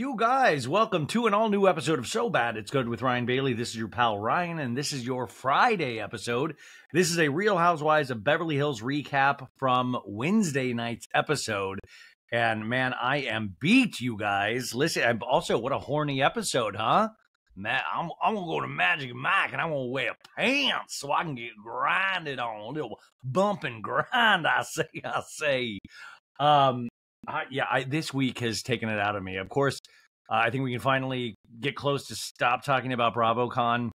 You guys, welcome to an all-new episode of So Bad It's Good with Ryan Bailey. This is your pal Ryan, and this is your Friday episode. This is a Real Housewives of Beverly Hills recap from Wednesday night's episode. And man, I am beat, you guys. Listen, I'm also, what a horny episode, huh? Man, I'm gonna go to Magic Mike and I'm gonna wear pants so I can get grinded on. A little bump and grind, I say. This week has taken it out of me. Of course, I think we can finally get close to stop talking about BravoCon,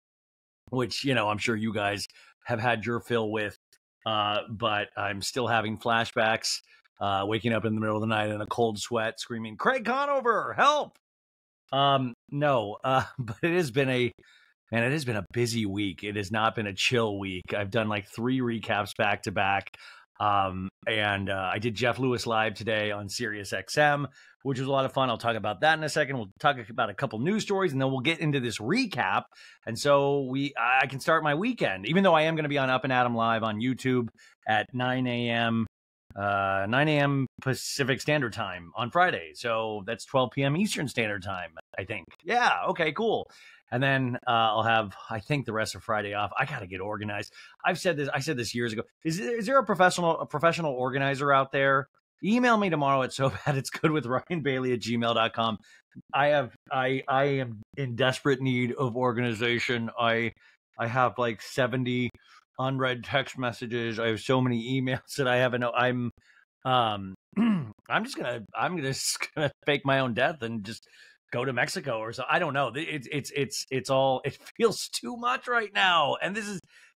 which, I'm sure you guys have had your fill with. But I'm still having flashbacks, waking up in the middle of the night in a cold sweat, screaming, Craig Conover, help! But it has been a busy week. It has not been a chill week. I've done like 3 recaps back to back. I did Jeff Lewis live today on Sirius XM, which was a lot of fun. I'll talk about that in a second. We'll talk about a couple news stories, and then we'll get into this recap. And so I can start my weekend, even though I am going to be on Up and Adam live on YouTube at 9 a.m. Pacific Standard Time on Friday. So that's 12 p.m. Eastern Standard Time, I think. Yeah. Okay, cool. And then I'll have, I think, the rest of Friday off. I got to get organized. I said this years ago. Is there a professional organizer out there? Email me tomorrow at sobaditsgoodwithryanbailey@gmail.com. I am in desperate need of organization. I have like 70 unread text messages. I have so many emails that I haven't. I'm just gonna fake my own death and just go to Mexico or so. I don't know. It's all, it feels too much right now. And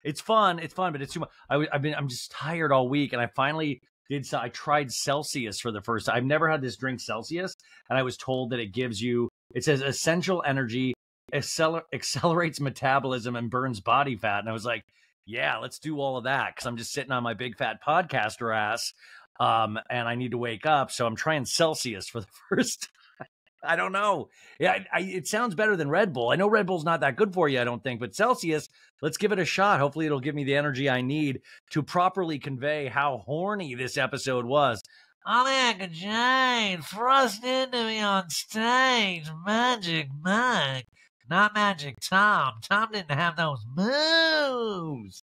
it's fun, but it's too much. I'm just tired all week. And I finally I tried Celsius for the first time. I've never had this drink Celsius. And I was told that it says essential energy, accelerates metabolism and burns body fat. And I was like, yeah, let's do all of that. Cause I'm just sitting on my big fat podcaster ass. And I need to wake up. So I'm trying Celsius for the first time. I don't know. Yeah, it sounds better than Red Bull. I know Red Bull's not that good for you, I don't think, but Celsius, let's give it a shot. Hopefully it'll give me the energy I need to properly convey how horny this episode was. Uncle Jane thrust into me on stage, Magic Mike, not Magic Tom. Tom didn't have those moves.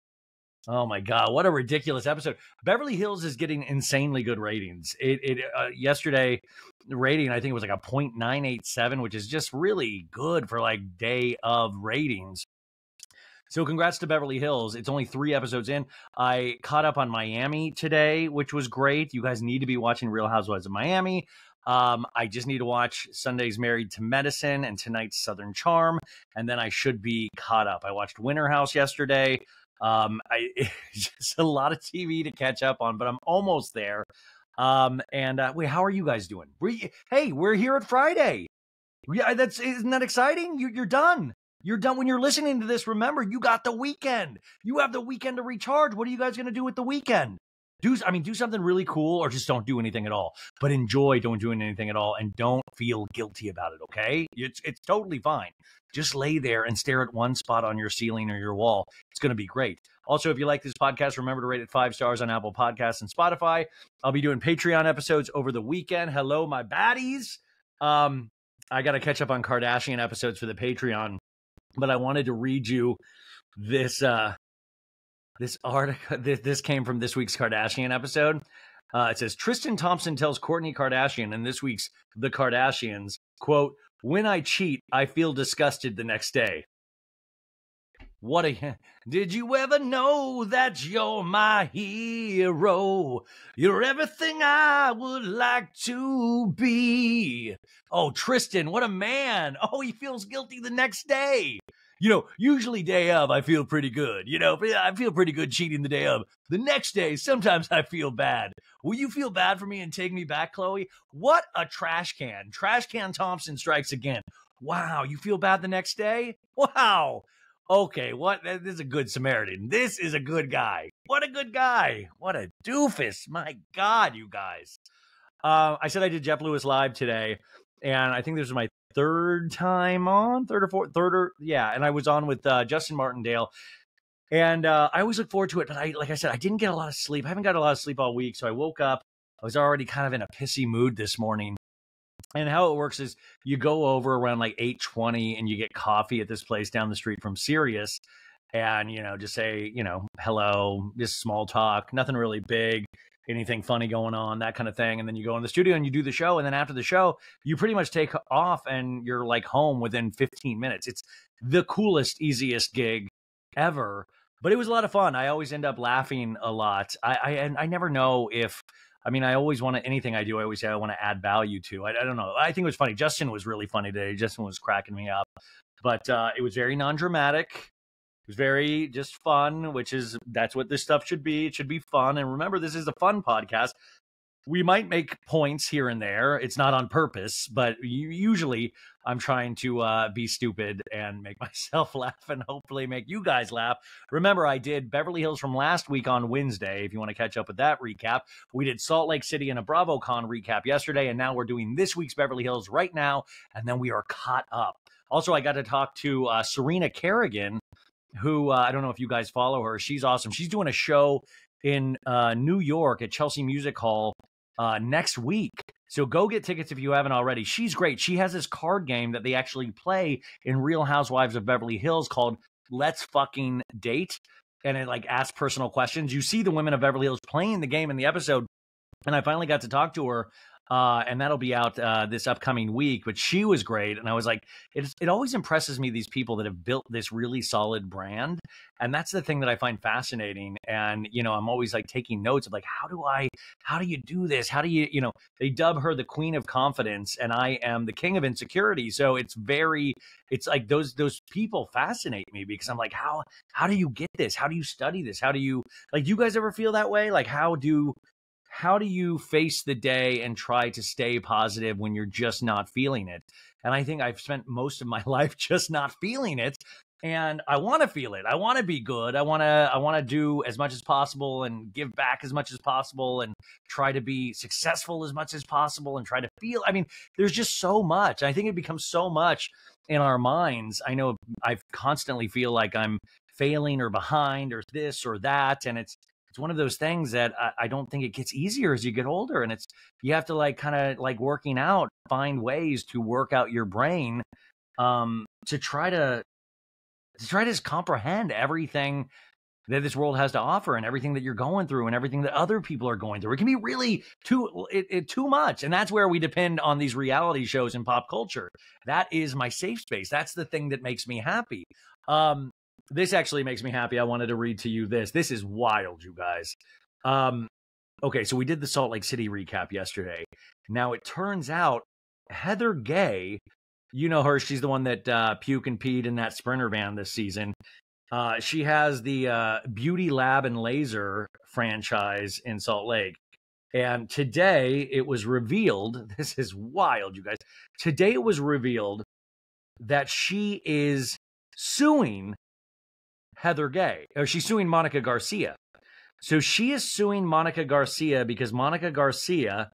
Oh my God, what a ridiculous episode. Beverly Hills is getting insanely good ratings. Yesterday, the rating, I think it was like a 0.987, which is just really good for like day of ratings. So congrats to Beverly Hills. It's only 3 episodes in. I caught up on Miami today, which was great. You guys need to be watching Real Housewives of Miami. I just need to watch Sunday's Married to Medicine and tonight's Southern Charm, and then I should be caught up. I watched Winter House yesterday. It's just a lot of TV to catch up on, but I'm almost there. Wait, how are you guys doing? Hey, we're here at Friday. Yeah, isn't that exciting? You're done. You're done. When you're listening to this, remember, you got the weekend. You have the weekend to recharge. What are you guys going to do with the weekend? Do something really cool, or just don't do anything at all. But enjoy doing anything at all, and don't feel guilty about it, okay? It's totally fine. Just lay there and stare at one spot on your ceiling or your wall. It's going to be great. Also, if you like this podcast, remember to rate it 5 stars on Apple Podcasts and Spotify. I'll be doing Patreon episodes over the weekend. Hello, my baddies. I got to catch up on Kardashian episodes for the Patreon, but I wanted to read you this article. This came from this week's Kardashian episode. It says, Tristan Thompson tells Kourtney Kardashian in this week's The Kardashians, quote, "When I cheat, I feel disgusted the next day." Did you ever know that you're my hero? You're everything I would like to be. Oh, Tristan, what a man. Oh, he feels guilty the next day. Usually day of, I feel pretty good. I feel pretty good cheating the day of. The next day, sometimes I feel bad. Will you feel bad for me and take me back, Chloe? What a trash can. Trash can Thompson strikes again. Wow, you feel bad the next day? Wow. Okay, this is a good Samaritan. This is a good guy. What a good guy. What a doofus. My God, you guys. I said I did Jeff Lewis live today, and I think this was my third time on, and I was on with Justin Martindale, and I always look forward to it, but like I said, I didn't get a lot of sleep. I haven't got a lot of sleep all week, so I woke up. I was already kind of in a pissy mood this morning, And how it works is you go over around like 8:20 and you get coffee at this place down the street from Sirius. And, just say, hello, just small talk, nothing really big, anything funny going on, that kind of thing. And then you go in the studio and you do the show. And then after the show, you pretty much take off and you're like home within 15 minutes. It's the coolest, easiest gig ever. But it was a lot of fun. I always end up laughing a lot. I never know if, I always want to, anything I do, I always say I want to add value to. I don't know. I think it was funny. Justin was really funny today. Justin was cracking me up. But it was very non-dramatic. It was very just fun, that's what this stuff should be. It should be fun. And remember, this is a fun podcast. We might make points here and there. It's not on purpose, but usually I'm trying to be stupid and make myself laugh and hopefully make you guys laugh. Remember, I did Beverly Hills from last week on Wednesday. If you want to catch up with that recap, we did Salt Lake City and a BravoCon recap yesterday. And now we're doing this week's Beverly Hills right now. And then we are caught up. Also, I got to talk to Serena Kerrigan, who I don't know if you guys follow her. She's awesome. She's doing a show in New York at Chelsea Music Hall next week. So go get tickets if you haven't already. She's great. She has this card game that they actually play in Real Housewives of Beverly Hills called Let's Fucking Date. And it like asks personal questions. You see the women of Beverly Hills playing the game in the episode. And I finally got to talk to her. And that'll be out this upcoming week. But she was great. And I was like, it always impresses me, these people that have built this really solid brand. And that's the thing that I find fascinating. And, I'm always like taking notes of like, how do you do this? How do you, they dub her the queen of confidence and I am the king of insecurity. So it's like those people fascinate me because I'm like, how do you get this? How do you study this? How do you, like, do you guys ever feel that way? Like, how do you face the day and try to stay positive when you're just not feeling it? And I think I've spent most of my life just not feeling it. And I want to feel it. I want to be good. I want to do as much as possible and give back as much as possible and try to be successful as much as possible and try to feel. There's just so much. I think it becomes so much in our minds. I know I constantly feel like I'm failing or behind or this or that. And it's one of those things that I don't think it gets easier as you get older. And you have to like kind of like working out, find ways to work out your brain to try to just comprehend everything that this world has to offer and everything that you're going through and everything that other people are going through. It can be really too much. And that's where we depend on these reality shows and pop culture. That is my safe space. That's the thing that makes me happy. This actually makes me happy. I wanted to read to you this. This is wild, you guys. Okay, so we did the Salt Lake City recap yesterday. Now, it turns out Heather Gay, you know her. She's the one that puke and peed in that Sprinter van this season. She has the Beauty Lab and Laser franchise in Salt Lake. And today it was revealed, this is wild, you guys. Today it was revealed that she is suing Heather Gay, or she's suing Monica Garcia. So she is suing Monica Garcia because Monica Garcia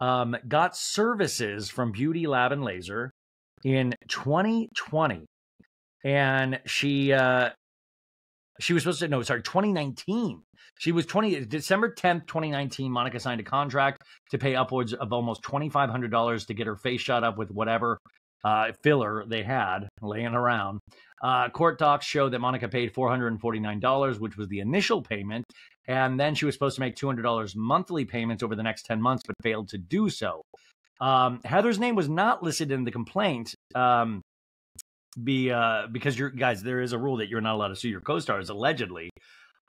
got services from Beauty Lab and Laser in 2020. And she was supposed to, 2019. She was December 10th, 2019, Monica signed a contract to pay upwards of almost $2,500 to get her face shot up with whatever filler they had laying around. Court docs show that Monica paid $449, which was the initial payment, and then she was supposed to make $200 monthly payments over the next 10 months, but failed to do so. Heather's name was not listed in the complaint because guys, there is a rule that you're not allowed to sue your co-stars, allegedly.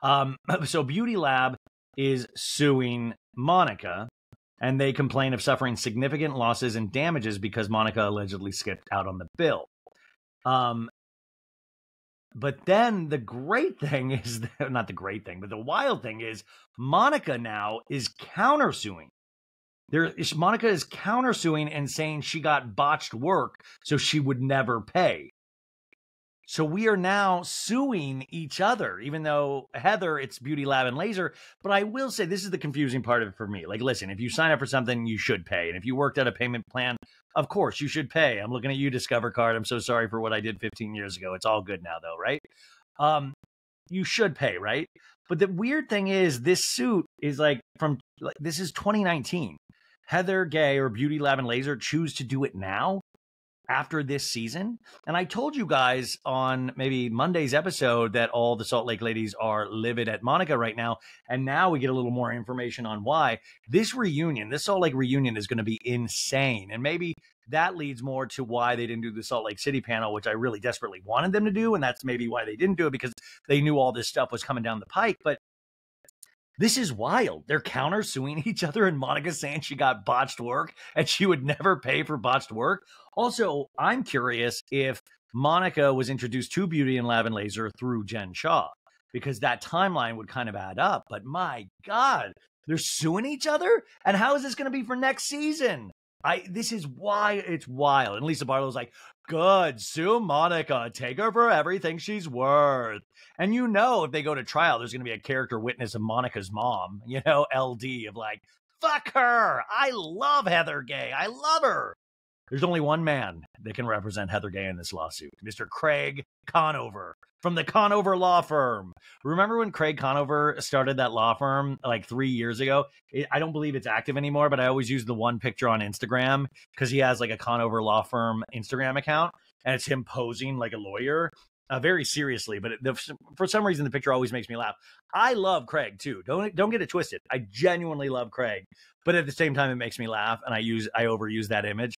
So Beauty Lab is suing Monica, and they complain of suffering significant losses and damages because Monica allegedly skipped out on the bill. But then the great thing is, not the great thing, but the wild thing is Monica now is countersuing. Monica is countersuing and saying she got botched work, so she would never pay. So we are now suing each other, even though Heather, it's Beauty Lab and Laser. But I will say, this is the confusing part of it for me. Like, listen, if you sign up for something, you should pay. And if you worked out a payment plan, of course, you should pay. I'm looking at you, Discover Card. I'm so sorry for what I did 15 years ago. It's all good now, though, right? You should pay, right? But the weird thing is, this suit is this is 2019. Heather Gay or Beauty Lab and Laser choose to do it now after this season? And I told you guys on maybe Monday's episode that all the Salt Lake ladies are livid at Monica right now. And now we get a little more information on why. This Salt Lake reunion is going to be insane. And maybe that leads more to why they didn't do the Salt Lake City panel, which I really desperately wanted them to do. And that's maybe why they didn't do it, because they knew all this stuff was coming down the pike. But this is wild. They're countersuing each other, and Monica saying she got botched work and she would never pay for botched work. Also, I'm curious if Monica was introduced to Beauty and Lab and Laser through Jen Shaw, because that timeline would kind of add up. But my God, they're suing each other? And how is this going to be for next season? This is why it's wild. And Lisa Barlow's like, good, sue Monica, take her for everything she's worth. And you know, if they go to trial, there's going to be a character witness of Monica's mom, you know, LD, of like, fuck her. I love Heather Gay. I love her. There's only one man that can represent Heather Gay in this lawsuit, Mr. Craig Conover from the Conover Law Firm. Remember when Craig Conover started that law firm like 3 years ago? I don't believe it's active anymore, but I always use the one picture on Instagram because he has like a Conover Law Firm Instagram account, and it's him posing like a lawyer very seriously. But for some reason, the picture always makes me laugh. I love Craig too. Don't get it twisted. I genuinely love Craig, but at the same time, it makes me laugh, and I overuse that image.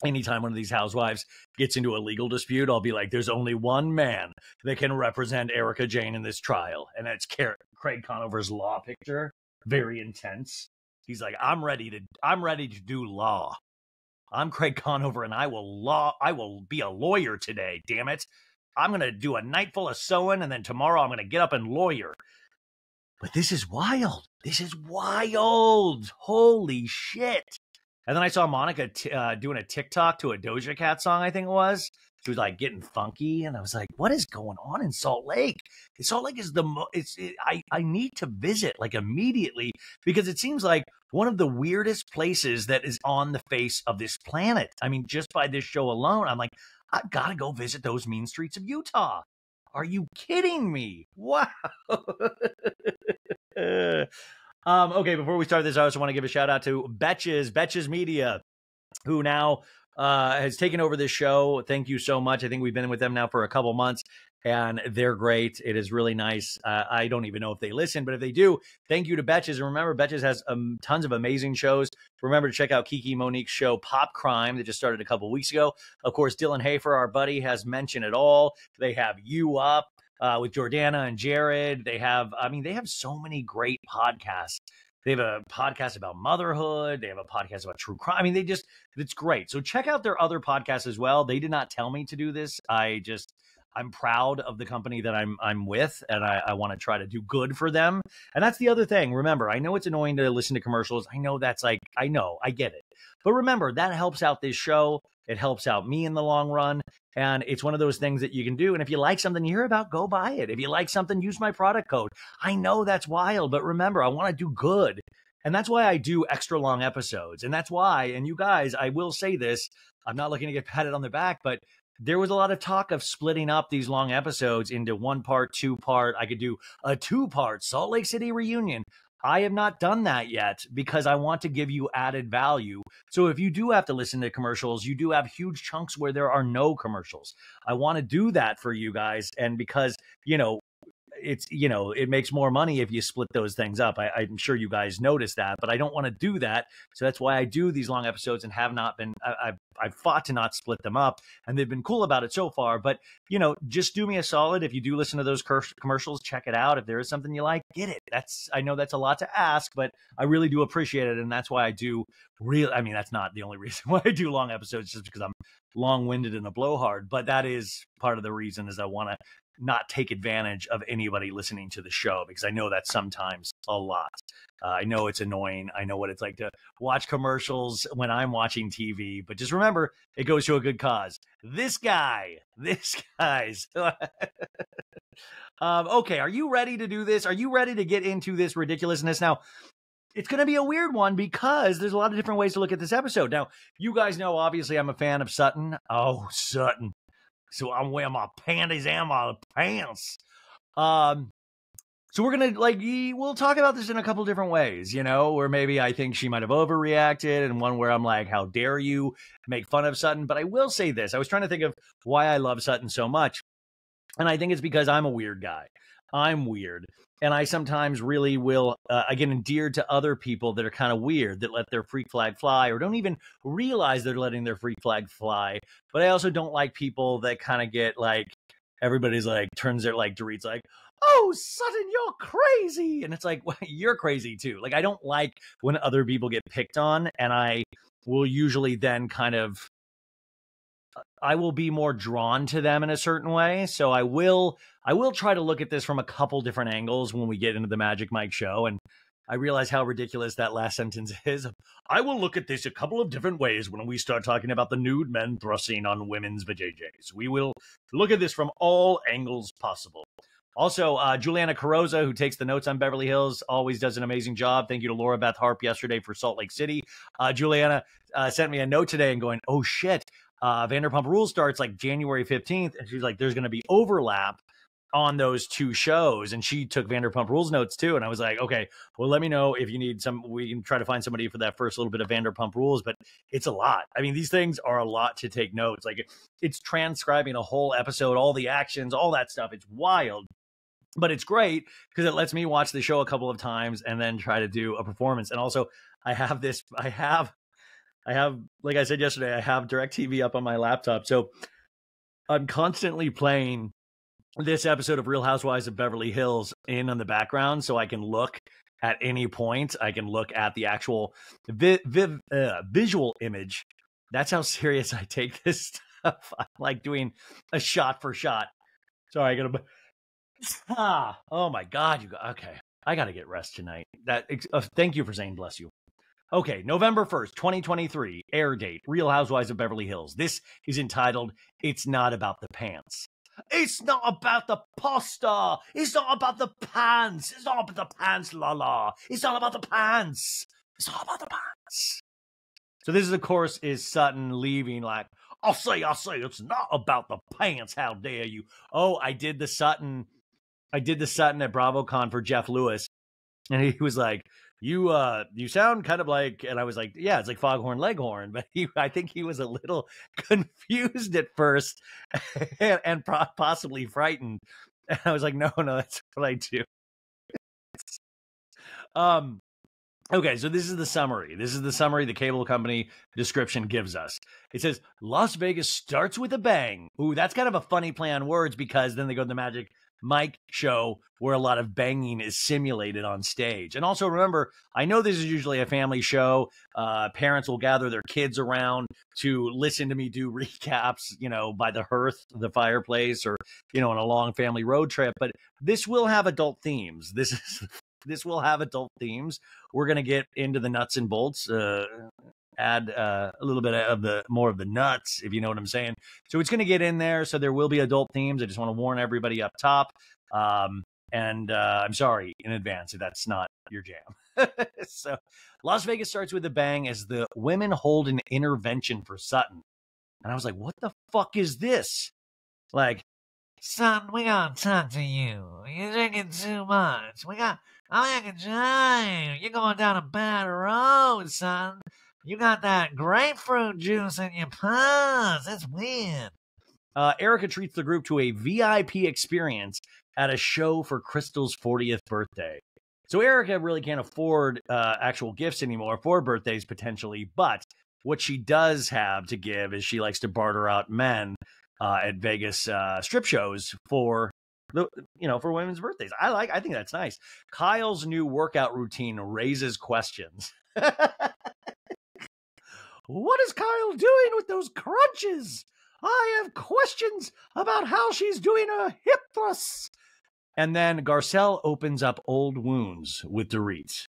Anytime one of these housewives gets into a legal dispute, I'll be like, there's only one man that can represent Erica Jane in this trial. And that's Craig Conover's law picture. Very intense. He's like, I'm ready to do law. I'm Craig Conover, and I will be a lawyer today, damn it. I'm going to do a night full of sewing, and then tomorrow I'm going to get up and lawyer. But this is wild. This is wild. Holy shit. And then I saw Monica doing a TikTok to a Doja Cat song, I think it was. She was like getting funky, and I was like, "What is going on in Salt Lake? Salt Lake is I need to visit like immediately, because it seems like one of the weirdest places that is on the face of this planet. I mean, just by this show alone, I'm like, I've got to go visit those mean streets of Utah. Are you kidding me? Wow." Okay, before we start this, I also want to give a shout out to Betches Media, who now has taken over this show. Thank you so much. I think we've been with them now for a couple months, and they're great. It is really nice. I don't even know if they listen, but if they do, thank you to Betches. And remember, Betches has tons of amazing shows. Remember to check out Kiki Monique's show, Pop Crime, that just started a couple weeks ago. Of course, Dylan Hafer, our buddy, has mentioned it all. They have You Up with Jordana and Jared. They have so many great podcasts. They have a podcast about motherhood. They have a podcast about true crime. I mean, it's great. So check out their other podcasts as well. They did not tell me to do this. I'm proud of the company that I'm with, and I want to try to do good for them. And that's the other thing. Remember, I know it's annoying to listen to commercials. I know I get it. But remember, that helps out this show. It helps out me in the long run. And it's one of those things that you can do. And if you like something you hear about, go buy it. If you like something, use my product code. I know that's wild, but remember, I want to do good. And that's why I do extra long episodes. And that's why, and you guys, I will say this, I'm not looking to get patted on the back, but there was a lot of talk of splitting up these long episodes into 1 part, 2 part. I could do a 2-part Salt Lake City reunion. I have not done that yet because I want to give you added value. So if you do have to listen to commercials, you do have huge chunks where there are no commercials. I want to do that for you guys. And because, it makes more money if you split those things up. I'm sure you guys noticed that, but I don't want to do that. So that's why I do these long episodes and have not been, I've fought to not split them up, and they've been cool about it so far. But, just do me a solid. If you do listen to those commercials, check it out. If there is something you like, get it. I know that's a lot to ask, but I really do appreciate it. And that's why I do that's not the only reason why I do long episodes, just because I'm long-winded and a blowhard, but that is part of the reason, is I want to not take advantage of anybody listening to the show, because I know that's sometimes a lot. I know it's annoying. I know what it's like to watch commercials when I'm watching TV, but just remember, it goes to a good cause. This guy's. Okay, are you ready to do this? Are you ready to get into this ridiculousness? Now, it's going to be a weird one because there's a lot of different ways to look at this episode. Now, you guys know, obviously, I'm a fan of Sutton. Oh, Sutton. So I'm wearing my panties and my pants. So we're going to we'll talk about this in a couple different ways, where maybe I think she might have overreacted, and one where I'm like, how dare you make fun of Sutton? But I will say this. I was trying to think of why I love Sutton so much. And I think it's because I'm a weird guy. I'm weird. And I sometimes really will, I get endeared to other people that are kind of weird, that let their freak flag fly or don't even realize they're letting their freak flag fly. But I also don't like people that kind of get everybody's turns their Dorit's oh, Sutton, you're crazy. And it's like, well, you're crazy too. I don't like when other people get picked on. And I will usually then I will be more drawn to them in a certain way. So I will try to look at this from a couple different angles when we get into the Magic Mike show. And I realize how ridiculous that last sentence is. I will look at this a couple of different ways when we start talking about the nude men thrusting on women's vajayjays. We will look at this from all angles possible. Also, Juliana Carroza, who takes the notes on Beverly Hills, always does an amazing job. Thank you to Laura Beth Harp yesterday for Salt Lake City. Juliana sent me a note today and going, oh, shit. Vanderpump Rules starts January 15th. And she's like, there's going to be overlap on those two shows. And she took Vanderpump Rules notes too. And I was like, okay, well, let me know if you need we can try to find somebody for that first little bit of Vanderpump Rules, but it's a lot. I mean, these things are a lot to take notes. It's transcribing a whole episode, all the actions, all that stuff. It's wild. But it's great because it lets me watch the show a couple of times and then try to do a performance. And also I have, like I said yesterday, I have DirecTV up on my laptop. So I'm constantly playing this episode of Real Housewives of Beverly Hills in on the background. So I can look at any point. I can look at the actual visual image. That's how serious I take this stuff. I'm doing a shot for shot. Sorry, I gotta... oh my God, okay. I gotta get rest tonight. Thank you for saying bless you. Okay, November 1st, 2023, air date, Real Housewives of Beverly Hills. This is entitled, It's Not About the Pants. It's not about the pasta. It's not about the pants. It's not about the pants, la. It's not about the pants. It's all about the pants. So this, of course, is Sutton leaving I'll say, it's not about the pants. How dare you? Oh, I did the Sutton at BravoCon for Jeff Lewis. And he was like, you sound kind of and I was like, yeah, it's like Foghorn Leghorn. But I think he was a little confused at first and possibly frightened. And I was like, no, that's what I do. Okay, so this is the summary. The cable company description gives us. It says, Las Vegas starts with a bang. Ooh, that's kind of a funny play on words because then they go to the Magic Mike show where a lot of banging is simulated on stage. And also remember, I know this is usually a family show. Parents will gather their kids around to listen to me do recaps, by the hearth, the fireplace, or, on a long family road trip. But this will have adult themes. This will have adult themes. We're going to get into the nuts and bolts, add a little bit of more of the nuts, if you know what I'm saying. So it's going to get in there. So there will be adult themes. I just want to warn everybody up top. And I'm sorry in advance if that's not your jam. So Las Vegas starts with a bang as the women hold an intervention for Sutton. And I was like, what the fuck is this? Son, we gotta talk to you. You're drinking too much. I can try. You're going down a bad road, son. You got that grapefruit juice in your pants. It's weird. Erica treats the group to a VIP experience at a show for Crystal's 40th birthday. So Erica really can't afford actual gifts anymore for birthdays potentially, but what she does have to give is she likes to barter out men at Vegas strip shows for for women's birthdays. I think that's nice. Kyle's new workout routine raises questions. What is Kyle doing with those crunches? I have questions about how she's doing her hip thrusts. And then Garcelle opens up old wounds with Dorit.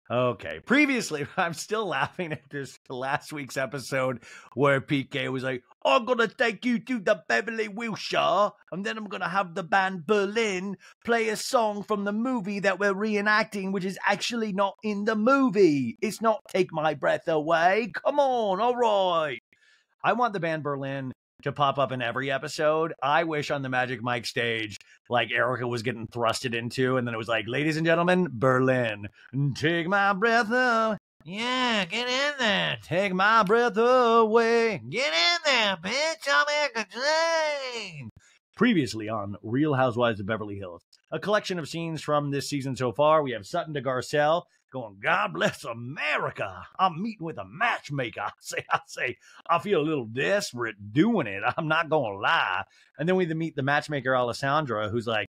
Okay. Previously, I'm still laughing at this last week's episode where PK was like, I'm going to take you to the Beverly Wilshire, and then I'm going to have the band Berlin play a song from the movie that we're reenacting, which is actually not in the movie. It's not Take My Breath Away. Come on. All right. I want the band Berlin to pop up in every episode. I wish on the Magic Mike stage, like Erica was getting thrusted into, and then it was like, ladies and gentlemen, Berlin, take my breath away. Yeah, get in there. Take my breath away. Get in there, bitch. I'm Erica Jane. Previously on Real Housewives of Beverly Hills, a collection of scenes from this season so far. We have Sutton to Garcelle going, God bless America. I'm meeting with a matchmaker. I say, I feel a little desperate doing it. I'm not going to lie. And then we meet the matchmaker, Alessandra, who's like,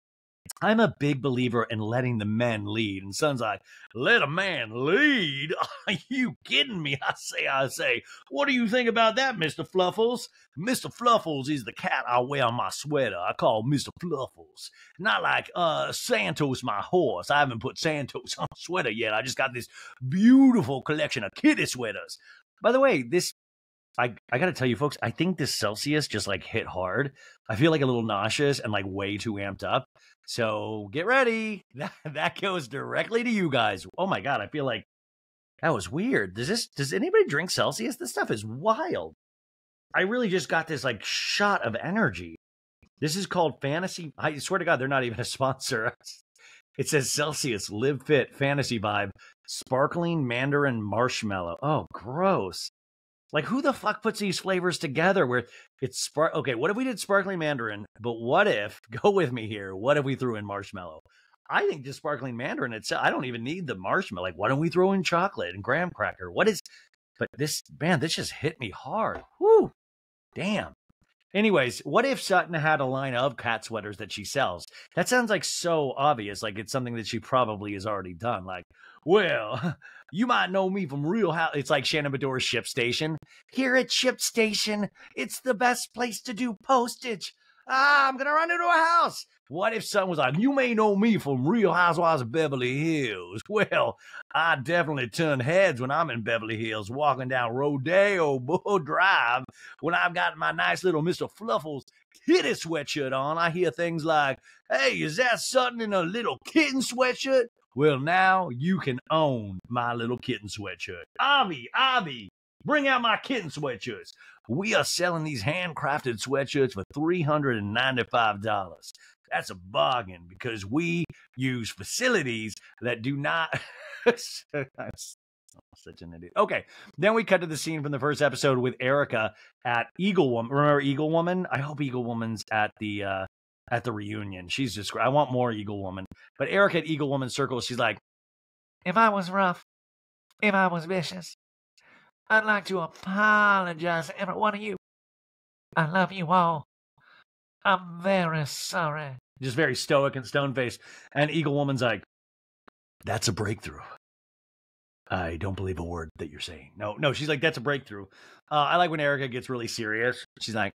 I'm a big believer in letting the men lead. And Son's like, let a man lead? Are you kidding me? I say, what do you think about that, Mr. Fluffles? Mr. Fluffles is the cat I wear on my sweater. I call Mr. Fluffles. Not like Santos, my horse. I haven't put Santos on a sweater yet. I just got this beautiful collection of kitty sweaters. By the way, this, I got to tell you, folks, I think this Celsius just like hit hard. I feel like a little nauseous and like way too amped up. So get ready. That goes directly to you guys. Oh my God. I feel like that was weird. Does anybody drink Celsius? This stuff is wild. I really just got this like shot of energy. This is called Fantasy. I swear to God, they're not even a sponsor. It says Celsius, Live Fit, Fantasy Vibe, Sparkling Mandarin Marshmallow. Oh, gross. Like, who the fuck puts these flavors together where it's okay, what if we did sparkling mandarin, but what if, go with me here, what if we threw in marshmallow? I think just sparkling mandarin itself, I don't even need the marshmallow. Like, why don't we throw in chocolate and graham cracker? But this, man, this just hit me hard. Whoo, damn. Anyways, what if Sutton had a line of cat sweaters that she sells? That sounds like so obvious, like it's something that she probably has already done. Like, well, you might know me from Real House. It's like Shannon Bedore's Ship Station. Here at Ship Station, it's the best place to do postage. I'm going to run into a house. What if someone was like, you may know me from Real Housewives of Beverly Hills. Well, I definitely turn heads when I'm in Beverly Hills, walking down Rodeo Drive. When I've got my nice little Mr. Fluffles kitty sweatshirt on, I hear things like, hey, is that Sutton in a little kitten sweatshirt? Well, now you can own my little kitten sweatshirt. Avi, bring out my kitten sweatshirts. We are selling these handcrafted sweatshirts for $395. That's a bargain because we use facilities that do not. Such an idiot. Okay, then we cut to the scene from the first episode with Erica at Eagle Woman. Remember Eagle Woman? I hope Eagle Woman's at the reunion. She's just, I want more Eagle Woman. But Erica at Eagle Woman Circle, she's like, if I was rough, if I was vicious, I'd like to apologize to every one of you. I love you all. I'm very sorry. Just very stoic and stone-faced. And Eagle Woman's like, that's a breakthrough. I don't believe a word that you're saying. No, she's like, that's a breakthrough. I like when Erica gets really serious. She's like,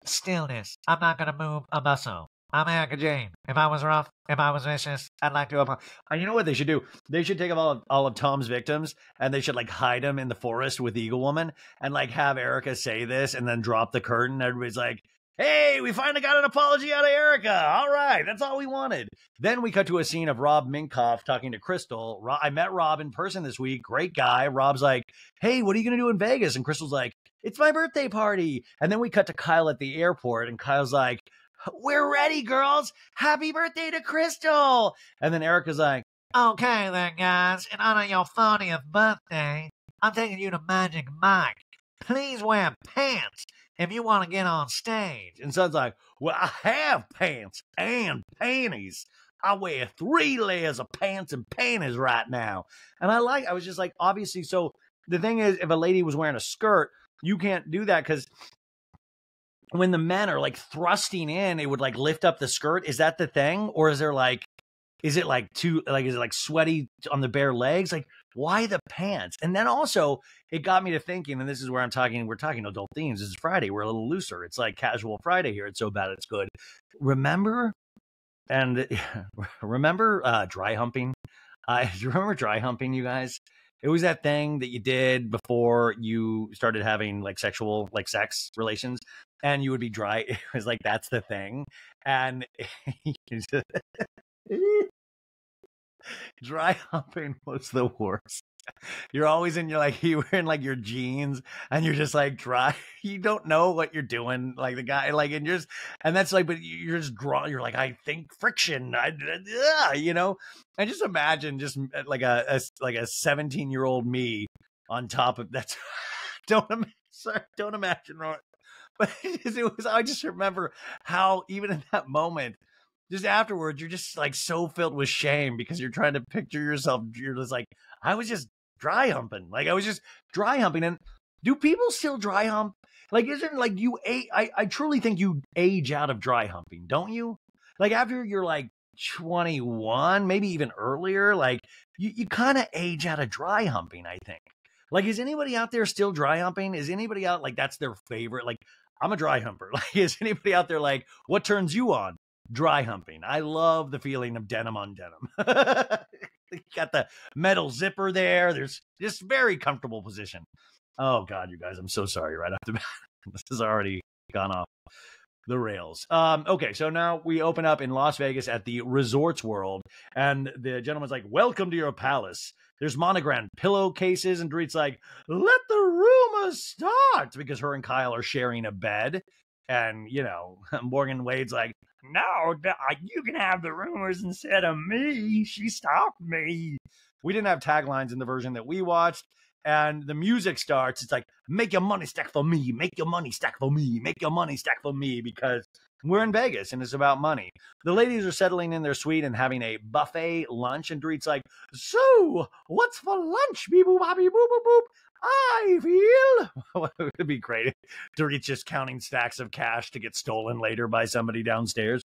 stillness. I'm not going to move a muscle. I'm Erica Jane. If I was rough, if I was vicious, I'd like to apologize. You know what they should do? They should take all of Tom's victims and they should like hide them in the forest with Eagle Woman and like have Erica say this and then drop the curtain. Everybody's like, hey, we finally got an apology out of Erica. All right, that's all we wanted. Then we cut to a scene of Rob Minkoff talking to Crystal. I met Rob in person this week. Great guy. Rob's like, hey, what are you going to do in Vegas? And Crystal's like, it's my birthday party. And then we cut to Kyle at the airport and Kyle's like, we're ready, girls. Happy birthday to Crystal. And then Erica's like, okay then, guys. In honor of your 40th birthday, I'm taking you to Magic Mike. Please wear pants if you want to get on stage. And Son's like, well, I have pants and panties. I wear 3 layers of pants and panties right now. And I was just like, obviously, so the thing is, if a lady was wearing a skirt, you can't do that because when the men are like thrusting in, it would like lift up the skirt. Is that the thing? Or is there like, is it like sweaty on the bare legs? Like, why the pants? And then also it got me to thinking, and this is where we're talking adult themes. This is Friday. We're a little looser. It's like casual Friday here. It's so bad it's good. Remember dry humping? Do you remember dry humping, you guys? It was that thing that you did before you started having like sexual, like sex relations, and you would be dry. It was like, that's the thing. And dry humping was the worst. You're always in your like you were in like your jeans and you're just like dry. You don't know what you're doing. Like the guy, like and and that's like, but you're just drawn. You're like, I think friction. You know. And just imagine just like like a 17-year-old me on top of that. Don't imagine. But it was. I just remember how even in that moment. Just afterwards, you're just like so filled with shame because you're trying to picture yourself. You're just like, I was just dry humping. Like I was just dry humping. And do people still dry hump? Like, isn't like you I truly think you age out of dry humping, don't you? Like after you're like 21, maybe even earlier, like you kind of age out of dry humping, I think. Like, is anybody out there still dry humping? Is anybody out like that's their favorite? Like, I'm a dry humper. Like, is anybody out there like, what turns you on? Dry humping. I love the feeling of denim on denim. You got the metal zipper there. There's just very comfortable position. Oh God, you guys, I'm so sorry right off the bat. This has already gone off the rails. Okay, so now we open up in Las Vegas at the Resorts World, and the gentleman's like, welcome to your palace. There's monogrammed pillowcases, and Dorit's like, let the rumors start, because her and Kyle are sharing a bed. And, you know, Morgan Wade's like, no, you can have the rumors instead of me. She stopped me. We didn't have taglines in the version that we watched. And the music starts. It's like, make your money stack for me. Make your money stack for me. Make your money stack for me. Because we're in Vegas and it's about money. The ladies are settling in their suite and having a buffet lunch. And Dorit's like, so what's for lunch? Beep boop, boop, boop, boop, boop. I feel it would be great if Dorit's just counting stacks of cash to get stolen later by somebody downstairs.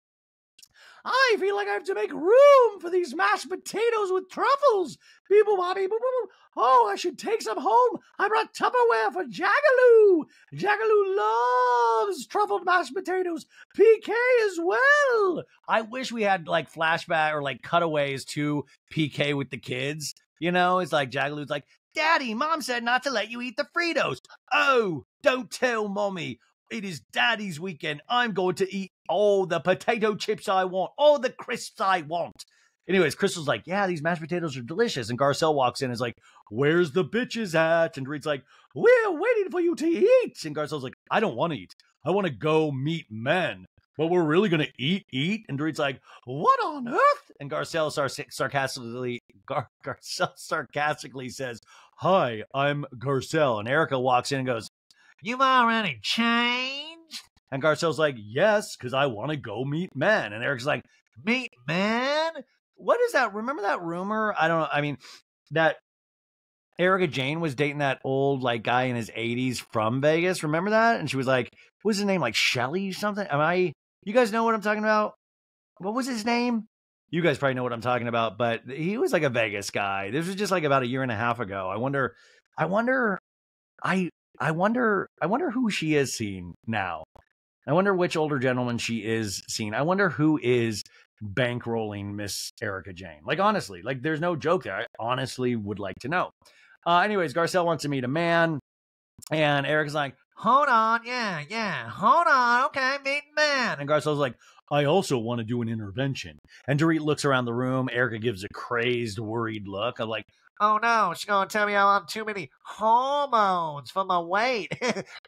I feel like I have to make room for these mashed potatoes with truffles. Beep boop, boop, boop, boop. Oh, I should take some home. I brought Tupperware for Jagaloo. Jagaloo loves truffled mashed potatoes. PK as well. I wish we had like flashback or like cutaways to PK with the kids. You know, it's like Jagaloo's like, Daddy, Mom said not to let you eat the Fritos. Oh, don't tell Mommy. It is Daddy's weekend. I'm going to eat all the potato chips I want, all the crisps I want. Anyways, Crystal's like, yeah, these mashed potatoes are delicious. And Garcelle walks in and is like, where's the bitches at? And Dorit's like, we're waiting for you to eat. And Garcelle's like, I don't want to eat. I want to go meet men. But we're really going to eat? And Dorit's like, what on earth? And Garcelle sarcastically says, hi, I'm Garcelle. And Erica walks in and goes, You've already changed? And Garcelle's like, yes, because I want to go meet men. And Eric's like, meet men? What is that? Remember that rumor? I don't know. I mean, that Erica Jane was dating that old like guy in his 80s from Vegas. Remember that? And she was like, what was his name? Like Shelly something? You guys know what I'm talking about? What was his name? You guys probably know what I'm talking about, but he was like a Vegas guy. This was just like about a year and a half ago. I wonder who she is seeing now. I wonder which older gentleman she is seeing. I wonder who is bankrolling Miss Erica Jane. Like, honestly, like there's no joke there. I honestly would like to know. Anyways, Garcelle wants to meet a man. And Eric's like, hold on. Yeah. Hold on. Okay, meet man. And Garcelle's like, I also want to do an intervention. And Dorit looks around the room. Erica gives a crazed, worried look. I'm like, oh no, she's going to tell me I have too many hormones for my weight.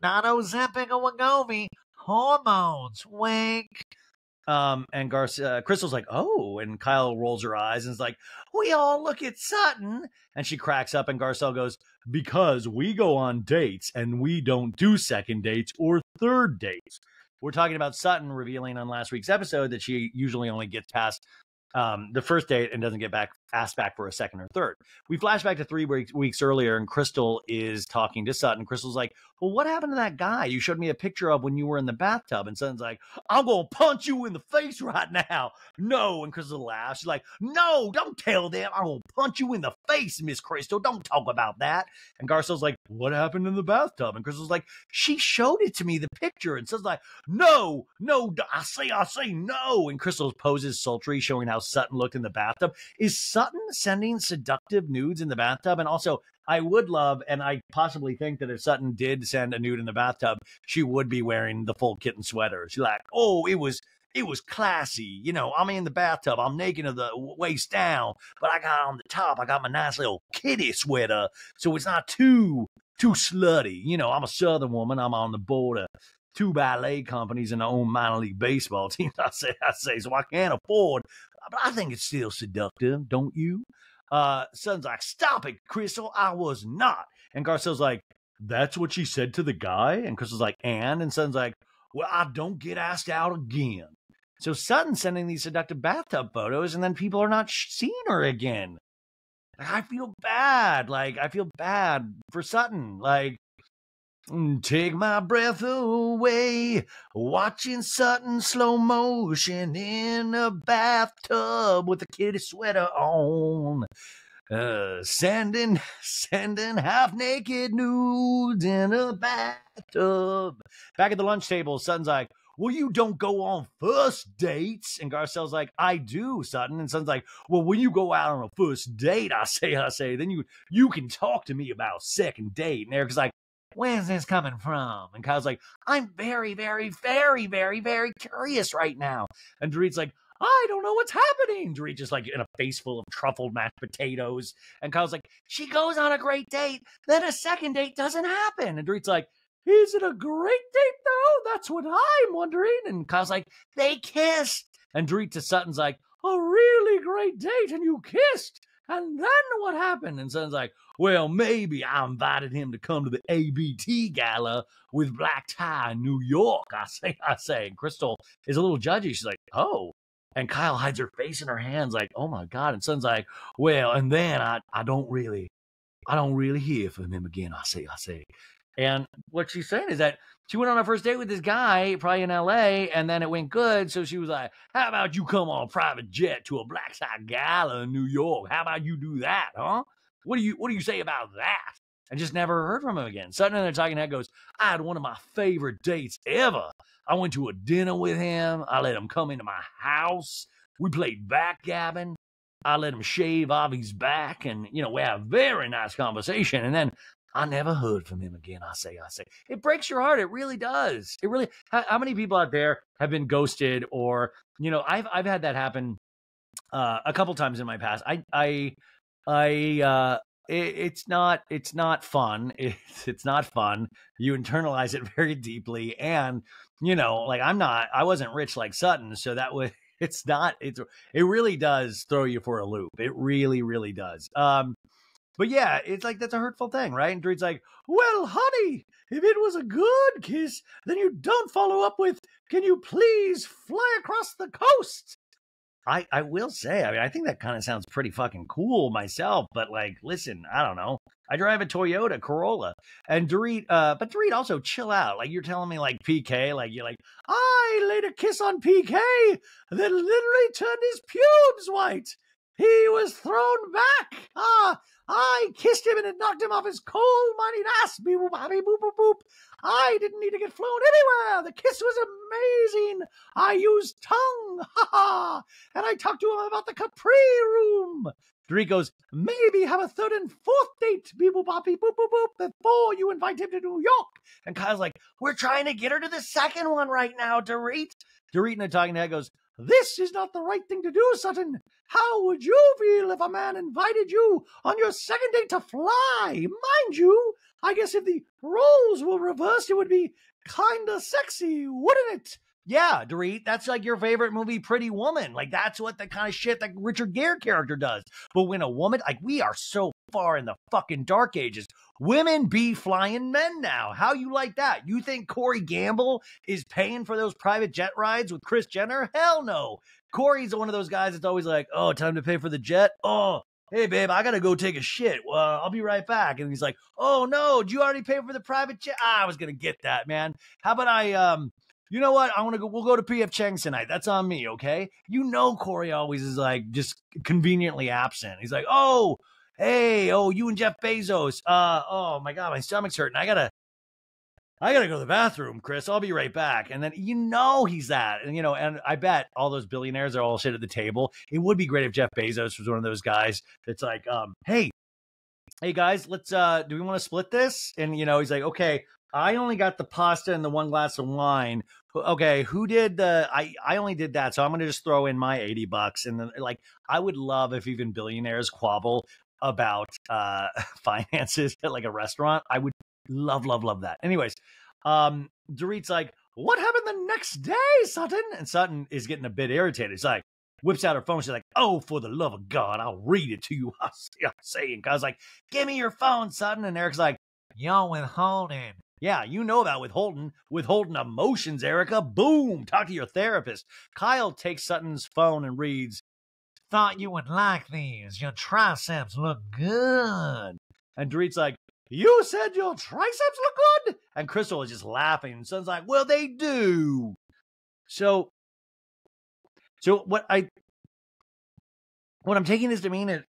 Not Ozempic or Wegovy. Hormones. Wink. And Crystal's like, oh, and Kyle rolls her eyes and is like, we all look at Sutton. And she cracks up and Garcelle goes, because we go on dates and we don't do second dates or third dates. We're talking about Sutton revealing on last week's episode that she usually only gets past the first date and doesn't get asked back for a second or third. We flash back to 3 weeks earlier and Crystal is talking to Sutton. Crystal's like, well, what happened to that guy you showed me a picture of when you were in the bathtub? And Sutton's like, I'm going to punch you in the face right now. No. And Crystal laughs. She's like, no, don't tell them. I'm going to punch you in the face, Miss Crystal. Don't talk about that. And Garcelle's like, what happened in the bathtub? And Crystal's like, she showed it to me, the picture. And Sutton's like, no, I say no. And Crystal poses sultry, showing how Sutton looked in the bathtub. Is Sutton sending seductive nudes in the bathtub? And also, I would love, and I possibly think that if Sutton did send a nude in the bathtub, she would be wearing the full kitten sweater. She's like, oh, it was it was classy. You know, I'm in the bathtub, I'm naked to the waist down, but I got on the top, I got my nice little kitty sweater, so it's not too slutty. You know, I'm a Southern woman. I'm on the board of 2 ballet companies and I own minor league baseball teams. I say, so I can't afford, but I think it's still seductive, don't you? Son's like, stop it, Crystal, I was not. And Garcelle's like, that's what she said to the guy? And Crystal's like, and Son's like, well, I don't get asked out again. So Sutton's sending these seductive bathtub photos, and then people are not seeing her again. Like, I feel bad. Like, I feel bad for Sutton. Like, take my breath away, watching Sutton slow motion in a bathtub with a kitty sweater on. Sending half naked nudes in a bathtub. Back at the lunch table, Sutton's like, well, you don't go on first dates. And Garcelle's like, I do, Sutton. And Sutton's like, well, when you go out on a first date, I say, then you can talk to me about second date. And Eric's like, where's this coming from? And Kyle's like, I'm very, very, very, very, very curious right now. And Dorit's like, I don't know what's happening. Dorit just like in a face full of truffled mashed potatoes. And Kyle's like, she goes on a great date, then a second date doesn't happen. And Dorit's like, is it a great date though? That's what I'm wondering. And Kyle's like, they kissed. And Dorit to Sutton's like, a really great date and you kissed. And then what happened? And Sutton's like, well, maybe I invited him to come to the ABT gala with black tie in New York. I say. And Crystal is a little judgy. She's like, oh. And Kyle hides her face in her hands like, oh my God. And Sutton's like, well, and then I don't really hear from him again. I say. And what she's saying is that she went on a first date with this guy, probably in LA, and then it went good. So she was like, how about you come on a private jet to a black tie gala in New York? How about you do that, huh? What do you say about that? And just never heard from him again. Sutton in the talking head goes, I had one of my favorite dates ever. I went to a dinner with him. I let him come into my house. We played backgammon. I let him shave Avi's back. And, you know, we had a very nice conversation. And then I never heard from him again. I say. It breaks your heart. It really does. It really. How many people out there have been ghosted? Or, you know, I've had that happen a couple times in my past. It's not fun. It's not fun. You internalize it very deeply. And, you know, like I wasn't rich like Sutton. So that was, it really does throw you for a loop. It really, really does. But yeah, it's like, that's a hurtful thing, right? And Dorit's like, well, honey, if it was a good kiss, then you don't follow up with, can you please fly across the coast? I will say, I mean, I think that kind of sounds pretty fucking cool myself, but like, listen, I don't know. I drive a Toyota Corolla, and Dorit, but Dorit, also chill out. Like, you're telling me like PK, like you're like, I laid a kiss on PK that literally turned his pubes white. He was thrown back. I kissed him and it knocked him off his coal mining ass. Beep, boop, boop, boop, boop. I didn't need to get flown anywhere. The kiss was amazing. I used tongue. Ha ha. And I talked to him about the Capri room. Dorit goes, maybe have a third and fourth date. Beep, boop, boop, boop, boop, boop, before you invite him to New York. And Kyle's like, we're trying to get her to the second one right now, Dorit. Dorit in the talking head goes, this is not the right thing to do, Sutton. How would you feel if a man invited you on your second date to fly? Mind you, I guess if the roles were reversed, it would be kinda sexy, wouldn't it? Yeah, Dorit, that's like your favorite movie, Pretty Woman. Like, that's what the kind of shit that Richard Gere character does. But when a woman, like, we are so far in the fucking dark ages. Women be flying men now. How you like that? You think Corey Gamble is paying for those private jet rides with Kris Jenner? Hell no. Corey's one of those guys that's always like, oh, time to pay for the jet? Oh, hey, babe, I got to go take a shit. Well, I'll be right back. And he's like, oh, no, did you already pay for the private jet? I was going to get that, man. How about you know what? We'll go to PF Chang's tonight. That's on me, okay? You know Corey always is like just conveniently absent. He's like, oh, hey, you and Jeff Bezos. Oh my God, my stomach's hurting. I gotta go to the bathroom, Chris. I'll be right back. And then you know he's that. And and I bet all those billionaires are all shit at the table. It would be great if Jeff Bezos was one of those guys that's like, hey guys, let's do we want to split this? And he's like, okay, I only got the pasta and the one glass of wine. Okay, who did the I only did that, so I'm gonna just throw in my $80 and then like I would love if even billionaires quabble about finances at like a restaurant. I would love that. Anyways, Dorit's like, what happened the next day, Sutton? And Sutton is getting a bit irritated. It's like whips out her phone. She's like, oh, for the love of God, I'll read it to you. I say, and I was like, give me your phone, Sutton. And Eric's like, You're withholding. yeah, you know that withholding emotions, Erica. Boom, talk to your therapist. Kyle takes Sutton's phone and reads, Thought you would like these. Your triceps look good. and Dorit's like, you said your triceps look good? And Crystal is just laughing. And Sutton's like, well, they do. So what I'm taking this to mean is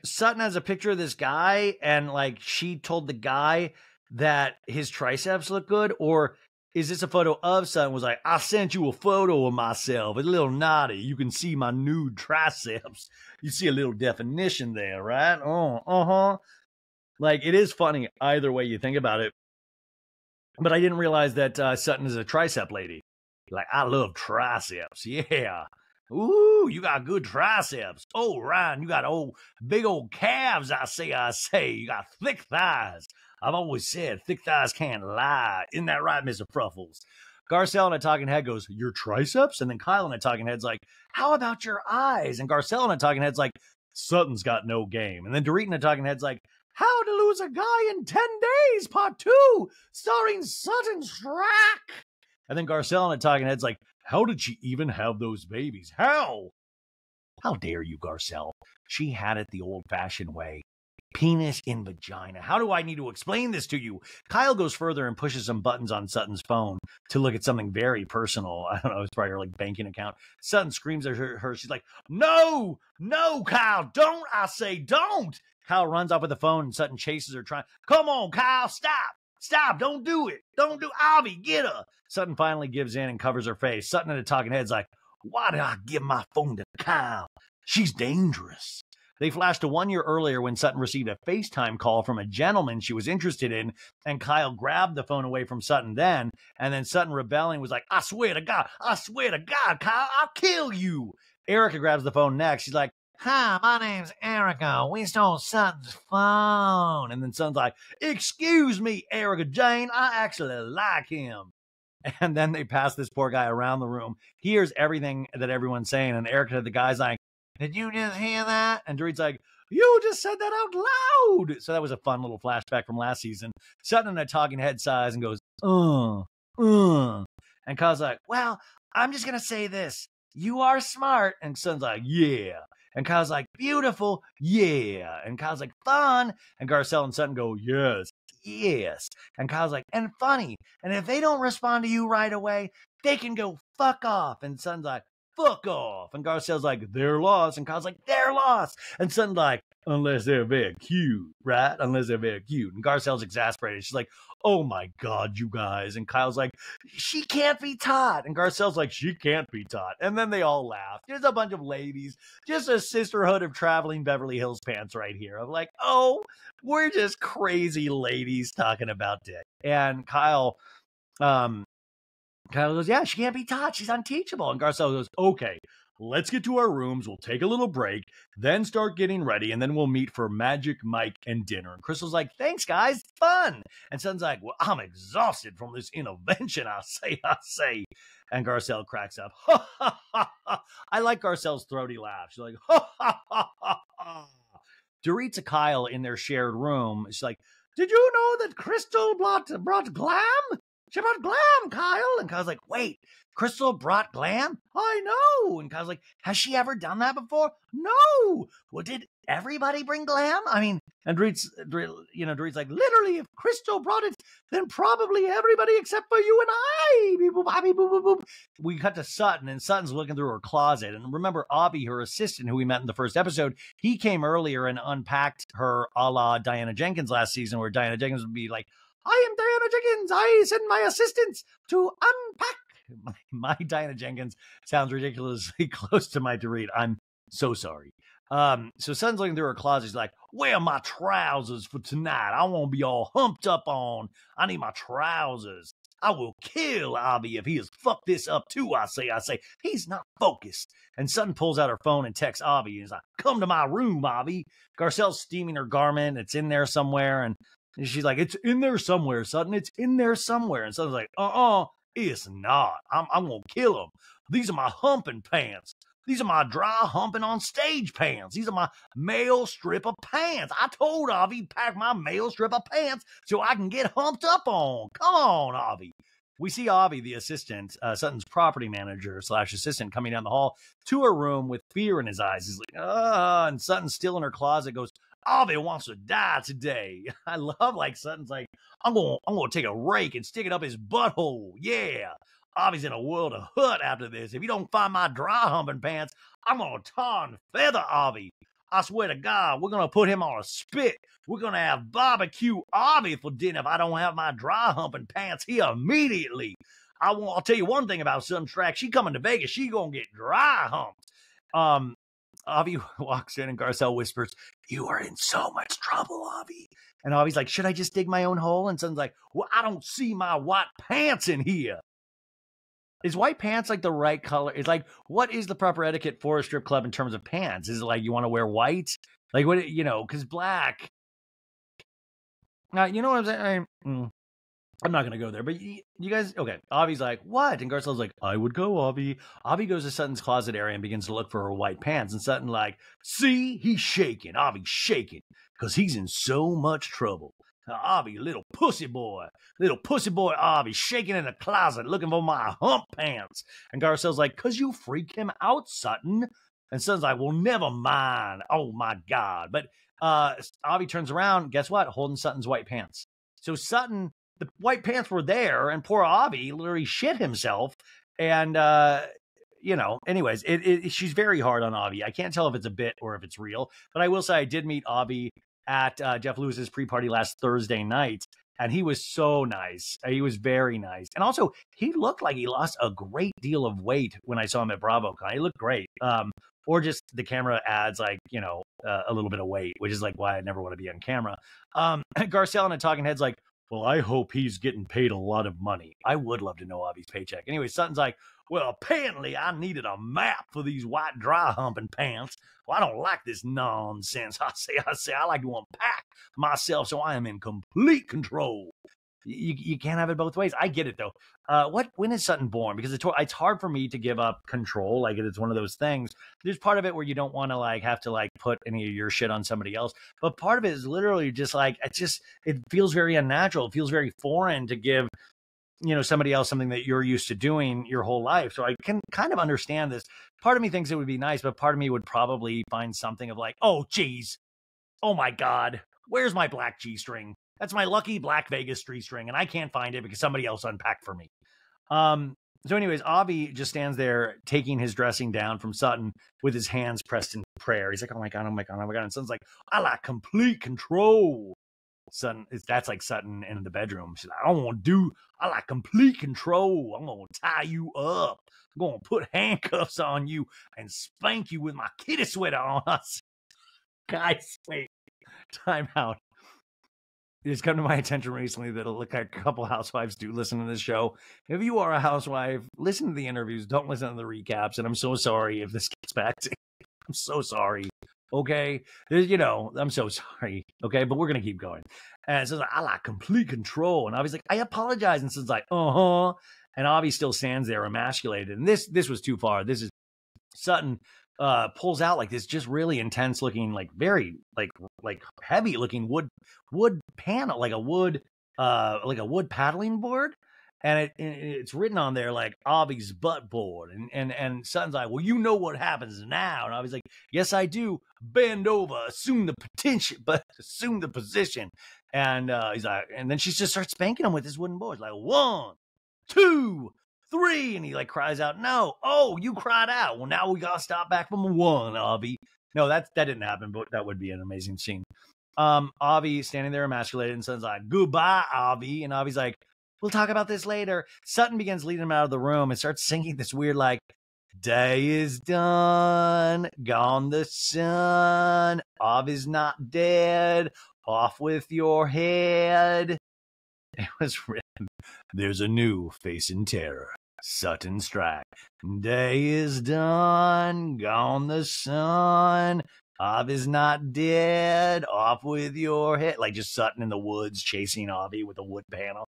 Sutton has a picture of this guy and like she told the guy that his triceps look good, or is this a photo of Sutton was like, I sent you a photo of myself. It's a little naughty. You can see my nude triceps. You see a little definition there, right? Oh, uh-huh. Like, it is funny either way you think about it. But I didn't realize that Sutton is a tricep lady. Like, I love triceps. Yeah. Ooh, you got good triceps. Oh, Ryan, you got big old calves, I say. You got thick thighs. I've always said thick thighs can't lie. Isn't that right, Mr. Fruffles? Garcelle in a talking head goes, your triceps? And then Kyle in a talking head's like, how about your eyes? And Garcelle in a talking head's like, Sutton's got no game. And then Dorit in a talking head's like, how to Lose a Guy in 10 Days, Part 2, starring Sutton Strack. And then Garcelle in a talking head's like, how did she even have those babies? How? How dare you, Garcelle? She had it the old-fashioned way. Penis in vagina. How do I need to explain this to you? Kyle goes further and pushes some buttons on Sutton's phone to look at something very personal. I don't know, it's probably her like banking account. Sutton screams at her. She's like, no, Kyle, don't. I say don't. Kyle runs off with the phone and Sutton chases her trying. Come on, Kyle, stop. Don't do it. Avi, get her. Sutton finally gives in and covers her face. Sutton in a talking head's like, why did I give my phone to Kyle? She's dangerous. They flashed to 1 year earlier when Sutton received a FaceTime call from a gentleman she was interested in, and Kyle grabbed the phone away from Sutton then, and then Sutton rebelling was like, I swear to God, Kyle, I'll kill you. Erica grabs the phone next. She's like, Hi, my name's Erica. We stole Sutton's phone. And then Sutton's like, excuse me, Erica Jane, I actually like him. And then they pass this poor guy around the room. He hears everything that everyone's saying, and Erica, the guy's like, did you just hear that? And Dorit's like, you just said that out loud. So that was a fun little flashback from last season. Sutton in a talking head sighs and goes, And Kyle's like, well, I'm just going to say this. You are smart. And Sutton's like, yeah. And Kyle's like, beautiful. Yeah. And Kyle's like, fun. And Garcelle and Sutton go, yes. And Kyle's like, and funny. And if they don't respond to you right away, they can go fuck off. And Sutton's like, fuck off. And Garcelle's like, they're lost. And Kyle's like, they're lost. And Sutton's like, unless they're very cute, right? Unless they're very cute. And Garcelle's exasperated. She's like, oh my God, you guys. And Kyle's like, she can't be taught. And Garcelle's like, she can't be taught. And then they all laugh. There's a bunch of ladies, just a sisterhood of traveling Beverly Hills pants right here. I'm like, oh, we're just crazy ladies talking about dick. And Kyle goes, yeah, she can't be taught. She's unteachable. And Garcelle goes, okay, let's get to our rooms. We'll take a little break, then start getting ready, and then we'll meet for Magic Mike and dinner. And Crystal's like, thanks, guys. Fun. And Sutton's like, well, I'm exhausted from this intervention, I say. And Garcelle cracks up. I like Garcelle's throaty laugh. She's like, Dorit to Kyle in their shared room. She's like, did you know that Crystal brought glam? She brought glam, Kyle. And Kyle's like, wait, Crystal brought glam? I know. And Kyle's like, has she ever done that before? No. Well, did everybody bring glam? I mean, and Dorit's like, literally, if Crystal brought it, then probably everybody except for you and I. Beep, boop, boop, boop, boop. We cut to Sutton, and Sutton's looking through her closet. And remember, Avi, her assistant, who we met in the first episode, he came earlier and unpacked her a la Diana Jenkins last season, where Diana Jenkins would be like, I am Diana Jenkins. I send my assistants to unpack. My Diana Jenkins sounds ridiculously close to my Dorit. I'm so sorry. So Sutton's looking through her closet. She's like, where are my trousers for tonight? I won't be all humped up on. I need my trousers. I will kill Avi if he has fucked this up too, I say. He's not focused. And Sutton pulls out her phone and texts Avi. He's like, come to my room, Avi. Garcelle's steaming her garment. It's in there somewhere. And she's like, it's in there somewhere, Sutton. It's in there somewhere. And Sutton's like, it's not. I'm going to kill him. These are my humping pants. These are my dry humping on stage pants. These are my male stripper pants. I told Avi to pack my male stripper pants so I can get humped up on. Come on, Avi. We see Avi, the assistant, Sutton's property manager / assistant, coming down the hall to her room with fear in his eyes. He's like, and Sutton's still in her closet, goes, Avi wants to die today. I love, like, Sutton's like, I'm going to take a rake and stick it up his butthole. Yeah. Avi's in a world of hurt after this. If you don't find my dry humping pants, I'm going to tar and feather Avi. I swear to God, we're going to put him on a spit. We're going to have barbecue Avi for dinner if I don't have my dry humping pants here immediately. I'll tell you one thing about Sutton Strack. She coming to Vegas. She going to get dry humped. Avi walks in and Garcelle whispers, you are in so much trouble, Avi. And Avi's like, should I just dig my own hole? And Sutton's like, well, I don't see my white pants in here. Is white pants like the right color? It's like, what is the proper etiquette for a strip club in terms of pants? Is it like you want to wear white? Like, what, because black. You know what I'm saying? I'm not going to go there, but you guys, okay. Avi's like, what? And Garcelle's like, I would go, Avi. Avi goes to Sutton's closet area and begins to look for her white pants. And Sutton like, see, he's shaking. Avi's shaking because he's in so much trouble. Avi, little pussy boy Avi, shaking in the closet, looking for my hump pants. And Garcelle's like, cause you freak him out, Sutton. And Sutton's like, well, never mind. Oh my God. But Avi turns around, guess what? Holding Sutton's white pants. So Sutton, the white pants were there, and poor Avi literally shit himself. And anyways, she's very hard on Avi. I can't tell if it's a bit or if it's real, but I will say I did meet Avi at Jeff Lewis's pre-party last Thursday night, and he was so nice. He was very nice. And also, he looked like he lost a great deal of weight when I saw him at BravoCon. He looked great. Or just the camera adds, like, a little bit of weight, which is like why I never want to be on camera. Garcelle and a Talking Head's like, well, I hope he's getting paid a lot of money. I would love to know Avi's paycheck. Anyway, Sutton's like, well, apparently I needed a map for these white dry humping pants. Well, I don't like this nonsense. I say, I like to unpack myself so I am in complete control. You can't have it both ways. I get it, though. When is Sutton born? Because it's hard for me to give up control. Like, it's one of those things. There's part of it where you don't want to, like, have to, like, put any of your shit on somebody else. But part of it is literally just, like, it feels very unnatural. It feels very foreign to give, somebody else something that you're used to doing your whole life. So I can kind of understand this. Part of me thinks it would be nice, but part of me would probably find something of like, oh, geez. Oh, my God. Where's my black G-string? That's my lucky black Vegas G-string, and I can't find it because somebody else unpacked for me. So anyways, Avi just stands there taking his dressing down from Sutton with his hands pressed in prayer. He's like, oh, my God, oh, my God, oh, my God. And Sutton's like, I like complete control. Sutton, that's like Sutton in the bedroom. She's like, I like complete control. I'm going to tie you up. I'm going to put handcuffs on you and spank you with my kitty sweater on us. Guys, wait, time out. It's come to my attention recently that it looked like a couple housewives do listen to this show. If you are a housewife, listen to the interviews. Don't listen to the recaps. And I'm so sorry if this gets back to you. I'm so sorry. Okay. I'm so sorry. Okay. But we're going to keep going. And so I like complete control. And Avi's like, I apologize. And Sutton's like, uh-huh. And Avi still stands there emasculated. And this was too far. This is Sutton pulls out like this just really intense looking, like very like heavy looking wood panel, like a wood paddling board. And it's written on there like Avi's butt board. And Sutton's like, well, you know what happens now. And Avi's like, yes, I do. Bend over, assume the position. And he's like, and then she just starts spanking him with this wooden board. It's like 1, 2, 3. And he like cries out, no. Oh, you cried out. Well, now we got to stop back from 1, Avi. No, that didn't happen, but that would be an amazing scene. Avi standing there emasculated, and Sutton's like, goodbye, Avi. And Avi's like, we'll talk about this later. Sutton begins leading him out of the room and starts singing this weird, like, day is done, gone the sun, Avi's not dead, off with your head. It was written, there's a new face in terror. Sutton strike. Day is done. Gone the sun. Avi's not dead. Off with your head. Like just Sutton in the woods chasing Avi with a wood panel.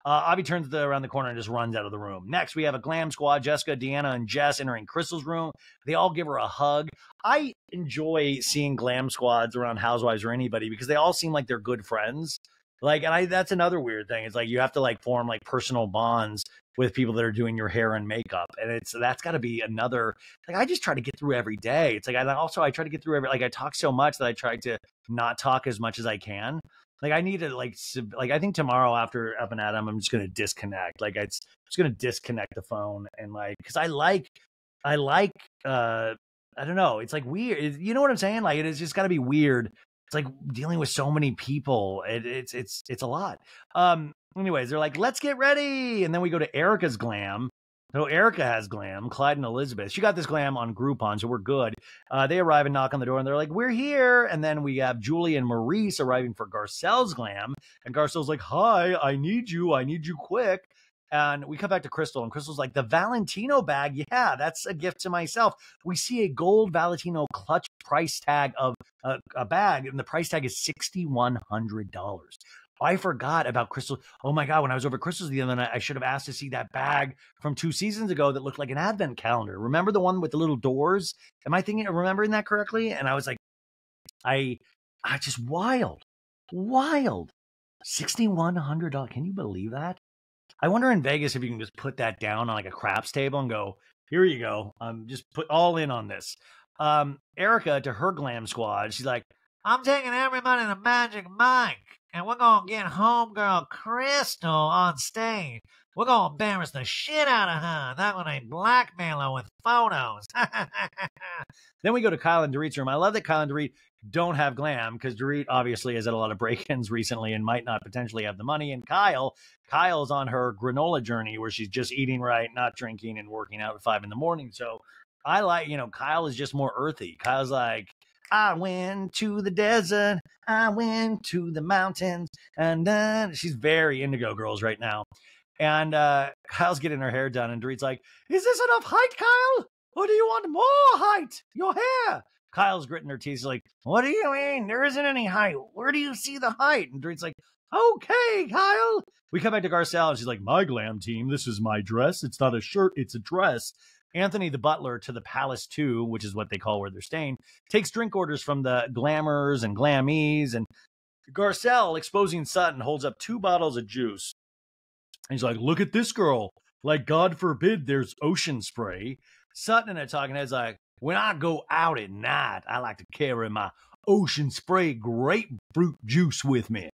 Avi turns around the corner and just runs out of the room. Next, we have a glam squad. Jessica, Deanna, and Jess entering Crystal's room. They all give her a hug. I enjoy seeing glam squads around Housewives or anybody because they all seem like they're good friends. Like, and that's another weird thing. It's like you have to like form like personal bonds with people that are doing your hair and makeup. And that's got to be another, like, I just try to get through every day. It's like, I try to get through I talk so much that I try to not talk as much as I can. Like I need to like I think tomorrow after Up and Adam, I'm just going to disconnect. Like I'm just going to disconnect the phone and like, cause I like, I don't know. It's like weird. You know what I'm saying? Like it is just gotta be weird. It's like dealing with so many people. It's a lot. Anyways, they're like, let's get ready. And then we go to Erica's glam. So Erica has glam, Clyde and Elizabeth. She got this glam on Groupon, so we're good. They arrive and knock on the door, and they're like, we're here. And then we have Julie and Maurice arriving for Garcelle's glam. And Garcelle's like, hi, I need you quick. And we come back to Crystal, and Crystal's like, the Valentino bag, yeah, that's a gift to myself. We see a gold Valentino clutch price tag of a bag, and the price tag is $6,100. I forgot about Crystal. Oh my God, when I was over Crystal's the other night, I should have asked to see that bag from 2 seasons ago that looked like an advent calendar. Remember the one with the little doors? Am I remembering that correctly? And I was like, I just wild. $6,100. Can you believe that? I wonder in Vegas if you can just put that down on like a craps table and go, here you go. Just put all in on this. Erica, to her glam squad, she's like, I'm taking everybody to Magic Mike, and we're going to get homegirl Crystal on stage. We're going to embarrass the shit out of her. That when I blackmail her with photos. Then we go to Kyle and Dorit's room. I love that Kyle and Dorit don't have glam because Dorit obviously has had a lot of break-ins recently and might not potentially have the money. And Kyle's on her granola journey where she's just eating right, not drinking, and working out at 5 a.m. So I like, Kyle is just more earthy. Kyle's like, I went to the desert, I went to the mountains, and then she's very Indigo Girls right now. And Kyle's getting her hair done, and Dorit's like, is this enough height, Kyle? Or do you want more height? Your hair. Kyle's gritting her teeth. She's like, what do you mean? There isn't any height. Where do you see the height? And Dorit's like, okay, Kyle. We come back to Garcelle, and she's like, my glam team, this is my dress. It's not a shirt, it's a dress. Anthony, the butler to the Palace 2, which is what they call where they're staying, takes drink orders from the glamours and glammies. And Garcelle, exposing Sutton, holds up 2 bottles of juice. And he's like, look at this girl. Like, God forbid there's ocean spray. Sutton in a talking head's like, when I go out at night, I like to carry my ocean spray grapefruit juice with me.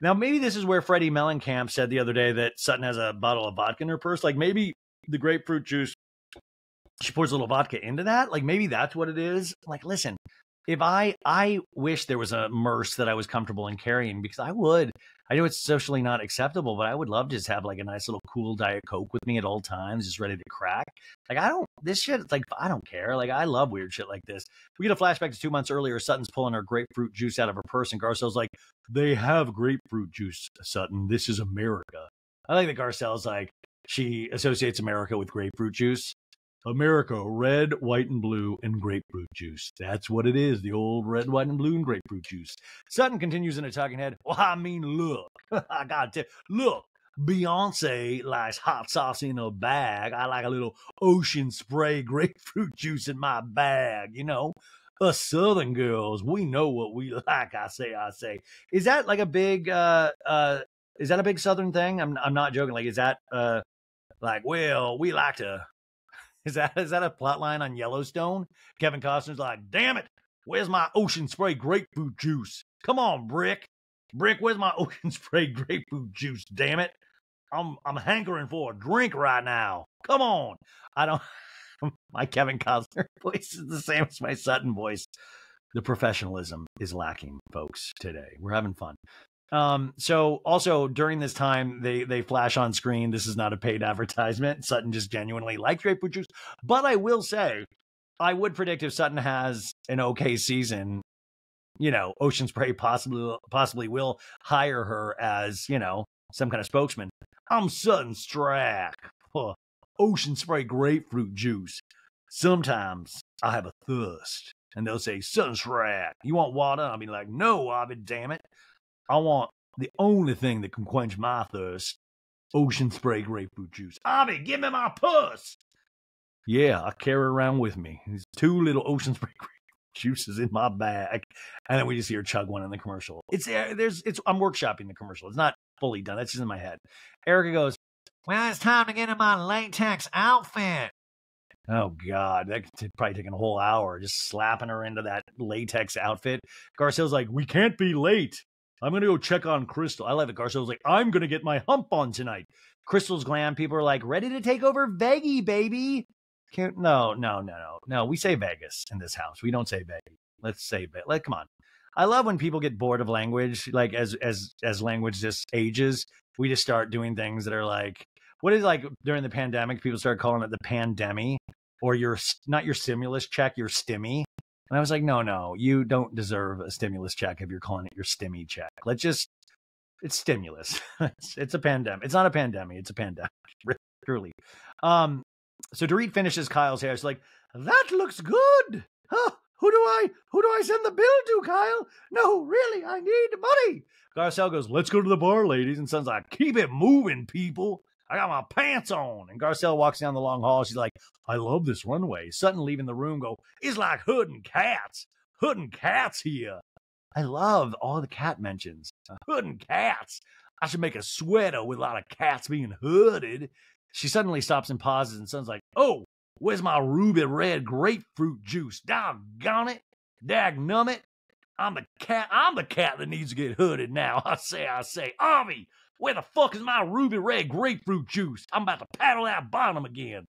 Now, maybe this is where Freddie Mellencamp said the other day that Sutton has a bottle of vodka in her purse. Like, maybe the grapefruit juice, she pours a little vodka into that. Like, maybe that's what it is. Like, listen, if I wish there was a Merce that I was comfortable in carrying, because I know it's socially not acceptable, but I would love to just have like a nice little cool Diet Coke with me at all times, just ready to crack. Like, this shit, it's like, I don't care. Like, I love weird shit like this. We get a flashback to 2 months earlier. Sutton's pulling her grapefruit juice out of her purse, and Garcelle's like, they have grapefruit juice, Sutton. This is America. I like that Garcelle's like, she associates America with grapefruit juice. America, red, white, and blue, and grapefruit juice. That's what it is, the old red, white, and blue, and grapefruit juice. Sutton continues in a talking head. Well, I mean, look. I gotta tell you, look. Beyonce likes hot sauce in a bag. I like a little ocean spray grapefruit juice in my bag, Us Southern girls, we know what we like, I say. Is that like a big, is that a big Southern thing? I'm not joking. Like, is that, like, well, we like to... Is that a plot line on Yellowstone? Kevin Costner's like, damn it, where's my ocean spray grapefruit juice? Come on, Brick. Brick, where's my ocean spray grapefruit juice? Damn it. I'm hankering for a drink right now. Come on. My Kevin Costner voice is the same as my Sutton voice. The professionalism is lacking, folks, today. We're having fun. So also during this time, they flash on screen. This is not a paid advertisement. Sutton just genuinely likes grapefruit juice. But I will say, I would predict if Sutton has an okay season, Ocean Spray possibly will hire her as, some kind of spokesman. I'm Sutton Strack. Ocean Spray grapefruit juice. Sometimes I have a thirst. And they'll say, Sutton Strack, you want water? I'll be like, no, Ovid, damn it. I want the only thing that can quench my thirst. Ocean Spray grapefruit juice. Ovid, give me my puss. Yeah, I carry around with me. These 2 little Ocean Spray grapefruit juices in my bag. And then we just hear Chug one in the commercial. I'm workshopping the commercial. It's not fully done. That's just in my head. Erica goes, well, it's time to get in my latex outfit. Oh, God, that could probably take a whole hour just slapping her into that latex outfit. Garcelle's like, we can't be late. I'm going to go check on Crystal. I love it. Garcelle's like, I'm going to get my hump on tonight. Crystal's glam people are like, ready to take over Veggie, baby. No. We say Vegas in this house. We don't say Veggie. Let's say Vegas. Like, come on. I love when people get bored of language. Like, as language just ages, we just start doing things that are like, what is like during the pandemic, people started calling it the pandemic, or not your stimulus check, your stimmy. And I was like, no, you don't deserve a stimulus check if you're calling it your stimmy check. It's stimulus. It's a pandemic. It's not a pandemic. It's a pandemic. Truly. So Dorit finishes Kyle's hair. She's like, that looks good. Huh? Who do I send the bill to, Kyle? No, really, I need money. Garcelle goes, let's go to the bar, ladies. And Son's like, keep it moving, people. I got my pants on. And Garcelle walks down the long hall. She's like, I love this runway. Sutton leaving the room go, it's like hooding cats. Hooding cats here. I love all the cat mentions. Hooding cats. I should make a sweater with a lot of cats being hooded. She suddenly stops and pauses, and Sutton's like, oh, where's my ruby red grapefruit juice? Doggone it. Dagnum it. I'm the cat that needs to get hooded now. I say, Avi, where the fuck is my ruby red grapefruit juice? I'm about to paddle that bottom again.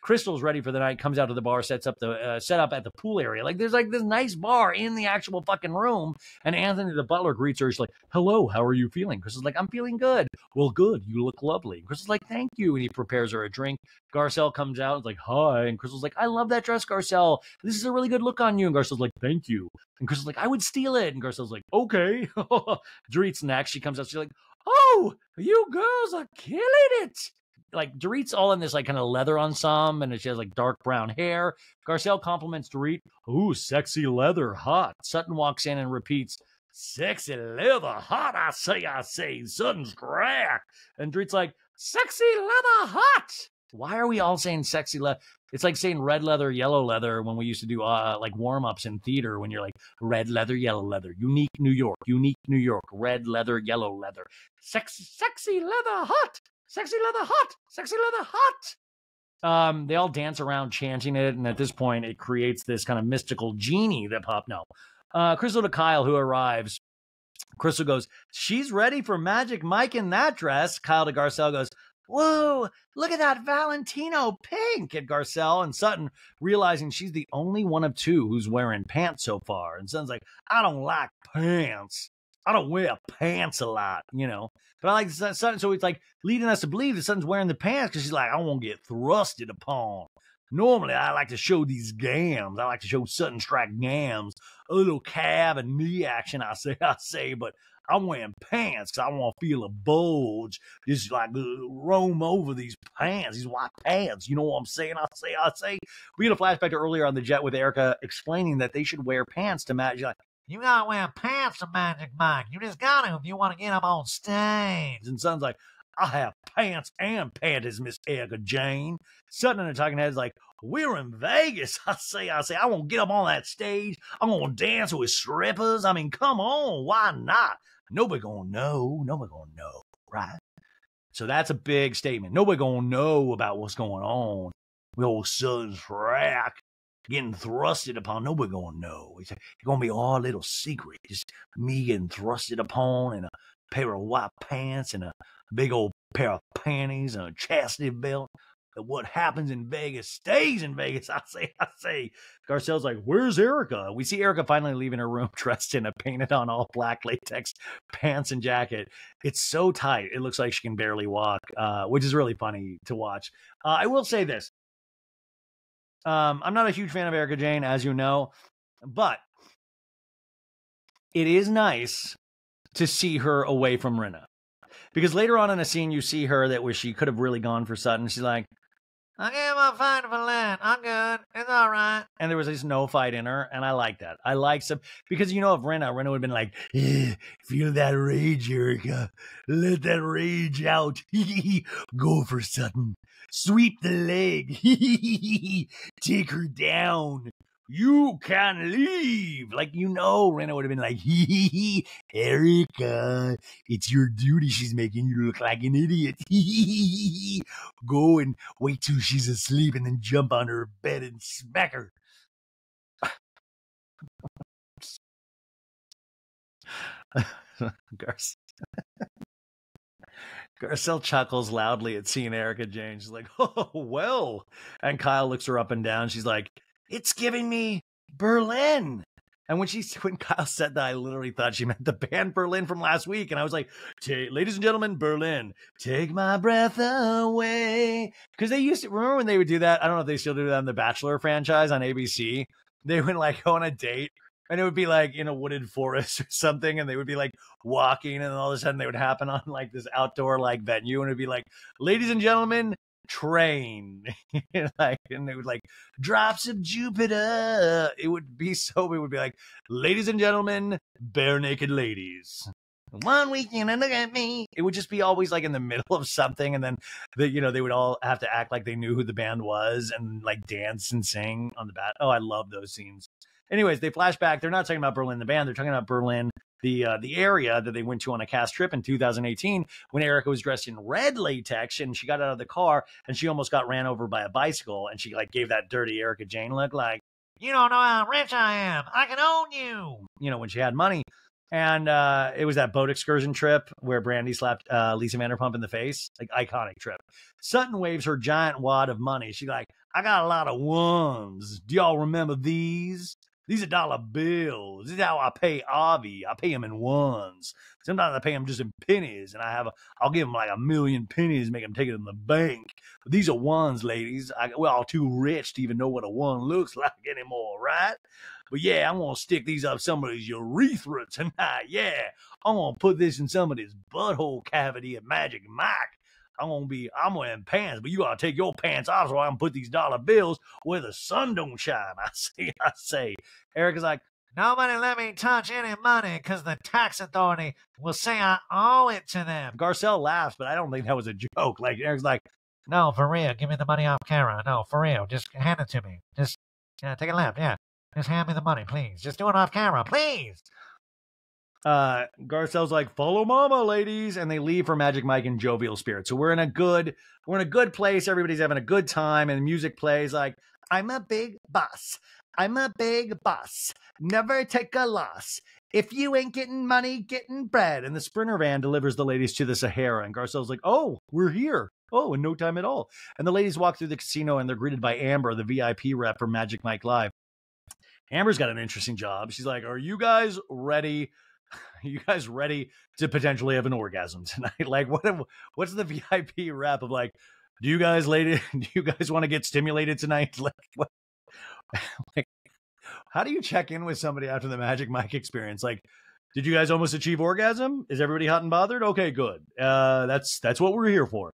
Crystal's ready for the night, comes out to the bar, set up at the pool area. Like, there's like this nice bar in the actual fucking room. And Anthony, the butler, greets her. She's like, hello, how are you feeling? Crystal's like, I'm feeling good. Well, good. You look lovely. And Crystal's like, thank you. And he prepares her a drink. Garcelle comes out and is like, hi. And Crystal's like, I love that dress, Garcelle. This is a really good look on you. And Garcelle's like, thank you. And Crystal's like, I would steal it. And Garcelle's like, okay. Dorit's next. She comes out. She's like, oh, you girls are killing it. Like, Dorit's all in this, like, kind of leather ensemble, and she has, like, dark brown hair. Garcelle compliments Dorit. Ooh, sexy leather, hot. Sutton walks in and repeats, sexy leather, hot, I say, Sutton's crack. And Dorit's like, sexy leather, hot. Why are we all saying sexy leather? It's like saying red leather, yellow leather when we used to do, like, warm-ups in theater when you're like, red leather, yellow leather, unique New York, red leather, yellow leather. Sexy leather, hot. Sexy leather hot! Sexy leather hot! They all dance around chanting it, and at this point, it creates this kind of mystical genie that Crystal to Kyle, who arrives. Crystal goes, she's ready for Magic Mike in that dress. Kyle to Garcelle goes, whoa, look at that Valentino pink at Garcelle. And Sutton, realizing she's the only one of two who's wearing pants so far. And Sutton's like, I don't like pants. I don't wear pants a lot, But I like Sutton, so it's like leading us to believe that Sutton's wearing the pants because she's like, I won't get thrusted upon. Normally, I like to show these gams. I like to show Sutton Strike gams, a little calf and knee action, I say, but I'm wearing pants because I want to feel a bulge, just like roam over these pants, these white pants. You know what I'm saying? I say. We get a flashback to earlier on the jet with Erica explaining that they should wear pants to match. Like, you gotta wear pants to Magic Mike. You just gotta if you want to get up on stage. And Sutton's like, I have pants and panties, Miss Erica Jane. Sutton and the Talking Head's like, we're in Vegas. I say, I want to get up on that stage. I'm going to dance with strippers. I mean, come on. Why not? Nobody going to know. Right? So that's a big statement. Nobody going to know about what's going on. We old Sutton's rack. Getting thrusted upon, nobody gonna know. It's gonna be all a little secret. Just me getting thrusted upon in a pair of white pants and a big old pair of panties and a chastity belt. And what happens in Vegas stays in Vegas. I say. Garcelle's like, where's Erica? We see Erica finally leaving her room dressed in a painted on all black latex pants and jacket. It's so tight. It looks like she can barely walk, which is really funny to watch. I will say this. I'm not a huge fan of Erica Jane, as you know, but it is nice to see her away from Rinna. Because later on in a scene, you see her that where she could have really gone for Sutton. She's like, I gave him a fight for Lynn. I'm good. It's all right. and there was this no fight in her, and I like that. I like some, because if Rinna would have been like, feel that rage, Erica. Let that rage out. Go for Sutton. Sweep the leg. Take her down. You can leave. Rinna would have been like, Erica, it's your duty. She's making you look like an idiot. Go and wait till she's asleep and then jump on her bed and smack her. Garcelle chuckles loudly at seeing Erica Jane. She's like, oh, well. And Kyle looks her up and down. She's like, it's giving me Berlin. And when Kyle said that, I literally thought she meant the band Berlin from last week. And I was like, ladies and gentlemen, Berlin, take my breath away. Because they used to, remember when they would do that? I don't know if they still do that on the Bachelor franchise on ABC. They would go on a date. And it would be in a wooded forest or something. And they would be walking. And then all of a sudden they would happen on this outdoor venue. And it'd be ladies and gentlemen, train. And they would drops of Jupiter. It would be ladies and gentlemen, bare naked ladies. One weekend and look at me. It would just be always in the middle of something. And then they would all have to act like they knew who the band was and dance and sing on the bat. Oh, I love those scenes. Anyways, they flash back. They're not talking about Berlin, the band. They're talking about Berlin, the area that they went to on a cast trip in 2018 when Erica was dressed in red latex and she got out of the car and she almost got ran over by a bicycle. And she gave that dirty Erica Jane look you don't know how rich I am. I can own you. When she had money. And it was that boat excursion trip where Brandy slapped Lisa Vanderpump in the face. Iconic trip. Sutton waves her giant wad of money. She's like, I got a lot of ones. Do y'all remember these? These are dollar bills. This is how I pay Avi. I pay him in ones. Sometimes I pay him just in pennies, and I'll give him a million pennies, make him take it in the bank. But these are ones, ladies. We're all too rich to even know what a one looks like anymore, right? But yeah, I'm gonna stick these up somebody's urethra tonight. Yeah, I'm gonna put this in somebody's butthole cavity at Magic Mike. I'm wearing pants, but you gotta take your pants off so I can put these dollar bills where the sun don't shine. I say. Erica's like, nobody let me touch any money because the tax authority will say I owe it to them. Garcelle laughs, but I don't think that was a joke. Eric's like, no, for real, give me the money off camera. No, for real, just hand it to me. Just take a left, yeah. Just hand me the money, please. Just do it off camera, please. Garcelle's like, follow mama, ladies, and they leave for Magic Mike in jovial spirit. So we're in a good place. Everybody's having a good time, and the music plays I'm a big boss. I'm a big boss. Never take a loss. If you ain't getting money, getting bread. And the Sprinter van delivers the ladies to the Sahara, and Garcelle's like, oh, we're here. Oh, in no time at all. And the ladies walk through the casino, and they're greeted by Amber, the VIP rep for Magic Mike Live. Amber's got an interesting job. She's like, are you guys ready? Are you guys ready to potentially have an orgasm tonight? What's the VIP rep of do you guys want to get stimulated tonight? What? How do you check in with somebody after the Magic Mike experience? Did you guys almost achieve orgasm? Is everybody hot and bothered? Okay, good. That's what we're here for.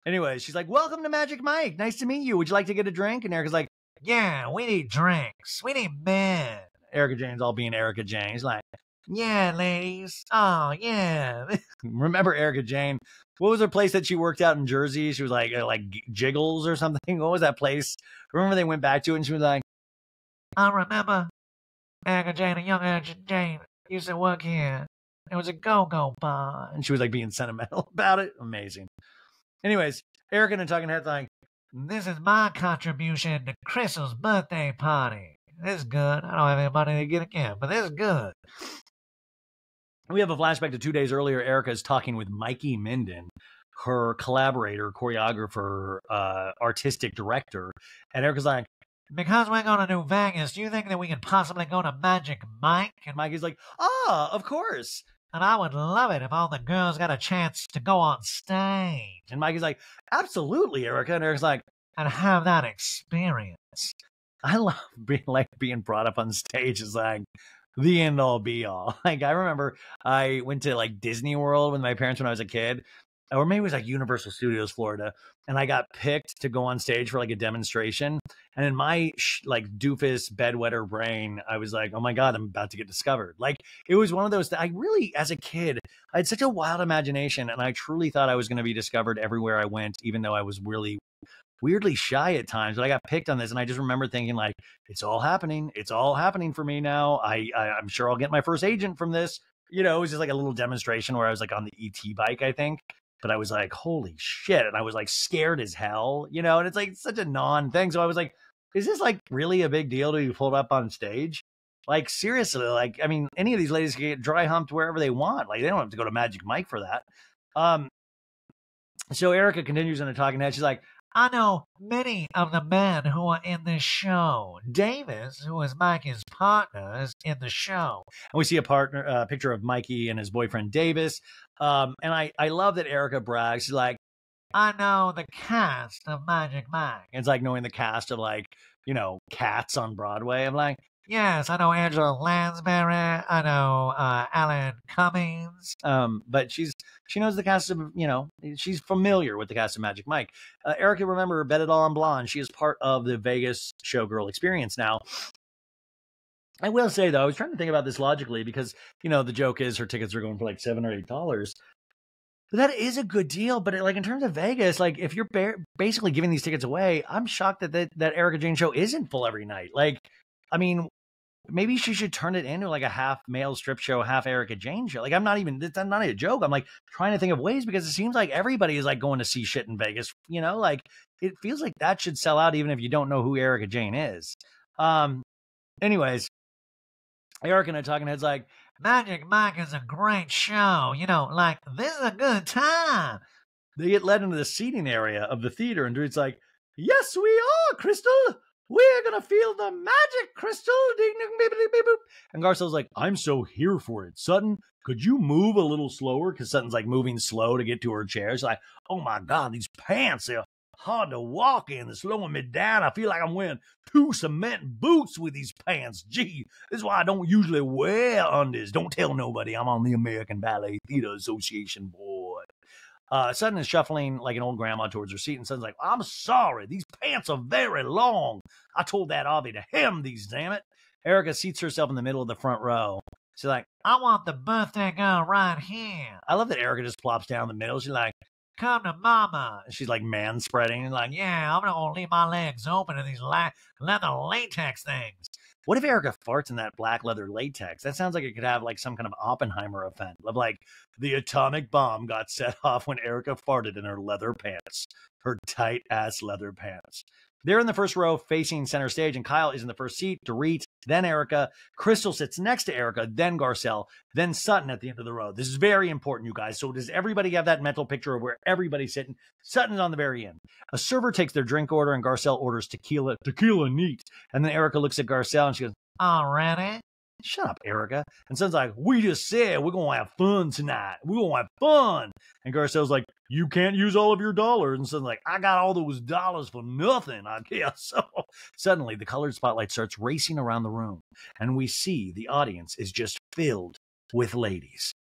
Anyway, she's like, welcome to Magic Mike. Nice to meet you. Would you like to get a drink? And Erica's like, yeah, we need drinks. We need men. Erica Jane's all being Erica Jane. She's like, yeah, ladies. Oh, yeah. Remember Erica Jane? What was her place that she worked out in Jersey? She was like Jiggles or something. What was that place? Remember they went back to it and she was like, I remember Erica Jane, a young Erica Jane, used to work here. It was a go-go bar. And she was being sentimental about it. Amazing. Anyways, Erica and the Talking Heads this is my contribution to Crystal's birthday party. This is good. I don't have any money to get again, but this is good. We have a flashback to 2 days earlier. Erica is talking with Mikey Minden, her collaborator, choreographer, artistic director. And Erica's like, because we're going to do Vegas, do you think that we can possibly go to Magic Mike? And Mikey's like, of course. And I would love it if all the girls got a chance to go on stage. And Mikey's like, absolutely, Erica. And Erica's like, and have that experience. I love being brought up on stage as the end all be all. Like, I remember I went to like Disney World with my parents when I was a kid, or maybe it was like Universal Studios Florida, and I got picked to go on stage for like a demonstration. And in my like doofus bedwetter brain, I was like, oh my God, I'm about to get discovered. Like, it was one of those that I really, as a kid, I had such a wild imagination, and I truly thought I was going to be discovered everywhere I went, even though I was really weirdly shy at times. But I got picked on this, and I just remember thinking, like, it's all happening. It's all happening for me now. I'm sure I'll get my first agent from this. You know, it was just like a little demonstration where I was like on the ET bike, I think. But I was like, holy shit. And I was like scared as hell, you know, and it's like such a non-thing. So I was like, is this like really a big deal to be pulled up on stage? Like, seriously, like, I mean, any of these ladies can get dry humped wherever they want. Like, they don't have to go to Magic Mike for that. So Erica continues in a talking head. She's like, I know many of the men who are in this show. Davis, who is Mikey's partner, is in the show. And we see a picture of Mikey and his boyfriend Davis. And I love that Erica brags. She's like, I know the cast of Magic Mike. It's like knowing the cast of, like, you know, Cats on Broadway. I'm like, yes, I know Angela Lansbury. I know Alan Cummings. But she knows the cast of, you know, she's familiar with the cast of Magic Mike. Erica, remember, Bet It All on Blonde. She is part of the Vegas showgirl experience now. I will say, though, I was trying to think about this logically because, you know, the joke is her tickets are going for like $7 or $8. But that is a good deal. But like in terms of Vegas, like if you're basically giving these tickets away, I'm shocked that Erica Jane show isn't full every night. Like, I mean, maybe she should turn it into like a half male strip show, half Erica Jane show. Like, that's not a joke. I'm like trying to think of ways because it seems like everybody is like going to see shit in Vegas, you know, like it feels like that should sell out even if you don't know who Erica Jane is. Anyways, Erica and a talking head's like, Magic Mike is a great show. You know, like, this is a good time. They get led into the seating area of the theater, and Druid's like, yes, we are, Crystal. We're going to feel the magic, Crystal. Ding, ding, beep, beep, beep, boop. And Garcelle's like, I'm so here for it. Sutton, could you move a little slower? Because Sutton's like moving slow to get to her chair. She's like, oh my God, these pants, they're hard to walk in. They're slowing me down. I feel like I'm wearing 2 cement boots with these pants. Gee, this is why I don't usually wear undies. Don't tell nobody I'm on the American Ballet Theater Association board. Sutton is shuffling like an old grandma towards her seat, and Sutton's like, I'm sorry, these pants are very long. I told that Avi to hem these, damn it. Erica seats herself in the middle of the front row. She's like, I want the birthday girl right here. I love that Erica just plops down in the middle. She's like, come to mama. And she's like man-spreading and like, yeah, I'm going to leave my legs open in these leather latex things. What if Erica farts in that black leather latex? That sounds like it could have like some kind of Oppenheimer effect of like the atomic bomb got set off when Erica farted in her leather pants, her tight ass leather pants. They're in the first row facing center stage, and Kyle is in the first seat. Dorit, then Erica. Crystal sits next to Erica, then Garcelle, then Sutton at the end of the row. This is very important, you guys. So does everybody have that mental picture of where everybody's sitting? Sutton's on the very end. A server takes their drink order, and Garcelle orders tequila neat. And then Erica looks at Garcelle, and she goes, already? Shut up, Erica. And Sutton's like, we just said we're going to have fun tonight. We're going to have fun. And Garcelle's like, you can't use all of your dollars. And Sutton's like, I got all those dollars for nothing, I guess. So suddenly the colored spotlight starts racing around the room, and we see the audience is just filled with ladies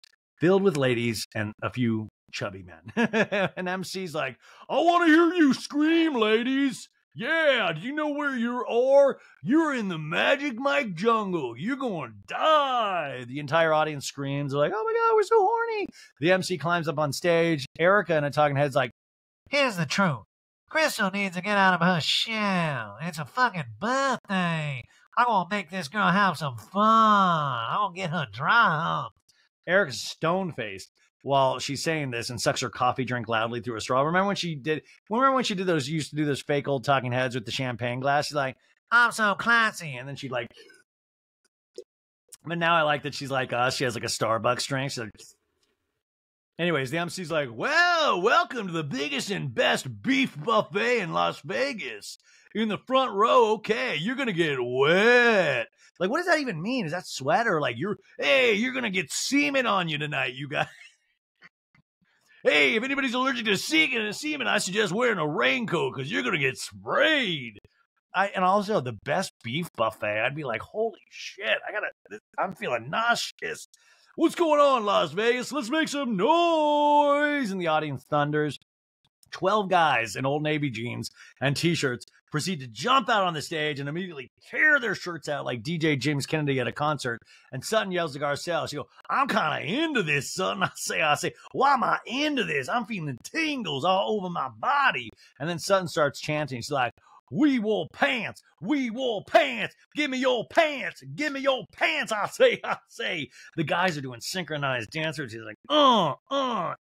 and a few chubby men. And MC's like, I want to hear you scream, ladies. Yeah, do you know where you are? You're in the Magic Mike jungle. You're going to die. The entire audience screams. They're like, oh my God, we're so horny. The MC climbs up on stage. Erica and a talking head's like, here's the truth. Crystal needs to get out of her shell. It's a fucking birthday. I'm going to make this girl have some fun. I'm going to get her dry. Erica's stone-faced while she's saying this and sucks her coffee drink loudly through a straw. Remember when she did those, used to do those fake old talking heads with the champagne glass? She's like, I'm so classy. And then she'd like, but now I like that she's like us. She has like a Starbucks drink. She's like, anyways, the MC's like, well, welcome to the biggest and best beef buffet in Las Vegas. In the front row, okay, you're going to get wet. Like, what does that even mean? Is that sweat or like you're going to get semen on you tonight, you guys? Hey, if anybody's allergic to semen, I suggest wearing a raincoat because you're going to get sprayed. and also the best beef buffet. I'd be like, holy shit, I'm feeling nauseous. What's going on, Las Vegas? Let's make some noise. And the audience thunders. 12 guys in Old Navy jeans and t-shirts proceed to jump out on the stage and immediately tear their shirts out like DJ James Kennedy at a concert. And Sutton yells to Garcelle, she goes, I'm kind of into this, Sutton. I say, why am I into this? I'm feeling tingles all over my body. And then Sutton starts chanting. She's like, we wore pants. We wore pants. Give me your pants. Give me your pants. I say. The guys are doing synchronized dancers. He's like,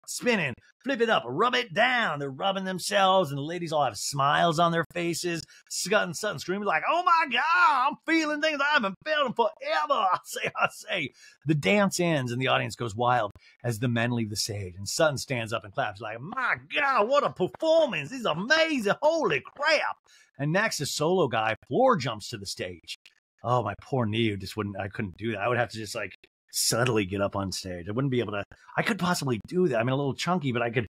spinning, flip it up, rub it down. They're rubbing themselves, and the ladies all have smiles on their faces. Sutton screaming like, oh my God, I'm feeling things I haven't felt in forever. I say. The dance ends, and the audience goes wild as the men leave the stage, and Sutton stands up and claps like, my God, what a performance. This is amazing. Holy crap. And next, a solo guy floor jumps to the stage. Oh, my poor knee I couldn't do that. I would have to just like subtly get up on stage. I wouldn't be able to, I could possibly do that. I mean, a little chunky, but I could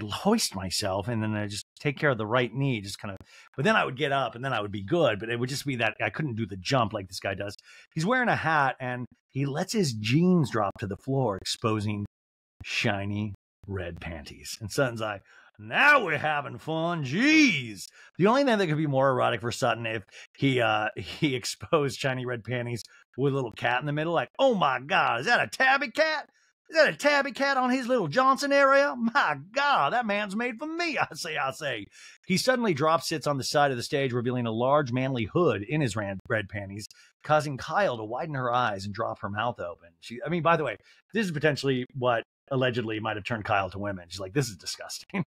hoist myself and then I just take care of the right knee, just kind of, but then I would get up and then I would be good, but it would just be that I couldn't do the jump like this guy does. He's wearing a hat and he lets his jeans drop to the floor, exposing shiny red panties. And Sutton's like, now we're having fun. Jeez. The only thing that could be more erotic for Sutton if he exposed shiny red panties with a little cat in the middle. Like, oh my God, is that a tabby cat? Is that a tabby cat on his little Johnson area? My God, that man's made for me, I say. He suddenly sits on the side of the stage, revealing a large manly hood in his red panties, causing Kyle to widen her eyes and drop her mouth open. By the way, this is potentially what allegedly might have turned Kyle to women. She's like, this is disgusting.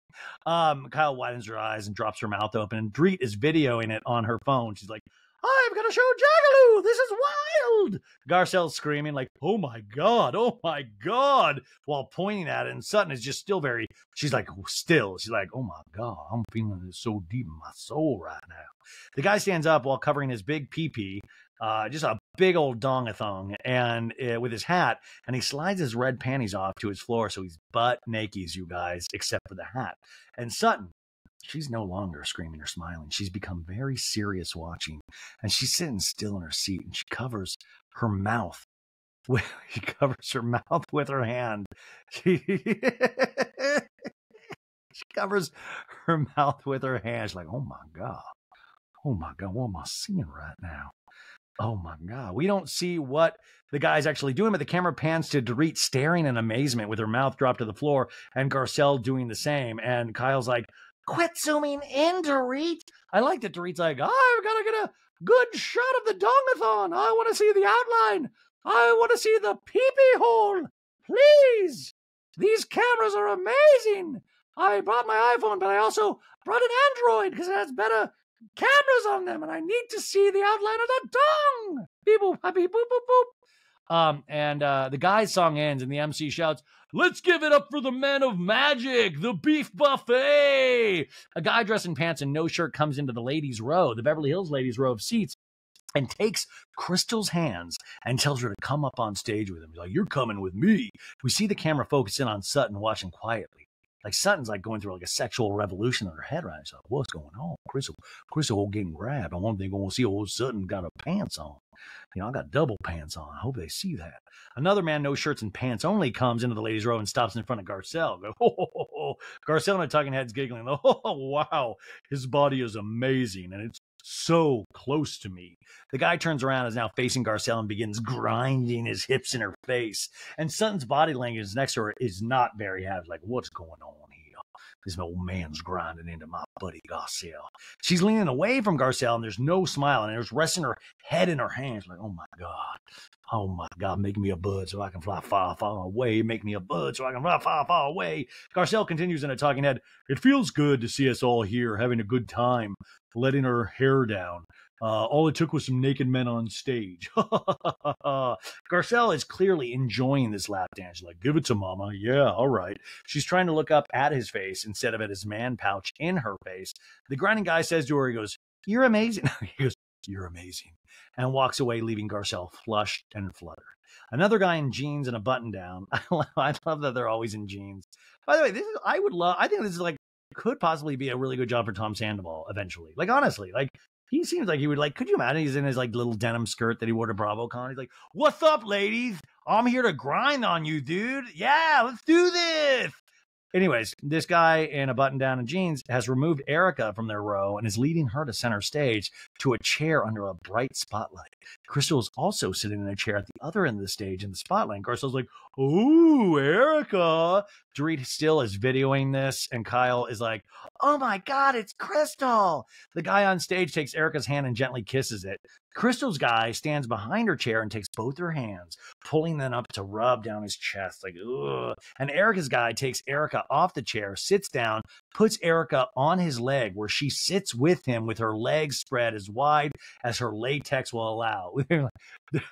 Kyle widens her eyes and drops her mouth open, and Dorit is videoing it on her phone. She's like, I'm going to show Jagaloo. This is wild. Garcelle's screaming like, oh my God, while pointing at it. And Sutton is just she's like, oh my God, I'm feeling this so deep in my soul right now. The guy stands up while covering his big pee-pee, just a big old dong-a-thong, and with his hat, and he slides his red panties off to his floor, so he's butt naked, you guys, except for the hat. And Sutton, she's no longer screaming or smiling. She's become very serious watching, and she's sitting still in her seat, and she covers her mouth with her hand. She covers her mouth with her hand. She's like, oh my God, what am I seeing right now? Oh my God. We don't see what the guy's actually doing, but the camera pans to Dorit staring in amazement with her mouth dropped to the floor and Garcelle doing the same. And Kyle's like, quit zooming in, Dorit. I like that Dorit's like, I've got to get a good shot of the dongathon. I want to see the outline. I want to see the pee-pee hole. Please. These cameras are amazing. I brought my iPhone, but I also brought an Android because it has better cameras on them, and I need to see the outline of the dong. Beep boop, beep boop, boop, boop. The guy's song ends, and the MC shouts, let's give it up for the men of magic, the beef buffet. A guy dressed in pants and no shirt comes into the ladies' row, the Beverly Hills ladies' row of seats, and takes Crystal's hands and tells her to come up on stage with him. He's like, you're coming with me. We see the camera focus in on Sutton watching quietly. Like Sutton's like going through like a sexual revolution in her head right now. She's like, what's going on? Crystal getting grabbed. I wonder if they're going to see old Sutton got her pants on. You know, I got double pants on. I hope they see that. Another man, no shirts and pants only, comes into the ladies' row and stops in front of Garcelle. Go, ho, ho, ho, ho. Garcelle and her talking heads giggling. Oh, wow. His body is amazing. And it's so close to me. The guy turns around, is now facing Garcelle, and begins grinding his hips in her face. And Sutton's body language next to her is not very happy. Like, what's going on here? This old man's grinding into my buddy Garcelle. She's leaning away from Garcelle, and there's no smile, and there's resting her head in her hands. Like, oh my God, make me a bud so I can fly far, far away. Make me a bud so I can fly far, far away. Garcelle continues in a talking head. It feels good to see us all here having a good time, letting her hair down. All it took was some naked men on stage. Garcelle is clearly enjoying this lap dance. She's like, give it to mama. Yeah, all right. She's trying to look up at his face instead of at his man pouch in her face. The grinding guy says to her, he goes, you're amazing. He goes, you're amazing. And walks away, leaving Garcelle flushed and fluttered. Another guy in jeans and a button down. I love that they're always in jeans. By the way, I think this is like could possibly be a really good job for Tom Sandoval eventually. Like, honestly, like, he seems like he would, like, could you imagine he's in his, like, little denim skirt that he wore to BravoCon? He's like, what's up, ladies? I'm here to grind on you, dude. Yeah, let's do this. Anyways, this guy in a button-down and jeans has removed Erica from their row and is leading her to center stage to a chair under a bright spotlight. Crystal is also sitting in a chair at the other end of the stage in the spotlight. And Crystal's like, ooh, Erica. Dorit still is videoing this, and Kyle is like, oh my God, it's Crystal. The guy on stage takes Erica's hand and gently kisses it. Crystal's guy stands behind her chair and takes both her hands, pulling them up to rub down his chest, like, ugh. And Erica's guy takes Erica off the chair, sits down, puts Erica on his leg, where she sits with him with her legs spread as wide as her latex will allow.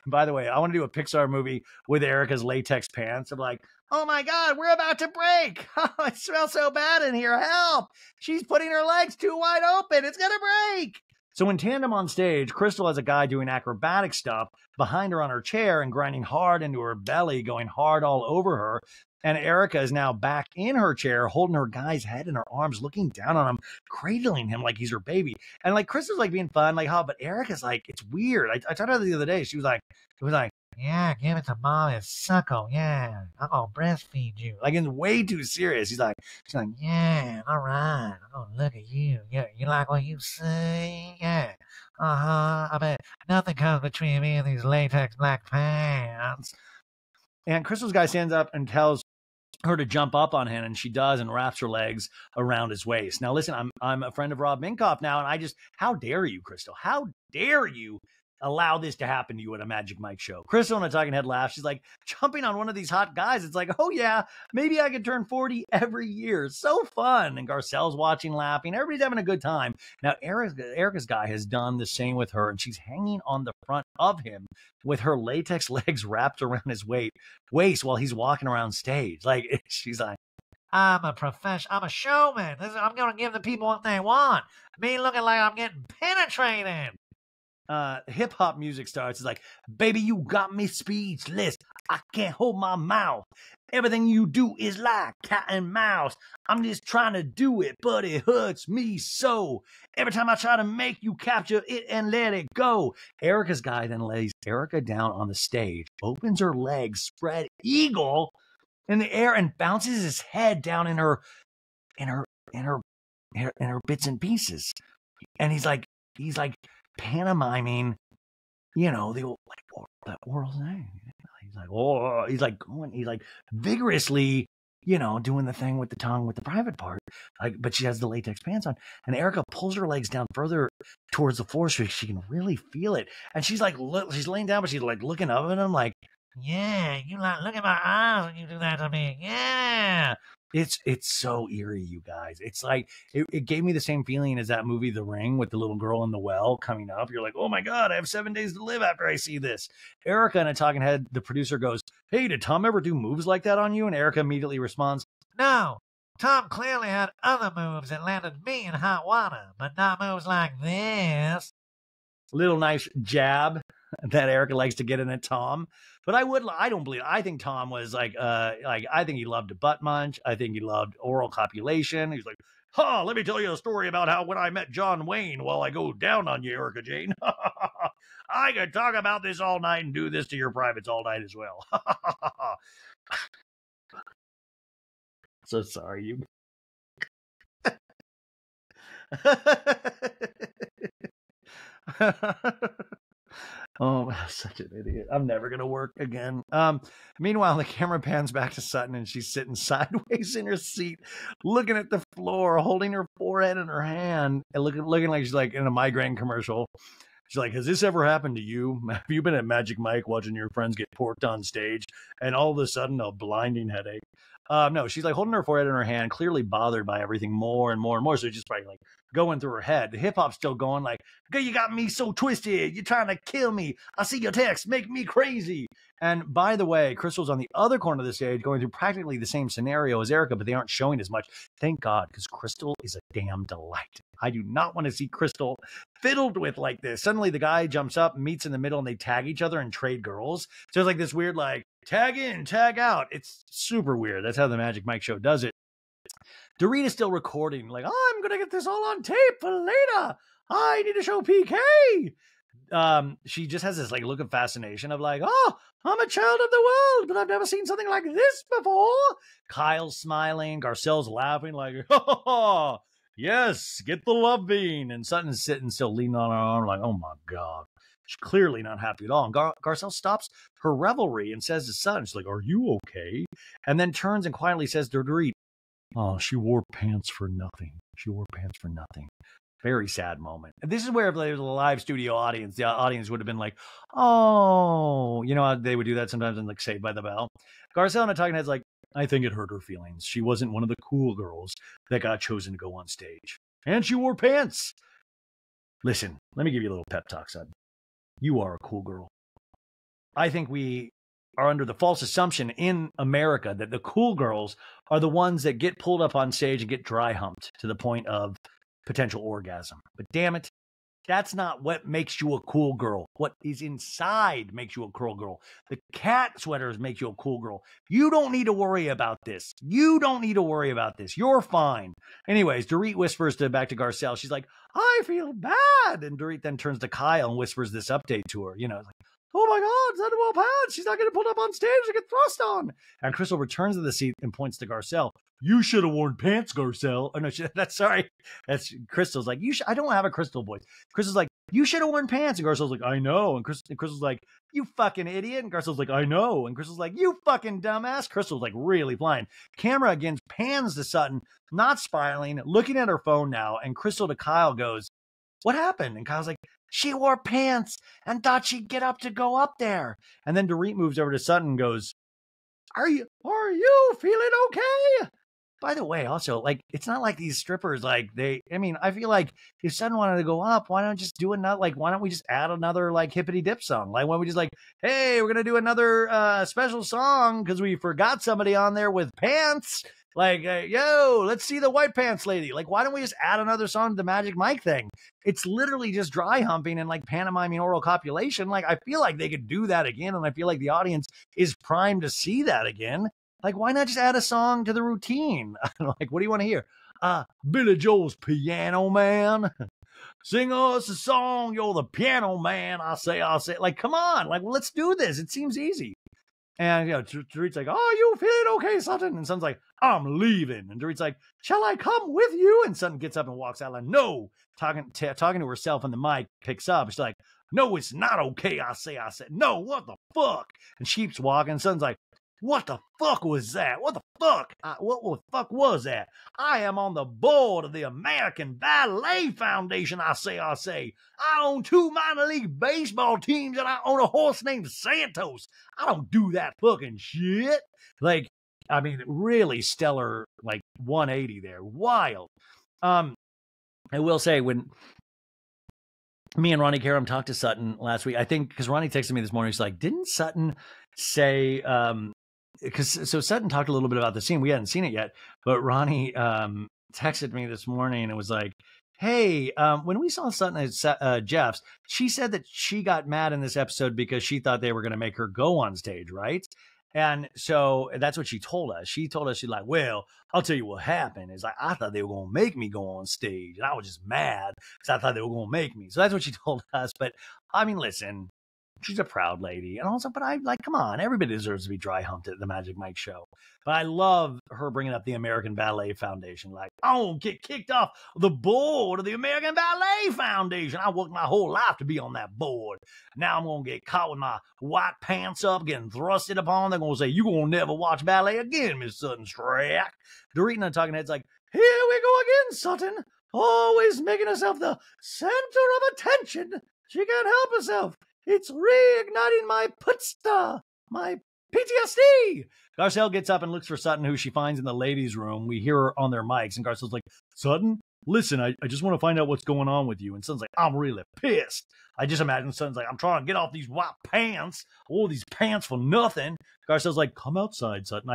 By the way, I want to do a Pixar movie with Erica's latex pants. I'm like, oh my God, we're about to break. Oh, it smells so bad in here. Help. She's putting her legs too wide open. It's going to break. So in tandem on stage, Crystal has a guy doing acrobatic stuff behind her on her chair and grinding hard into her belly, going hard all over her. And Erica is now back in her chair, holding her guy's head in her arms, looking down on him, cradling him like he's her baby. And like Crystal's like being fun, like, but Erica's like, it's weird. I talked to her the other day. She was like, yeah, give it to mom and suckle. Yeah, I'm gonna breastfeed you. Like, it's way too serious. She's like, yeah, all right. I'm gonna look at you. Yeah, you like what you say? Yeah. I bet nothing comes between me and these latex black pants. And Crystal's guy stands up and tells her to jump up on him, and she does, and wraps her legs around his waist. Now, listen, I'm a friend of Rob Minkoff now, and how dare you, Crystal? How dare you allow this to happen to you at a Magic Mike show? Crystal in a talking head laugh. She's like, jumping on one of these hot guys. It's like, oh yeah, maybe I could turn 40 every year. So fun. And Garcelle's watching, laughing. Everybody's having a good time. Now, Erica's guy has done the same with her, and she's hanging on the front of him with her latex legs wrapped around his waist while he's walking around stage. Like, she's like, I'm a showman. I'm going to give the people what they want. Me looking like I'm getting penetrated. Hip hop music starts. It's like, baby, you got me speechless. I can't hold my mouth. Everything you do is like cat and mouse. I'm just trying to do it, but it hurts me so. Every time I try to make you capture it and let it go. Erica's guy then lays Erica down on the stage, opens her legs, spread eagle in the air, and bounces his head down in her bits and pieces. And he's like pantomiming, the old, like, that oral thing. He's like vigorously, doing the thing with the tongue with the private part. But she has the latex pants on, and Erica pulls her legs down further towards the floor so she can really feel it. And she's like, she's laying down, but she's like looking up at him, like, yeah, you like, look at my eyes when you do that to me. Yeah. It's so eerie, you guys. It's like, it gave me the same feeling as that movie, The Ring, with the little girl in the well coming up. You're like, oh my God, I have 7 days to live after I see this. Erica in a talking head, the producer goes, hey, did Tom ever do moves like that on you? And Erica immediately responds, no, Tom clearly had other moves that landed me in hot water, but not moves like this. Little nice jab that Erica likes to get in at Tom. But I think Tom was I think he loved a butt munch. I think he loved oral copulation. He's like, let me tell you a story about how when I met John Wayne while I go down on you, Erica Jane. I could talk about this all night and do this to your privates all night as well. So sorry, you. Oh, such an idiot. I'm never going to work again. Meanwhile, the camera pans back to Sutton, and she's sitting sideways in her seat, looking at the floor, holding her forehead in her hand, and looking like she's like in a migraine commercial. She's like, has this ever happened to you? Have you been at Magic Mike watching your friends get porked on stage, and all of a sudden a blinding headache? No, she's like holding her forehead in her hand, clearly bothered by everything more and more and more. So it's just probably like going through her head. The hip hop's still going like, you got me so twisted. You're trying to kill me. I see your text. Make me crazy. And by the way, Crystal's on the other corner of the stage going through practically the same scenario as Erica, but they aren't showing as much. Thank God, because Crystal is a damn delight. I do not want to see Crystal fiddled with like this. Suddenly the guy jumps up, meets in the middle, and they tag each other and trade girls. So it's like this weird, like, tag in, tag out. It's super weird. That's how the Magic Mike show does it. Dorit is still recording, like, I'm going to get this all on tape for later. I need to show PK. She just has this like look of fascination of like, oh, I'm a child of the world, but I've never seen something like this before. Kyle's smiling, Garcelle's laughing like, oh, yes, get the love bean. And Sutton's sitting still leaning on her arm like, oh my God. She's clearly not happy at all. And Garcelle stops her revelry and says to Sutton, she's like, are you okay? And then turns and quietly says to Dorit, oh, she wore pants for nothing. She wore pants for nothing. Very sad moment. And this is where if there was a live studio audience, the audience would have been like, oh, you know how they would do that sometimes in like Saved by the Bell. Garcelle and a Talking Head's like, I think it hurt her feelings. She wasn't one of the cool girls that got chosen to go on stage. And she wore pants. Listen, let me give you a little pep talk, son. You are a cool girl. I think we are under the false assumption in America that the cool girls are the ones that get pulled up on stage and get dry humped to the point of potential orgasm. But damn it, that's not what makes you a cool girl. What is inside makes you a cool girl. The cat sweaters make you a cool girl. You don't need to worry about this. You don't need to worry about this. You're fine. Anyways, Dorit whispers back to Garcelle. She's like, I feel bad. And Dorit then turns to Kyle and whispers this update to her. You know, like, oh my God, Sandra wore pants. She's not getting pulled up on stage to get thrust on. And Crystal returns to the seat and points to Garcelle. You should have worn pants, Garcelle. Oh no, that's Crystal's like, I don't have a Crystal voice. Crystal's like, you should have worn pants. And Garcelle's like, I know. And Crystal's like, you fucking idiot. And Garcelle's like, I know. And Crystal's like, you fucking dumbass. Crystal's like really flying. Camera again pans to Sutton, not smiling, looking at her phone now. And Crystal to Kyle goes, what happened? And Kyle's like, she wore pants and thought she'd get up to go up there. And then Dorit moves over to Sutton and goes, Are you feeling okay? By the way, also, like, it's not like these strippers, like, I feel like if Sutton wanted to go up, why don't just do another, like, why don't we just add another, like, hippity dip song? Like, why don't we just, like, hey, we're going to do another special song because we forgot somebody on there with pants. Like, yo, let's see the white pants lady. Like, why don't we just add another song to the Magic Mike thing? It's literally just dry humping and, like, pantomiming oral copulation. Like, I feel like they could do that again, and I feel like the audience is primed to see that again. Like, why not just add a song to the routine? Like, what do you want to hear? Billy Joel's Piano Man. Sing us a song, you're the piano man. I'll say. Like, come on. Like, well, let's do this. It seems easy. And, you know, Dorit's like, oh, you feeling okay, Sutton? And Sutton's like, I'm leaving. And Dorit's like, shall I come with you? And Sutton gets up and walks out like, no. Talking to herself on the mic, picks up. She's like, no, it's not okay. I say, no, what the fuck? And she keeps walking. Sutton's like, what the fuck was that? What the fuck? What the fuck was that? I am on the board of the American Ballet Foundation, I say. I own 2 minor league baseball teams and I own a horse named Santos. I don't do that fucking shit. Like, I mean, really stellar, like, 180 there. Wild. I will say, when me and Ronnie Karam talked to Sutton last week, I think, because Ronnie texted me this morning, she's like, didn't Sutton say, so Sutton talked a little bit about the scene. We hadn't seen it yet, but Ronnie texted me this morning and it was like, hey, when we saw Sutton at Jeff's, she said that she got mad in this episode because she thought they were going to make her go on stage, right? And so that's what she told us. She told us, she's like, well, I'll tell you what happened. It's like, I thought they were going to make me go on stage. And I was just mad because I thought they were going to make me. So that's what she told us. But I mean, listen, she's a proud lady. And also, but I like, come on, everybody deserves to be dry humped at the Magic Mike show. But I love her bringing up the American Ballet Foundation. Like, I won't get kicked off the board of the American Ballet Foundation. I worked my whole life to be on that board. Now I'm going to get caught with my white pants up, getting thrusted upon. They're going to say, you going to never watch ballet again, Miss Sutton Strack. Dorit and the Talking Head's like, here we go again, Sutton. Always making herself the center of attention. She can't help herself. It's reigniting my putsta, my PTSD. Garcelle gets up and looks for Sutton, who she finds in the ladies' room. We hear her on their mics, and Garcelle's like, Sutton, listen, I just want to find out what's going on with you. And Sutton's like, I'm really pissed. I just imagine Sutton's like, I'm trying to get off these white pants, all these pants for nothing. Garcelle's like, come outside, Sutton.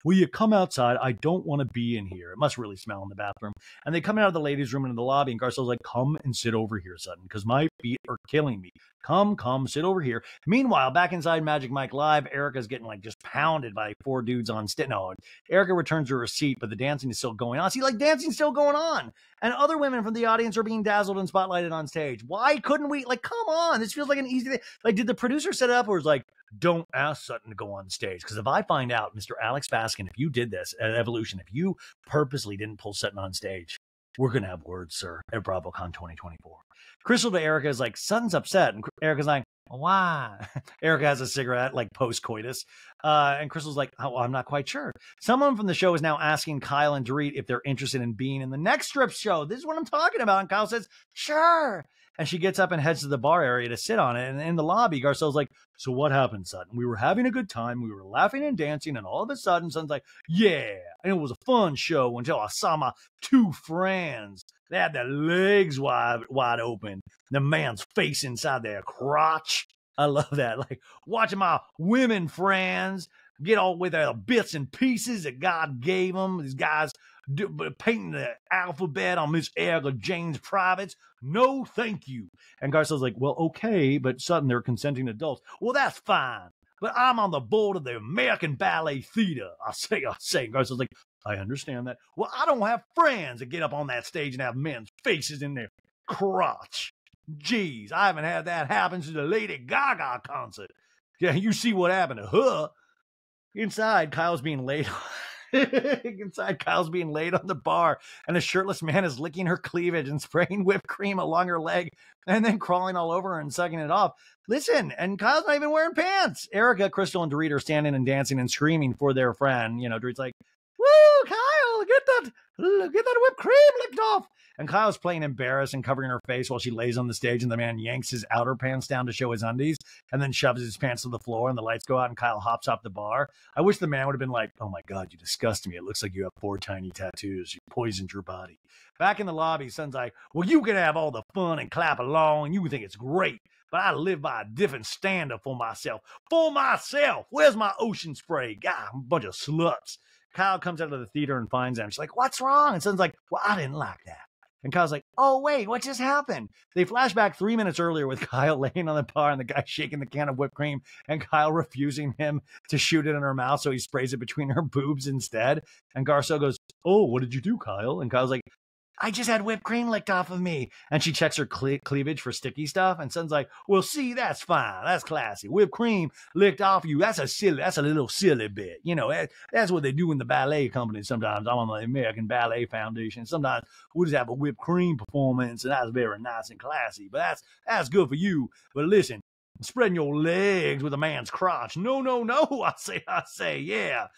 Will you come outside? I don't want to be in here. It must really smell in the bathroom. And they come out of the ladies' room into the lobby, and Garcelle's like, come and sit over here, Sutton, because my feet are killing me. Come, sit over here. Meanwhile, back inside Magic Mike Live, Erica's getting like just pounded by 4 dudes on stage. No, Erica returns to her seat, but the dancing is still going on. See, like, dancing's still going on. And other women from the audience are being dazzled and spotlighted on stage. Why couldn't we, like, come on, this feels like an easy thing. Like, did the producer set it up, or was like, don't ask Sutton to go on stage? Because if I find out, Mr. Alex Baskin, if you did this at Evolution, if you purposely didn't pull Sutton on stage, we're going to have words, sir, at BravoCon 2024. Crystal to Erica is like, Sutton's upset. And Erica's like, why? Erica has a cigarette, like post-coitus. And Crystal's like, oh, I'm not quite sure. Someone from the show is now asking Kyle and Dorit if they're interested in being in the next strip show. This is what I'm talking about. And Kyle says, sure. And she gets up and heads to the bar area to sit on it. And in the lobby, Garcelle's like, so what happened, Sutton? We were having a good time. We were laughing and dancing. And all of a sudden, Sutton's like, yeah. And it was a fun show until I saw my 2 friends. They had their legs wide open. The man's face inside their crotch. I love that. Like, watching my women friends get all with their bits and pieces that God gave them. These guys painting the alphabet on Miss Erica Jane's privates. No, thank you. And Garcelle's like, well, okay, but Sutton, they're consenting adults. Well, that's fine. But I'm on the board of the American Ballet Theater. I say. And Garcelle's like, I understand that. Well, I don't have friends that get up on that stage and have men's faces in their crotch. Jeez, I haven't had that happen since the Lady Gaga concert. Yeah, you see what happened to her. Inside, Kyle's being laid on the bar, and a shirtless man is licking her cleavage and spraying whipped cream along her leg and then crawling all over her and sucking it off. Listen, and Kyle's not even wearing pants. Erica, Crystal, and Dorit are standing and dancing and screaming for their friend. You know, Dorit's like, woo, Kyle, get that whipped cream licked off. And Kyle's playing embarrassed and covering her face while she lays on the stage, and the man yanks his outer pants down to show his undies and then shoves his pants to the floor, and the lights go out and Kyle hops off the bar. I wish the man would have been like, oh my God, you disgust me. It looks like you have 4 tiny tattoos. You poisoned your body. Back in the lobby, Son's like, well, you can have all the fun and clap along and you think it's great, but I live by a different standard for myself. For myself. Where's my ocean spray? God, I'm a bunch of sluts. Kyle comes out of the theater and finds them. She's like, what's wrong? And Son's like, well, I didn't like that. And Kyle's like, oh, wait, what just happened? They flash back 3 minutes earlier with Kyle laying on the bar and the guy shaking the can of whipped cream and Kyle refusing him to shoot it in her mouth, so he sprays it between her boobs instead. And Garcelle goes, oh, what did you do, Kyle? And Kyle's like, I just had whipped cream licked off of me. And she checks her cleavage for sticky stuff. And Son's like, well, see, that's fine. That's classy. Whipped cream licked off of you. That's a little silly bit. You know, that's what they do in the ballet company sometimes. I'm on the American Ballet Foundation. Sometimes we'll just have a whipped cream performance, and that's very nice and classy. But that's good for you. But listen, spreading your legs with a man's crotch. No. I say, yeah.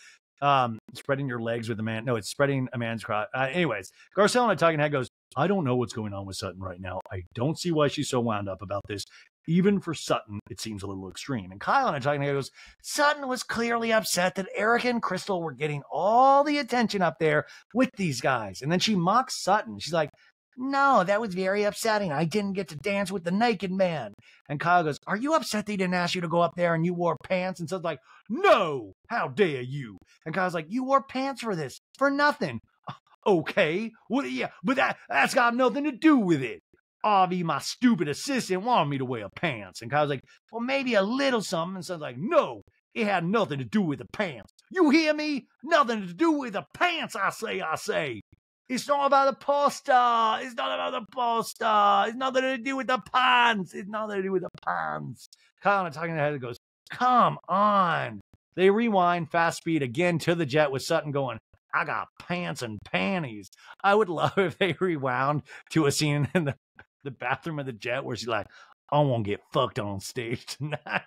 Spreading your legs with a man. No, it's spreading a man's crotch. Anyways, Garcelle on a talking head goes, I don't know what's going on with Sutton right now. I don't see why she's so wound up about this. Even for Sutton, it seems a little extreme. And Kyle on a talking head goes, Sutton was clearly upset that Erica and Crystal were getting all the attention up there with these guys. And then she mocks Sutton. She's like, no, that was very upsetting. I didn't get to dance with the naked man. And Kyle goes, are you upset they didn't ask you to go up there and you wore pants? And Sutton's like, no, how dare you? And Kyle's like, you wore pants for this, for nothing. Okay, well, yeah, but that's got nothing to do with it. Avi, my stupid assistant, wanted me to wear pants. And Kyle's like, well, maybe a little something. And Sutton's like, no, it had nothing to do with the pants. You hear me? Nothing to do with the pants, I say. It's not about the poster. It's nothing to do with the pants. Kyle on a talking head goes, come on. They rewind fast speed again to the jet with Sutton going, I got pants and panties. I would love if they rewound to a scene in the bathroom of the jet where she's like, I want to get fucked on stage tonight.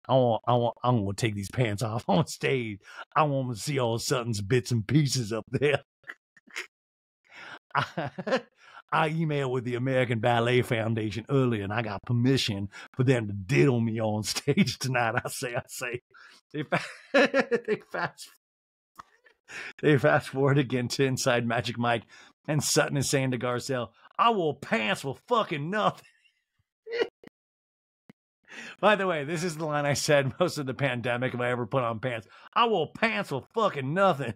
I want to take these pants off on stage. I want to see all Sutton's bits and pieces up there. I emailed with the American Ballet Foundation earlier, and I got permission for them to diddle me on stage tonight. I say. They fast forward again to inside Magic Mike, and Sutton is saying to Garcelle, I wore pants for fucking nothing. By the way, this is the line I said most of the pandemic if I ever put on pants. I wore pants for fucking nothing.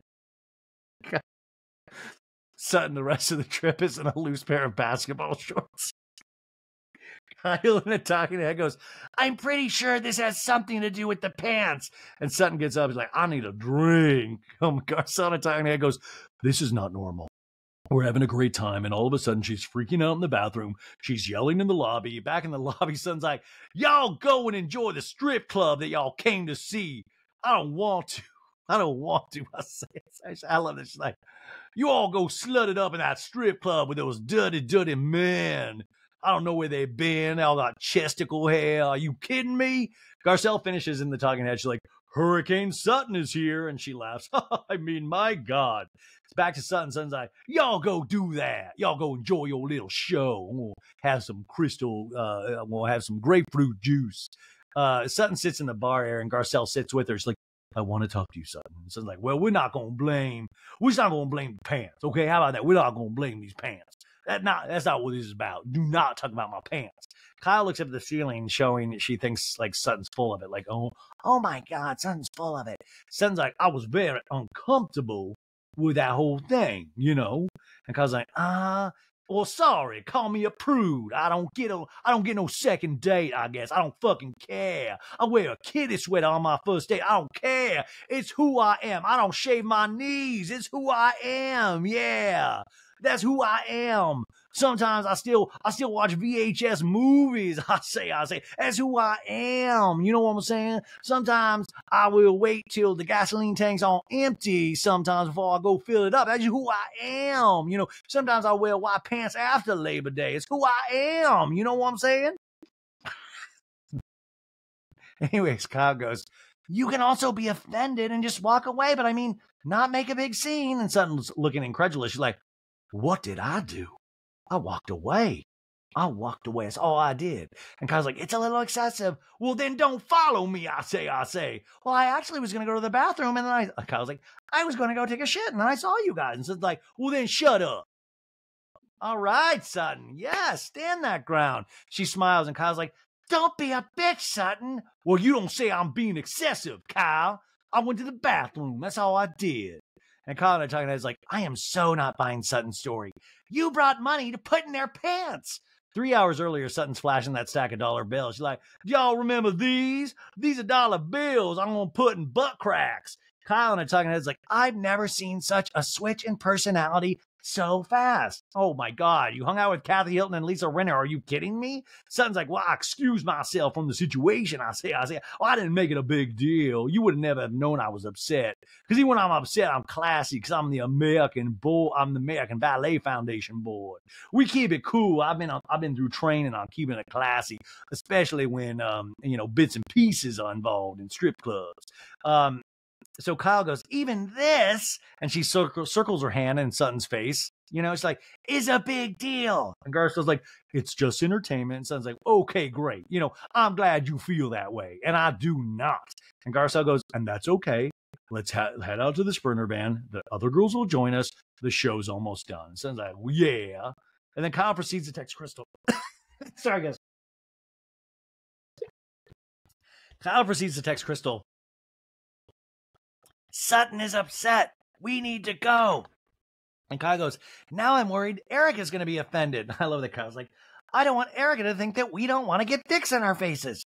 Sutton, the rest of the trip is in a loose pair of basketball shorts. Kyle in a talking head goes, I'm pretty sure this has something to do with the pants. And Sutton gets up. He's like, I need a drink. Garcon in a talking head goes, this is not normal. We're having a great time, and all of a sudden, she's freaking out in the bathroom. She's yelling in the lobby. Back in the lobby, Son's like, y'all go and enjoy the strip club that y'all came to see. I don't want to. I love this. She's like, you all go slut it up in that strip club with those dirty, dirty men. I don't know where they've been. They all got chesticle hair. Are you kidding me? Garcelle finishes in the talking head. She's like, Hurricane Sutton is here. And she laughs. I mean, my God. It's back to Sutton. Sutton's like, y'all go do that. Y'all go enjoy your little show. We'll have some we'll have some grapefruit juice. Sutton sits in the bar area and Garcelle sits with her. She's like, I want to talk to you, Sutton. Sutton's like, well, we're not going to blame the pants. Okay, how about that? We're not going to blame these pants. That's not what this is about. Do not talk about my pants. Kyle looks up at the ceiling, showing that she thinks like Sutton's full of it. Like, oh my God, Sutton's full of it. Sutton's like, I was very uncomfortable with that whole thing, you know. And Kyle's like, well, sorry, call me a prude. I don't get no second date, I guess. I don't fucking care. I wear a kitty sweater on my first date. I don't care. It's who I am. I don't shave my knees. It's who I am. Yeah. That's who I am. Sometimes I still watch VHS movies. I say, that's who I am. You know what I'm saying? Sometimes I will wait till the gasoline tank's on empty sometimes before I go fill it up. That's who I am. You know, sometimes I wear white pants after Labor Day. It's who I am. You know what I'm saying? Anyways, Kyle goes, you can also be offended and just walk away, but I mean, not make a big scene. And Sutton's looking incredulous. She's like, what did I do? I walked away. That's all I did. And Kyle's like, it's a little excessive. Well, then don't follow me, I say. Well, I actually was going to go to the bathroom, and then Kyle's like, I was going to go take a shit, and then I saw you guys. And so it's like, well, then shut up. All right, Sutton. Yeah, stand that ground. She smiles, and Kyle's like, don't be a bitch, Sutton. Well, you don't say I'm being excessive, Kyle. I went to the bathroom. That's all I did. And Kyle and I talking is like, I am so not buying Sutton's story. You brought money to put in their pants. 3 hours earlier, Sutton's flashing that stack of dollar bills. She's like, y'all remember these? These are dollar bills I'm going to put in butt cracks. Kyle and I talking is like, I've never seen such a switch in personality so fast. Oh my God, you hung out with Kathy Hilton and Lisa Rinna. Are you kidding me? Sutton's like, well, I excuse myself from the situation. I say, well, I didn't make it a big deal. You would never have known I was upset. Because even when I'm upset, I'm classy because I'm the American Ballet Foundation board. We keep it cool. I've been through training on keeping it classy, especially when bits and pieces are involved in strip clubs. So Kyle goes, even this, and she circles her hand in Sutton's face. You know, it's like, is a big deal. And Garcelle's like, it's just entertainment. And Sutton's like, okay, great. You know, I'm glad you feel that way. And I do not. And Garcelle goes, and that's okay. Let's head out to the Sprinter van. The other girls will join us. The show's almost done. Sutton's like, well, yeah. And then Kyle proceeds to text Crystal. Sorry, guys. Kyle proceeds to text Crystal. Sutton is upset. We need to go. And Kyle goes, now I'm worried Erica's going to be offended. I love that Kyle's like, I don't want Erica to think that we don't want to get dicks in our faces.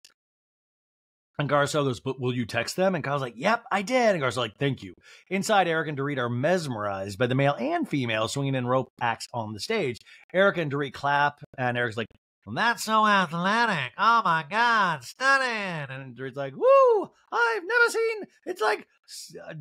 And Garcelle goes, but will you text them? And Kyle's like, yep, I did. And Garcelle's like, thank you. Inside, Erica and Dorit are mesmerized by the male and female swinging in rope acts on the stage. Erica and Dorit clap, and Erica's like, well, that's so athletic. Oh my God, stunning. And Dorit's like, woo, I've never seen, it's like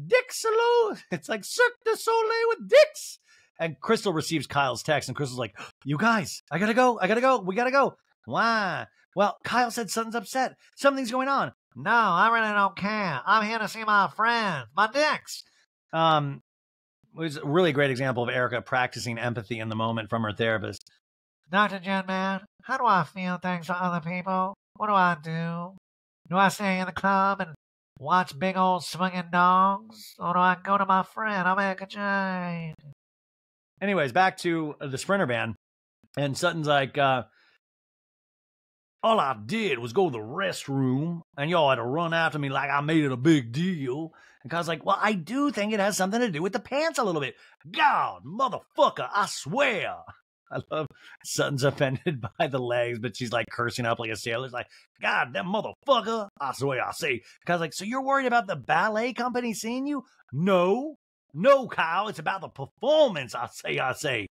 Dick Solo. It's like Cirque du Soleil with dicks. And Crystal receives Kyle's text, and Crystal's like, you guys, I gotta go. We gotta go. Why? Well, Kyle said Sutton's upset. Something's going on. No, I really don't care. I'm here to see my friends, my dicks. It was a really great example of Erica practicing empathy in the moment from her therapist. Dr. Jetman, how do I feel things for other people? What do I do? Do I stay in the club and watch big old swinging dogs? Or do I go to my friend, America Jane? Anyways, back to the Sprinter van. And Sutton's like, all I did was go to the restroom, and y'all had to run after me like I made it a big deal. And Kyle's like, well, I do think it has something to do with the pants a little bit. God, motherfucker, I swear. I love Sutton's offended by the legs, but she's like cursing up like a sailor. It's like, God, that motherfucker, I swear, I say. Kyle's like, so you're worried about the ballet company seeing you? No, Kyle, it's about the performance, I say.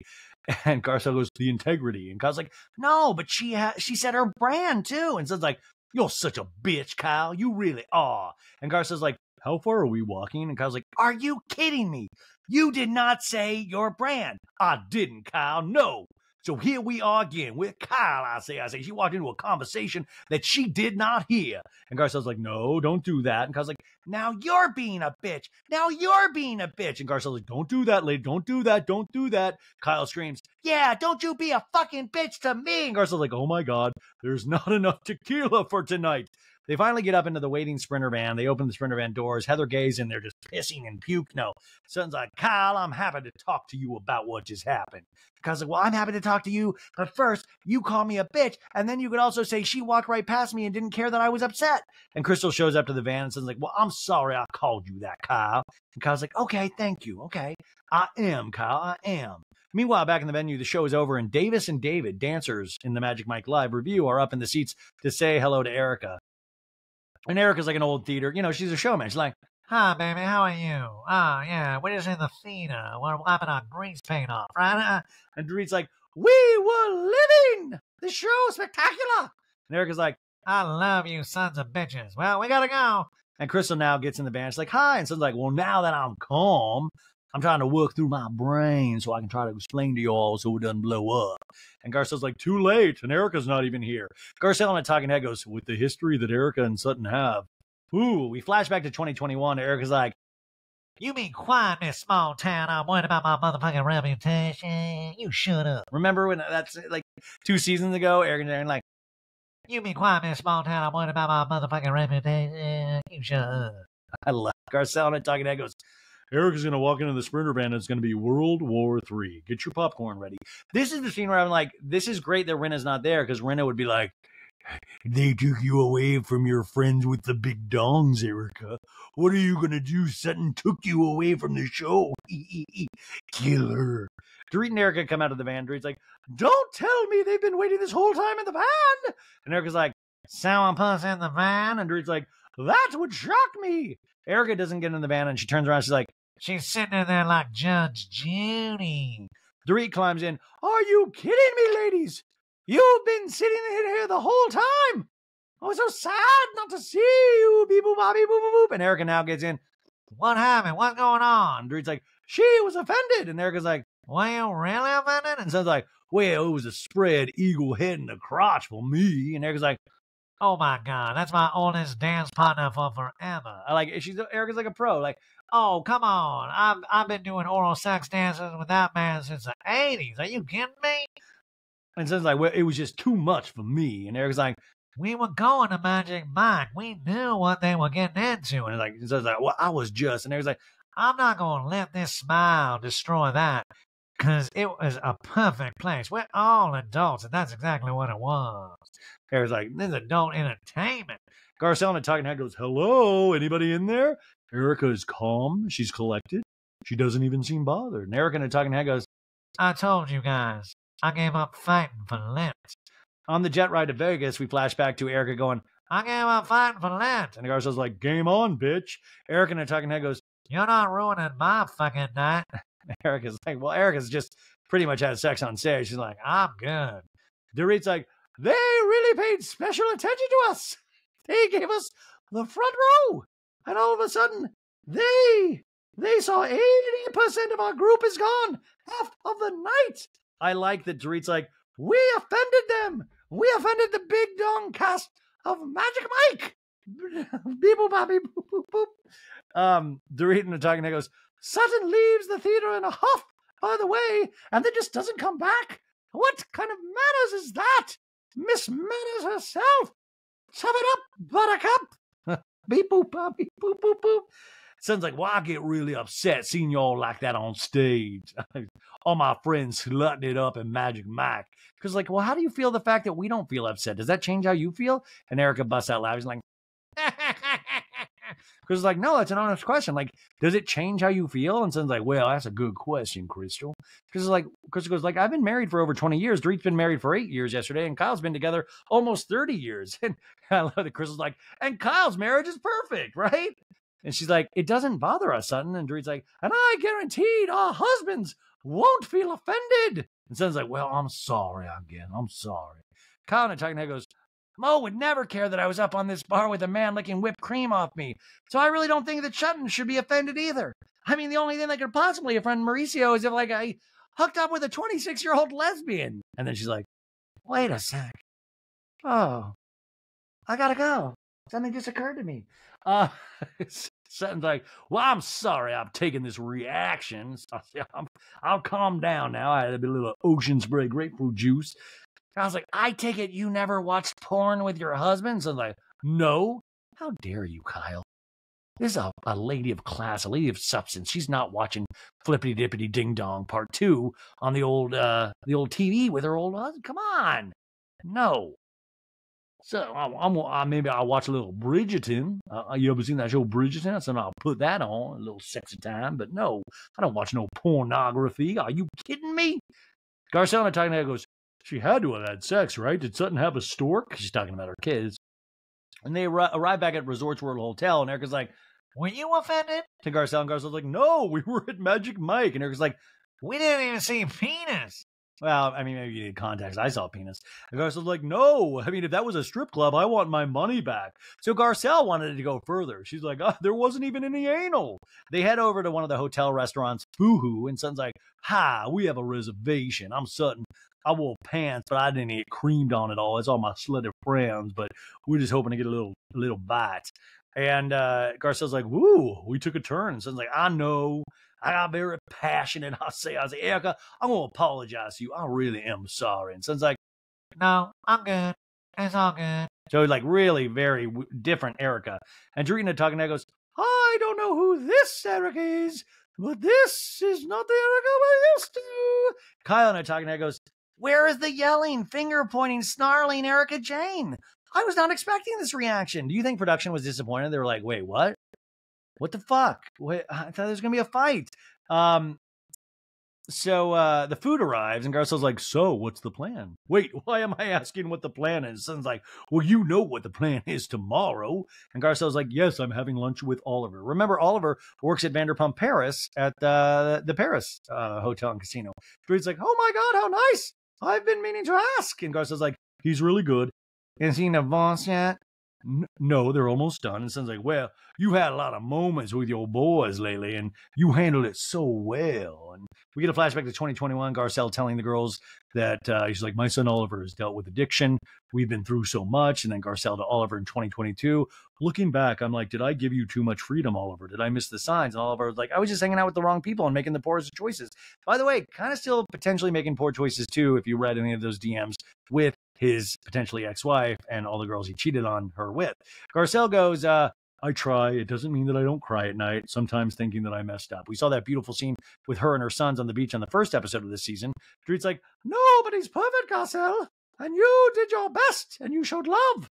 And Garcelle goes, the integrity. And Kyle's like, no, but she said her brand too. And Sutton's like, you're such a bitch, Kyle. You really are. And Garcelle's like, how far are we walking? And Kyle's like, are you kidding me? You did not say your brand. I didn't, Kyle. No. So here we are again with Kyle, I say. She walked into a conversation that she did not hear. And Garcelle's like, no, don't do that. And Kyle's like, now you're being a bitch. And Garcelle's like, don't do that, lady. Don't do that. Kyle screams, yeah, don't you be a fucking bitch to me. And Garcelle's like, oh my God, there's not enough tequila for tonight. They finally get up into the waiting Sprinter van. They open the Sprinter van doors. Heather Gay's in there just pissing and puke. No. Sutton's like, Kyle, I'm happy to talk to you about what just happened. Kyle's like, well, I'm happy to talk to you, but first, you call me a bitch, and then you could also say she walked right past me and didn't care that I was upset. And Crystal shows up to the van and says, like, well, I'm sorry I called you that, Kyle. And Kyle's like, okay, thank you. Okay, I am, Kyle, I am. Meanwhile, back in the venue, the show is over, and Davis and David, dancers in the Magic Mike Live review, are up in the seats to say hello to Erica. And Erica's like an old theater. You know, she's a showman. She's like, hi, baby, how are you? Oh, yeah, we're just in the theater. We're wiping our grease paint off, right? And Dorit's like, we were living! The show's spectacular! And Erica's like, I love you sons of bitches. Well, we gotta go. And Crystal now gets in the band. She's like, hi. And Sutton's like, well, now that I'm calm, I'm trying to work through my brain so I can try to explain to you all so it doesn't blow up. And Garcelle's like, too late, and Erica's not even here. Garcelle on a talking head goes, with the history that Erica and Sutton have. Ooh, we flash back to 2021. Erica's like, you mean quiet, Miss Small Town? I'm worried about my motherfucking reputation. You shut up. Remember when that's like 2 seasons ago? Erica and Aaron like, you mean quiet, Miss Small Town? I'm worried about my motherfucking reputation. You shut up. I love Garcelle on a talking head goes, Erica's going to walk into the Sprinter van and it's going to be World War III. Get your popcorn ready. This is the scene where I'm like, this is great that Rinna's not there, because Rinna would be like, they took you away from your friends with the big dongs, Erica. What are you going to do? Sutton took you away from the show. Killer. Dorit and Erica come out of the van. Dorit's like, don't tell me they've been waiting this whole time in the van. And Erica's like, someone puts in the van? And Dorit's like, that would shock me. Erica doesn't get in the van, and she turns around. She's like, she's sitting in there like Judge Judy. Dorit climbs in. Are you kidding me, ladies? You've been sitting in here the whole time. I was so sad not to see you. Beep, boop, bop, beep, boop, boop, boop. And Erica now gets in. What happened? What's going on? And Dorit's like, she was offended. And Erica's like, were you really offended? And Sutton's like, well, it was a spread eagle head in the crotch for me. And Erica's like, oh my God, that's my oldest dance partner for forever. Erica's like a pro. Like, oh, come on. I've been doing oral sex dances with that man since the 80s. Are you kidding me? And Sutton's like, well, it was just too much for me. And Erica's like, we were going to Magic Mike. We knew what they were getting into. And Sutton's like, well, I was just. And Erica's like, I'm not going to let this smile destroy that, because it was a perfect place. We're all adults, and that's exactly what it was. Erica's like, this is adult entertainment. Garcelle on a talking head goes, hello, anybody in there? Erica is calm. She's collected. She doesn't even seem bothered. And Erica on a talking head goes, I told you guys, I gave up fighting for Lent. On the jet ride to Vegas, we flash back to Erica going, I gave up fighting for Lent. And Garcelle's like, game on, bitch. Erica on a talking head goes, you're not ruining my fucking night. Erica's like, well, Erica's just pretty much had sex on stage. She's like, I'm good. Dorit's like, they really paid special attention to us. They gave us the front row. And all of a sudden, they saw 80% of our group is gone. Half of the night. I like that Dorit's like, we offended them. We offended the big dong cast of Magic Mike. Beep, boop, bop, beep, boop, boop, boop. Dorit in the talking head goes, Sutton leaves the theater in a huff, by the way, and then just doesn't come back. What kind of manners is that? Miss Manners herself. Chop it up, buttercup. Beep, boop, bop, beep, boop, boop, boop. Sutton's like, well, I get really upset seeing y'all like that on stage. All my friends slutting it up in Magic Mike, Because like, well, how do you feel the fact that we don't feel upset? Does that change how you feel? And Erica busts out laughing. She's like, because like, no, it's an honest question. Like, does it change how you feel? And Son's like, well, that's a good question, Crystal. Because like, Crystal goes like, I've been married for over 20 years. Dorit's been married for 8 years yesterday, and Kyle's been together almost 30 years. And I love that Crystal's like, and Kyle's marriage is perfect, right? And she's like, it doesn't bother us, Sutton. And Dorit's like, and I guaranteed our husbands won't feel offended. And Sutton's like, well, I'm sorry again. I'm sorry. Kyle and talking head goes, Mo would never care that I was up on this bar with a man licking whipped cream off me. So I really don't think that Sutton should be offended either. I mean, the only thing that could possibly offend Mauricio is if like I hooked up with a 26-year-old lesbian. And then she's like, wait a sec. Oh, I gotta go. Something just occurred to me. Sutton's like, well, I'm sorry I'm taking this reaction. I'll calm down now. I had a little ocean spray grapefruit juice. I was like, I take it you never watched porn with your husband? So I'm like, no. How dare you, Kyle? This is a lady of class, a lady of substance. She's not watching Flippity Dippity Ding Dong Part 2 on the old TV with her old husband. Come on. No. So maybe I'll watch a little Bridgerton. You ever seen that show Bridgerton? So I'll put that on, a little sexy time. But no, I don't watch no pornography. Are you kidding me? Garcelle and Tiny goes, she had to have had sex, right? Did Sutton have a stork? She's talking about her kids. And they arrive back at Resorts World Hotel, and Erica's like, were you offended? To Garcelle, and Garcelle's like, no, we were at Magic Mike. And Erica's like, we didn't even see penis. Well, I mean, maybe you need context. I saw penis. And Garcelle's like, no, I mean, if that was a strip club, I want my money back. So Garcelle wanted to go further. She's like, there wasn't even any anal. They head over to one of the hotel restaurants, Boohoo, and Sutton's like, hi, we have a reservation. I'm Sutton. I wore pants, but I didn't get creamed on at all. It's all my slutty friends, but we're just hoping to get a little bite. And Garcelle's like, woo, we took a turn. And Sutton's like, I know. I got very passionate. I say, Erica, I'm going to apologize to you. I really am sorry. And Sutton's like, no, I'm good. It's all good. So he's like really very different Erica. And Dorita talking there goes, I don't know who this Erica is, but this is not the Erica we're used to. Kyle and I talking there goes, where is the yelling, finger-pointing, snarling Erica Jane? I was not expecting this reaction. Do you think production was disappointed? They were like, wait, what? What the fuck? Wait, I thought there was going to be a fight. So the food arrives, and Garcelle's like, so what's the plan? Wait, why am I asking what the plan is? Son's like, well, you know what the plan is tomorrow. And Garcelle's like, yes, I'm having lunch with Oliver. Remember, Oliver works at Vanderpump Paris at the Paris Hotel and Casino. He's like, oh my God, how nice. I've been meaning to ask. And Garcelle's like, he's really good. Is he advanced yet? No, they're almost done. And Son's like, well, you had a lot of moments with your boys lately, and you handled it so well. And we get a flashback to 2021, Garcelle telling the girls that she's like, my son Oliver has dealt with addiction. We've been through so much. And then Garcelle to Oliver in 2022. Looking back, I'm like, did I give you too much freedom, Oliver? Did I miss the signs? And Oliver was like, I was just hanging out with the wrong people and making the poorest choices. By the way, kind of still potentially making poor choices too, if you read any of those DMs with his potentially ex-wife and all the girls he cheated on her with. Garcelle goes, I try. It doesn't mean that I don't cry at night, sometimes thinking that I messed up. We saw that beautiful scene with her and her sons on the beach on the first episode of this season. Dorit's like, nobody's perfect, Garcelle. And you did your best, and you showed love.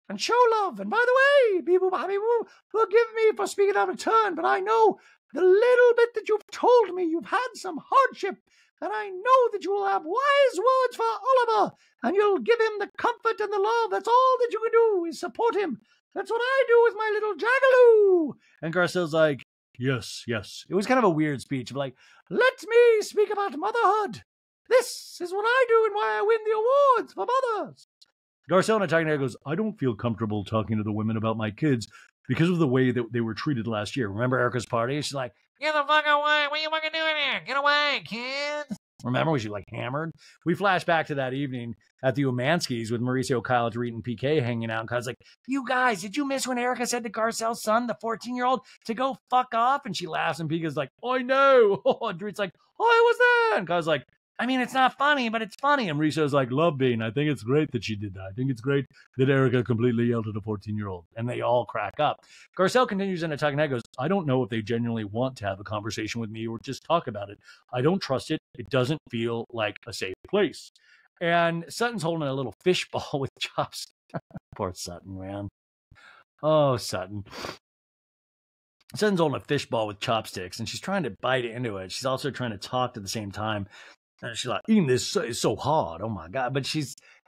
And show love. And by the way, people, forgive me for speaking out of turn, but I know the little bit that you've told me, you've had some hardship. And I know that you will have wise words for Oliver, and you'll give him the comfort and the love. That's all that you can do is support him. That's what I do with my little Jagaloo. And Garcelle's like, yes, yes. It was kind of a weird speech of like, let me speak about motherhood. This is what I do and why I win the awards for mothers. Garcelle and talking there goes, I don't feel comfortable talking to the women about my kids because of the way that they were treated last year. Remember Erica's party? She's like, get the fuck away. What are you fucking doing here? Get away, kids. Remember when she like hammered? We flash back to that evening at the Umanskis with Mauricio, Kyle, Dorit, and PK hanging out. And Kyle's like, you guys, did you miss when Erica said to Garcelle's son, the 14-year-old, to go fuck off? And she laughs, and PK's like, I know. And Dorit's like, I was there. And Kyle's like, I mean, it's not funny, but it's funny. And Mauricio's like, love Bean. I think it's great that she did that. I think it's great that Erica completely yelled at a 14-year-old. And they all crack up. Garcelle continues in a talking head goes, I don't know if they genuinely want to have a conversation with me or just talk about it. I don't trust it. It doesn't feel like a safe place. And Sutton's holding a little fishbowl with chopsticks. Poor Sutton, man. Oh, Sutton. Sutton's holding a fishbowl with chopsticks, and she's trying to bite into it. She's also trying to talk at the same time. And she's like, eating this is so hard. Oh, my God. But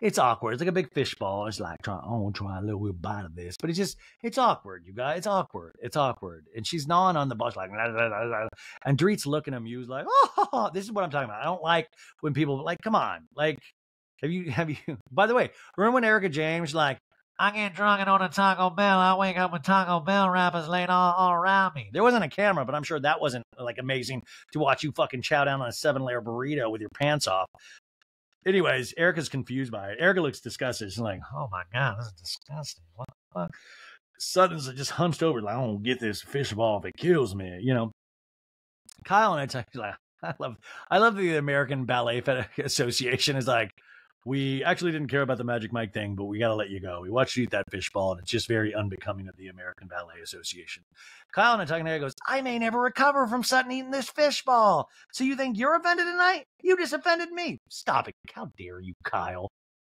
it's awkward. It's like a big fishbowl. It's like, I want to try a little bite of this. But it's awkward, you guys. It's awkward. It's awkward. And she's gnawing on the bus like, blah, blah, blah, blah. And Dorit's looking amused like, oh, this is what I'm talking about. I don't like when people, like, come on. Like, have you, by the way, remember when Erica James, like, I get drunk and order Taco Bell. I wake up with Taco Bell wrappers laid all around me. There wasn't a camera, but I'm sure that wasn't like amazing to watch you fucking chow down on a 7-layer burrito with your pants off. Anyways, Erica's confused by it. Erica looks disgusted. She's like, oh my God, this is disgusting. What the fuck? Sutton's just hunched over like, I don't get this fishbowl if it kills me, you know. Kyle and I talk like, I love the American Ballet Association is like, we actually didn't care about the Magic Mike thing, but we got to let you go. We watched you eat that fishbowl, and it's just very unbecoming of the American Ballet Association. Kyle and I talking there goes, I may never recover from Sutton eating this fishbowl. So you think you're offended tonight? You just offended me. Stop it. How dare you, Kyle?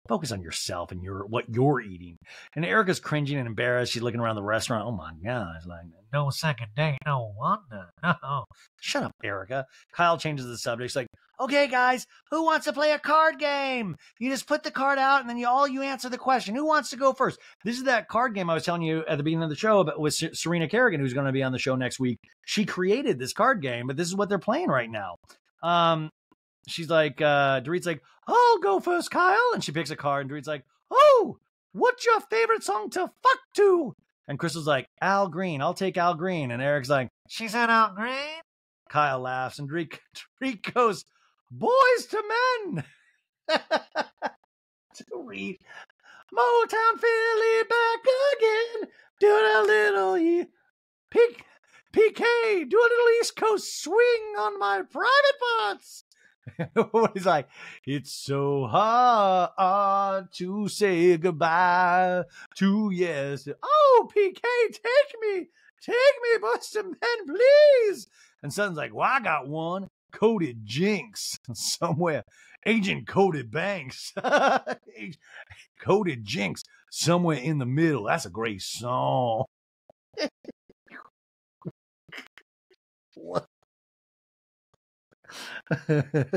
Focus on yourself and what you're eating. And Erica's cringing and embarrassed. She's looking around the restaurant. Oh, my God. It's like, no second date, no wonder. No. Shut up, Erica. Kyle changes the subject. She's like, okay, guys, who wants to play a card game? You just put the card out, and then you answer the question. Who wants to go first? This is that card game I was telling you at the beginning of the show about with Serena Kerrigan, who's going to be on the show next week. She created this card game, but this is what they're playing right now. She's like, Dorit's like, I'll go first, Kyle. And she picks a card, and Dorit's like, oh, what's your favorite song to fuck to? And Crystal's like, Al Green. I'll take Al Green. And Eric's like, she said Al Green? Kyle laughs, and Dorit goes, Boys to Men. Dorit. Motown Philly back again. Doing a little PK. Do a little East Coast swing on my private parts. He's like, it's so hard to say goodbye to yes. Oh, PK, take me, Buster Man, please. And Sutton's like, well, I got one. Coded Jinx somewhere. Agent Coded Banks. Coded Jinx somewhere in the middle. That's a great song. What?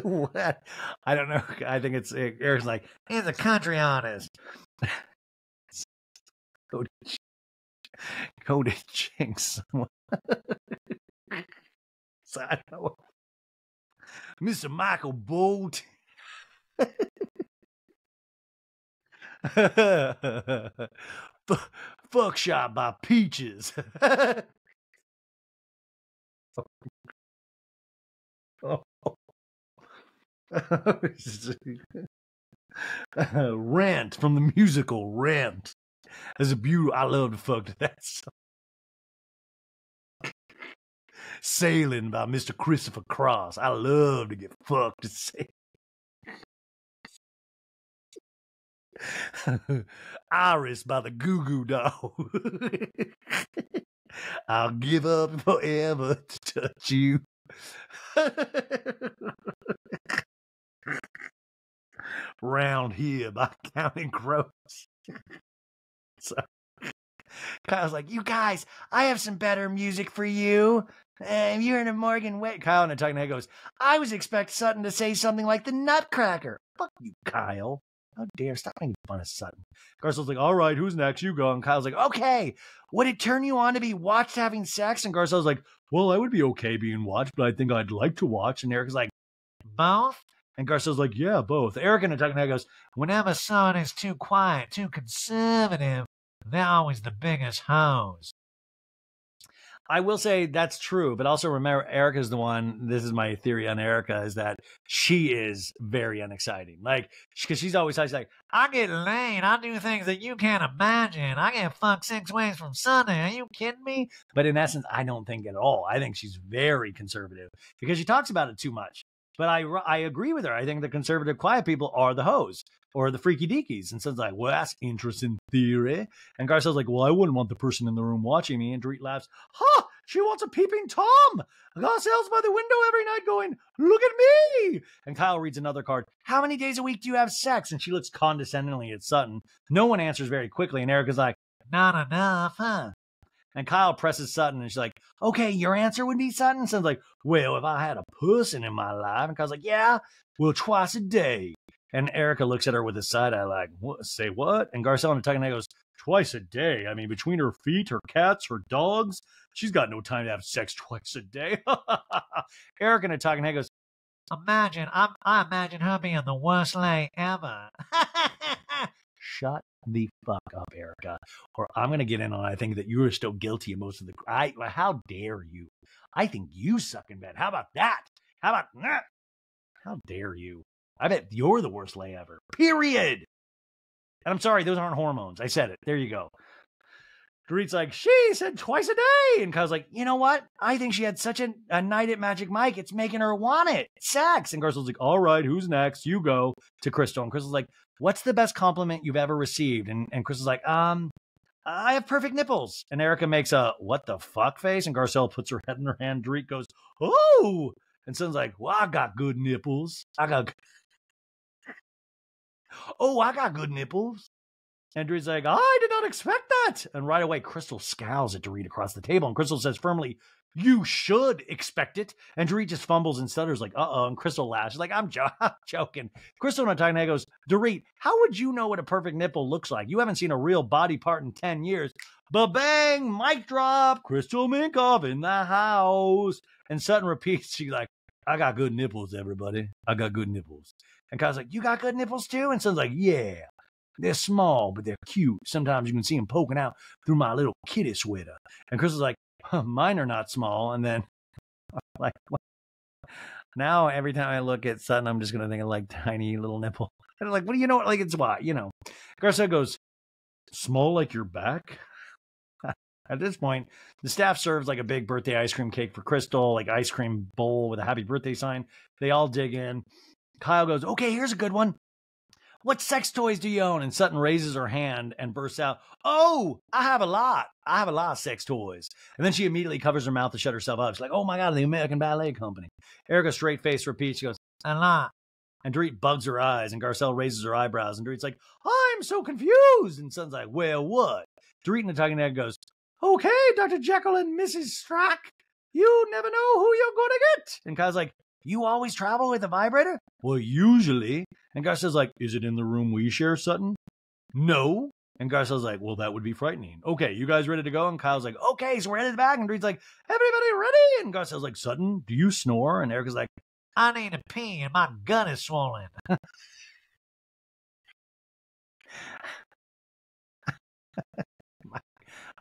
What? I don't know. I think it's Eric's like, he's a country artist. Coded Jinx. So I don't know. Mr. Michael Bolt. Fuck shot by Peaches. Rent from the musical Rent. That's a beautiful. I love to fuck to that song. Sailing by Mr. Christopher Cross. I love to get fucked to say. Iris by the Goo Goo Doll. I'll give up forever to touch you. Round here by Counting Crows. So Kyle's like, you guys, I have some better music for you. You're in a Morgan way. Kyle in a talking head goes, I was expecting Sutton to say something like the Nutcracker. Fuck you, Kyle. How dare, stop making fun of Sutton. Garcelle's like, all right, who's next? You go. And Kyle's like, okay, would it turn you on to be watched having sex? And Garcelle's like, well, I would be okay being watched, but I think I'd like to watch. And Eric's like, both? And Garcelle's like, yeah, both. Eric in a talking head goes, whenever someone is too quiet, too conservative, they're always the biggest hoes. I will say that's true, but also remember, Erica's the one, this is my theory on Erica, is that she is very unexciting. Like, because she's always like, I get laid. I do things that you can't imagine. I get fucked 6 ways from Sunday. Are you kidding me? But in essence, I don't think at all. I think she's very conservative because she talks about it too much. But I agree with her. I think the conservative quiet people are the hoes or the freaky deakies. And so it's like, well, that's interesting theory. And Garcelle's like, well, I wouldn't want the person in the room watching me. And Dorit laughs, ha, She wants a peeping Tom. Garcelle's by the window every night going, look at me. And Kyle reads another card. How many days a week do you have sex? And she looks condescendingly at Sutton. No one answers very quickly. And Erica's like, not enough, huh? And Kyle presses Sutton, and she's like, okay, your answer would be Sutton? Sutton's like, well, if I had a person in my life. And Kyle's like, yeah, well, twice a day. And Erica looks at her with a side eye like, what? Say what? And Garcelle in a tugging head goes, twice a day? I mean, between her feet, her cats, her dogs, she's got no time to have sex twice a day. Erica in a tugging head goes, I imagine her being the worst lay ever. shut the fuck up, Erica, or I'm going to get in on, I think that you are still guilty of most of the, how dare you? I think you suck in bed. How about that? How about that? How dare you? I bet you're the worst lay ever, period. And I'm sorry, those aren't hormones. I said it. There you go. Dorit's like, she said twice a day. And Kyle's like, you know what? I think she had such a night at Magic Mike. It's making her want it. Sex. And Garcelle's like, all right, who's next? You go. To Crystal. And Crystal's like, what's the best compliment you've ever received? And Crystal's like, I have perfect nipples. And Erica makes a what the fuck face. And Garcelle puts her head in her hand. Dorit goes, oh. And Son's like, well, I got good nipples. I got good nipples. And Dorit's like, I did not expect that. And right away, Crystal scowls at Dorit across the table. And Crystal says firmly, you should expect it. And Dorit just fumbles and stutters like, uh-oh. And Crystal laughs. She's like, I'm joking. Crystal in a tiny head goes, Dorit, how would you know what a perfect nipple looks like? You haven't seen a real body part in 10 years. Ba-bang, mic drop, Crystal Minkoff in the house. And Sutton repeats, she's like, I got good nipples, everybody. I got good nipples. And Kyle's like, you got good nipples too? And Sutton's like, yeah. They're small, but they're cute. Sometimes you can see them poking out through my little kitty sweater. And Crystal's like, mine are not small. And then, like, what? Now every time I look at Sutton, I'm just going to think of like tiny little nipple. And I'm like, what do you know? Like, it's why, you know. Garcelle goes, small like your back? At this point, the staff serves like a big birthday ice cream cake for Crystal, like ice cream bowl with a happy birthday sign. They all dig in. Kyle goes, okay, here's a good one. What sex toys do you own? And Sutton raises her hand and bursts out, oh, I have a lot. I have a lot of sex toys. And then she immediately covers her mouth to shut herself up. She's like, oh my God, the American Ballet Company. Erica straight face repeats. She goes, a lot. And Dorit bugs her eyes and Garcelle raises her eyebrows. And Dorit's like, I'm so confused. And Sutton's like, well, what? Dorit in the tugging head goes, okay, Dr. Jekyll and Mrs. Strack. You never know who you're going to get. And Kyle's like, you always travel with a vibrator? Well, usually. And Garcelle's like, is it in the room we share, Sutton? No. And Garcelle's like, well, that would be frightening. Okay, you guys ready to go? And Kyle's like, okay, so we're headed back. And Dorit's like, everybody ready? And Garcelle's like, Sutton, do you snore? And Erica's like, I need to pee and my gut is swollen.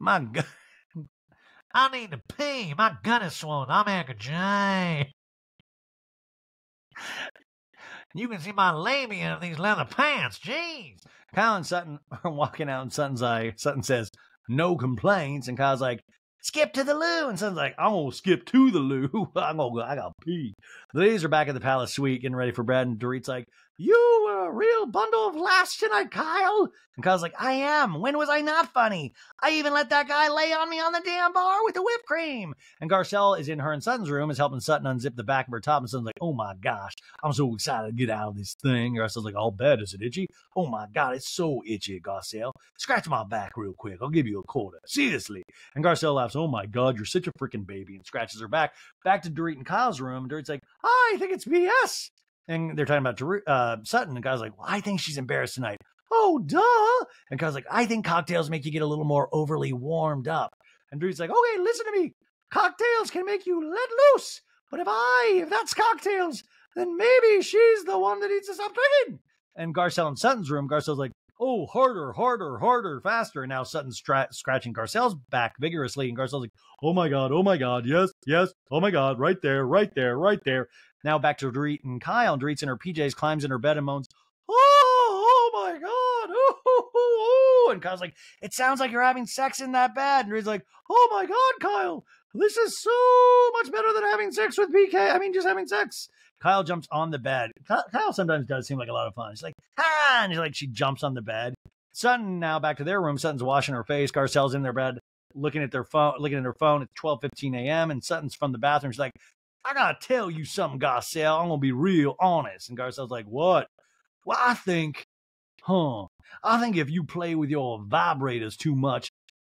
my gut. I need to pee. My gut is swollen. I'm Erica J. You can see my labia in these leather pants. Jeez. Kyle and Sutton are walking out in Sutton's eye. Sutton says, no complaints. And Kyle's like, skip to the loo. And Sutton's like, I'm going to skip to the loo. I got to pee. The ladies are back at the palace suite getting ready for bed. And Dorit's like, you were a real bundle of laughs tonight, Kyle. And Kyle's like, I am. When was I not funny? I even let that guy lay on me on the damn bar with the whipped cream. And Garcelle is in her and Sutton's room, is helping Sutton unzip the back of her top. And Sutton's like, oh my gosh, I'm so excited to get out of this thing. And Garcelle's like, I'll bet. Is it itchy? Oh my God, it's so itchy, Garcelle. Scratch my back real quick. I'll give you a quarter. Seriously. And Garcelle laughs, oh my God, you're such a freaking baby. And scratches her back. Back to Dorit and Kyle's room. And Dorit's like, I think it's BS. And they're talking about Sutton. And Kyle's like, well, I think she's embarrassed tonight. Oh, duh. And Kyle's like, I think cocktails make you get a little more overly warmed up. And Dorit's like, okay, listen to me. Cocktails can make you let loose. But if that's cocktails, then maybe she's the one that needs to stop drinking. And Garcelle in Sutton's room, Garcelle's like, oh, harder, faster. And now Sutton's scratching Garcelle's back vigorously. And Garcelle's like, oh my God, yes, oh my God, right there. Now back to Dorit and Kyle. And Dorit's in her PJs, climbs in her bed and moans, oh my God, oh. And Kyle's like, it sounds like you're having sex in that bed. And Dorit's like, oh my God, Kyle, this is so much better than having sex with BK. I mean, just having sex. Kyle jumps on the bed. Kyle sometimes does seem like a lot of fun. She's like, and she jumps on the bed. Sutton now back to their room. Sutton's washing her face. Garcelle's in their bed. looking at her phone. It's 12:15 a.m. and Sutton's from the bathroom. She's like, I gotta tell you something, Garcelle. I'm gonna be real honest. And Garcelle's like, what? Well, I think if you play with your vibrators too much,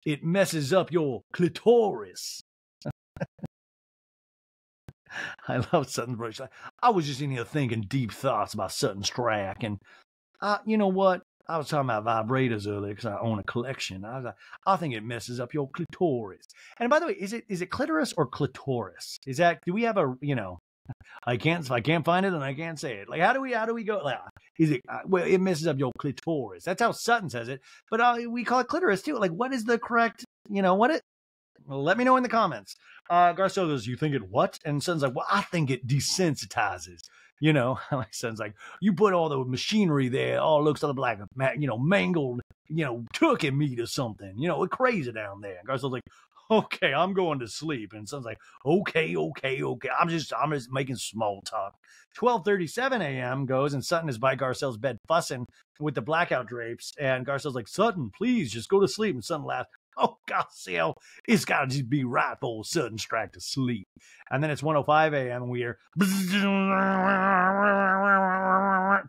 it messes up your clitoris. I love Sutton's Brush. I was just in here thinking deep thoughts about Sutton Strack. And you know what? I was talking about vibrators earlier because I own a collection. I was like, I think it messes up your clitoris. And by the way, is it clitoris or clitoris? Do we have a, if I can't find it, then I can't say it. Like, how do we go? Like, well, it messes up your clitoris. That's how Sutton says it. But we call it clitoris too. Like, what is the correct, well, let me know in the comments. Garcelle goes, you think it what? And Sutton's like, well, I think it desensitizes. My son's like, you put all the machinery there, all looks like, mangled, turkey meat or something, it's crazy down there. And Garcelle's like, okay, I'm going to sleep. And son's like, okay. I'm just making small talk. 12:37 a.m. goes, and Sutton is by Garcelle's bed fussing with the blackout drapes. And Garcelle's like, Sutton, please just go to sleep. And Sutton laughs. Oh, Garcelle, it's got to just be right for old Sutton Strack to sleep. And then it's 1:05 a.m. and we hear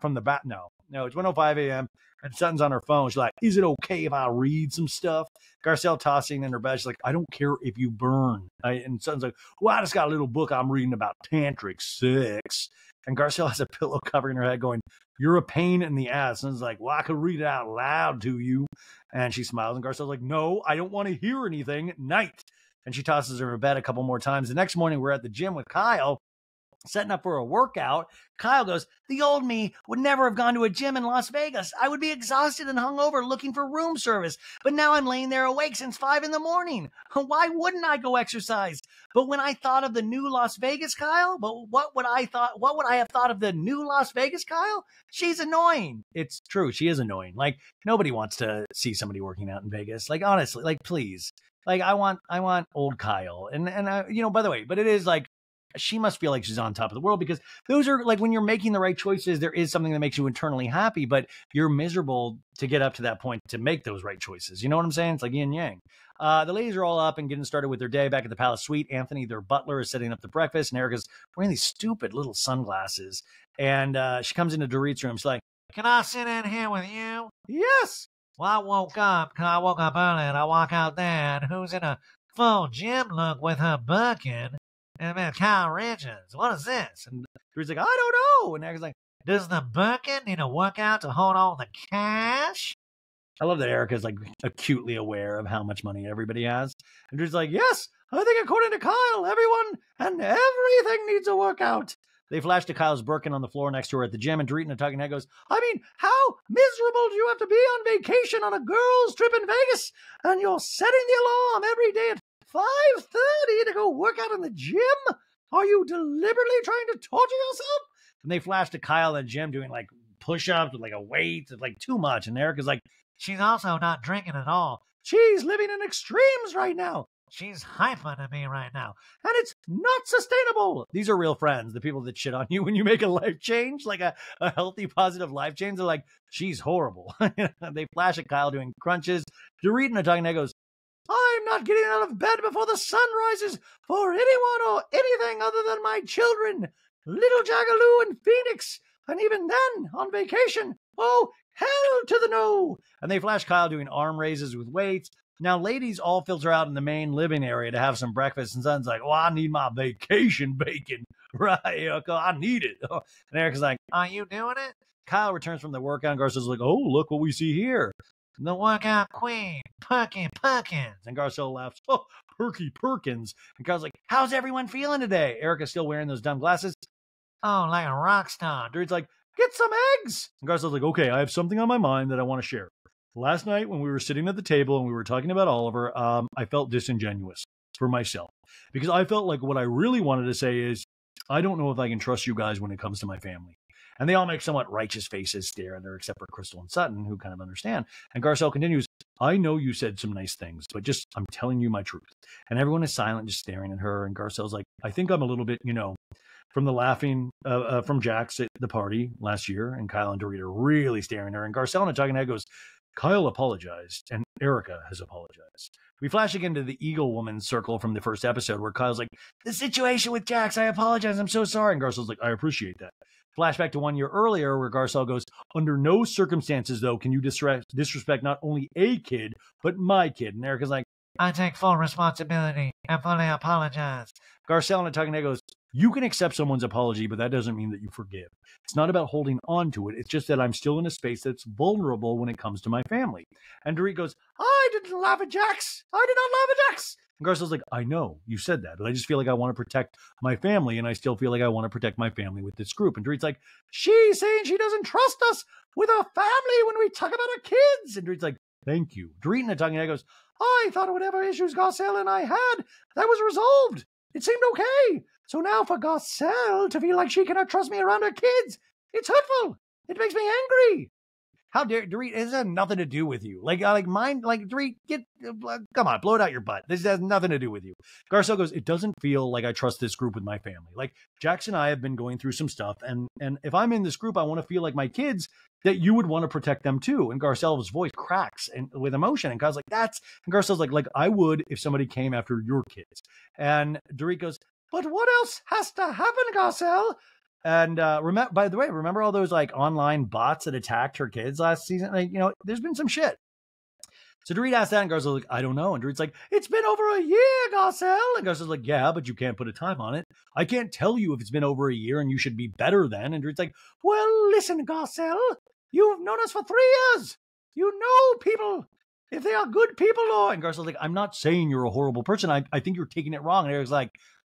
from the back. No, it's 1:05 a.m. and Sutton's on her phone. She's like, is it okay if I read some stuff? Garcelle tossing in her bed. She's like, I don't care if you burn. And Sutton's like, well, I just got a little book I'm reading about tantric sex. And Garcelle has a pillow covering her head going, you're a pain in the ass. And it's like, well, I could read it out loud to you. And she smiles, and Garcelle's like, no, I don't want to hear anything at night. And she tosses her in her bed a couple more times. The next morning, we're at the gym with Kyle, setting up for a workout. Kyle goes, the old me would never have gone to a gym in Las Vegas. I would be exhausted and hungover looking for room service. But now I'm laying there awake since 5 a.m. Why wouldn't I go exercise? But when I thought of the new Las Vegas Kyle, what would I have thought of the new Las Vegas Kyle? She's annoying. It's true. She is annoying. Like, nobody wants to see somebody working out in Vegas. Like, honestly, like, please. Like, I want old Kyle. And by the way, but it is like, she must feel like she's on top of the world, because those are like, when you're making the right choices, there is something that makes you internally happy, but you're miserable to get up to that point to make those right choices. You know what I'm saying? It's like yin yang. The ladies are all up and getting started with their day back at the Palace Suite. Anthony, their butler, is setting up the breakfast, and Erica's wearing these stupid little sunglasses. And she comes into Dorit's room. She's like, can I sit in here with you? Yes. Well, I woke up early and I walk out there, and who's in a full gym look with her Birkin? And man, Kyle Richards, what is this? And Dorit's like, I don't know. And Erica's like, does the Birkin need a workout to hold all the cash? I love that Erica's like acutely aware of how much money everybody has. And Dorit's like, yes, I think according to Kyle, everyone and everything needs a workout. They flash to Kyle's Birkin on the floor next to her at the gym, and Dorit in a talking head goes, I mean, how miserable do you have to be on vacation on a girls' trip in Vegas? And you're setting the alarm every day at 5:30 to go work out in the gym? Are you deliberately trying to torture yourself? And they flash to Kyle in the gym doing like push-ups with like a weight. It's like too much. And Erica's like, she's also not drinking at all. She's living in extremes right now. She's hyping at me right now. And it's not sustainable. These are real friends, the people that shit on you when you make a life change, like a healthy, positive life change. They're like, she's horrible. They flash at Kyle doing crunches. Dorit in a talking head goes, I'm not getting out of bed before the sun rises for anyone or anything other than my children, Little Jagaloo and Phoenix. And even then, on vacation, oh, hell to the no. And they flash Kyle doing arm raises with weights. Now, ladies all filter out in the main living area to have some breakfast, and Son's like, oh, I need my vacation bacon. Right, I need it. And Erica's like, are you doing it? Kyle returns from the workout, and Garcelle's like, oh, look what we see here. The workout queen, Perky Perkins. And Garcelle laughs, oh, Perky Perkins. And Kyle's like, how's everyone feeling today? Erica's still wearing those dumb glasses. Oh, like a rock star. Dorit's like, get some eggs. And Garcelle's like, okay, I have something on my mind that I want to share. Last night when we were sitting at the table and we were talking about Oliver, I felt disingenuous for myself. Because I felt like what I really wanted to say is, I don't know if I can trust you guys when it comes to my family. And they all make somewhat righteous faces, stare at her, except for Crystal and Sutton, who kind of understand. And Garcelle continues, I know you said some nice things, but just, I'm telling you my truth. And everyone is silent, just staring at her. And Garcelle's like, I think I'm a little bit, from the laughing from Jax at the party last year. And Kyle and Dorit are really staring at her. And Garcelle in a talking head goes, Kyle apologized, and Erica has apologized. We flash again to the Eagle Woman circle from the first episode where Kyle's like, the situation with Jax, I apologize, I'm so sorry. And Garcelle's like, I appreciate that. Flashback to 1 year earlier where Garcelle goes, under no circumstances, though, can you disrespect not only a kid, but my kid. And Erica's like, I take full responsibility and fully apologize. Garcelle in a talking head goes, you can accept someone's apology, but that doesn't mean that you forgive. It's not about holding on to it. It's just that I'm still in a space that's vulnerable when it comes to my family. And Dorit goes, I didn't laugh at Jax. I did not laugh at Jax. And Garcelle's like, I know you said that, but I just feel like I want to protect my family, and I still feel like I want to protect my family with this group. And Dorit's like, she's saying she doesn't trust us with our family when we talk about our kids. And Dorit's like, thank you. Dorit in a talking head goes, I thought whatever issues Garcelle and I had, that was resolved. It seemed okay. So now for Garcelle to feel like she cannot trust me around her kids, it's hurtful. It makes me angry. How dare Dorit? This has nothing to do with you. Dorit, come on, blow it out your butt. This has nothing to do with you. Garcelle goes, it doesn't feel like I trust this group with my family. Like Jax and I have been going through some stuff, and if I'm in this group, I want to feel like my kids, that you would want to protect them too. And Garcelle's voice cracks and with emotion, and Kyle's like, and Garcelle's like I would if somebody came after your kids. And Dorit goes, but what else has to happen, Garcelle? And by the way, remember all those like online bots that attacked her kids last season? Like, there's been some shit. So Dorit asked that, and Garcelle's like, I don't know. And Dorit's like, it's been over a year, Garcelle. And Garcelle's like, yeah, but you can't put a time on it. I can't tell you if it's been over a year and you should be better then. And Dorit's like, well, listen, Garcelle, you've known us for 3 years. You know people, if they are good people, or... And Garcelle's like, I'm not saying you're a horrible person. I think you're taking it wrong. And Eric's like,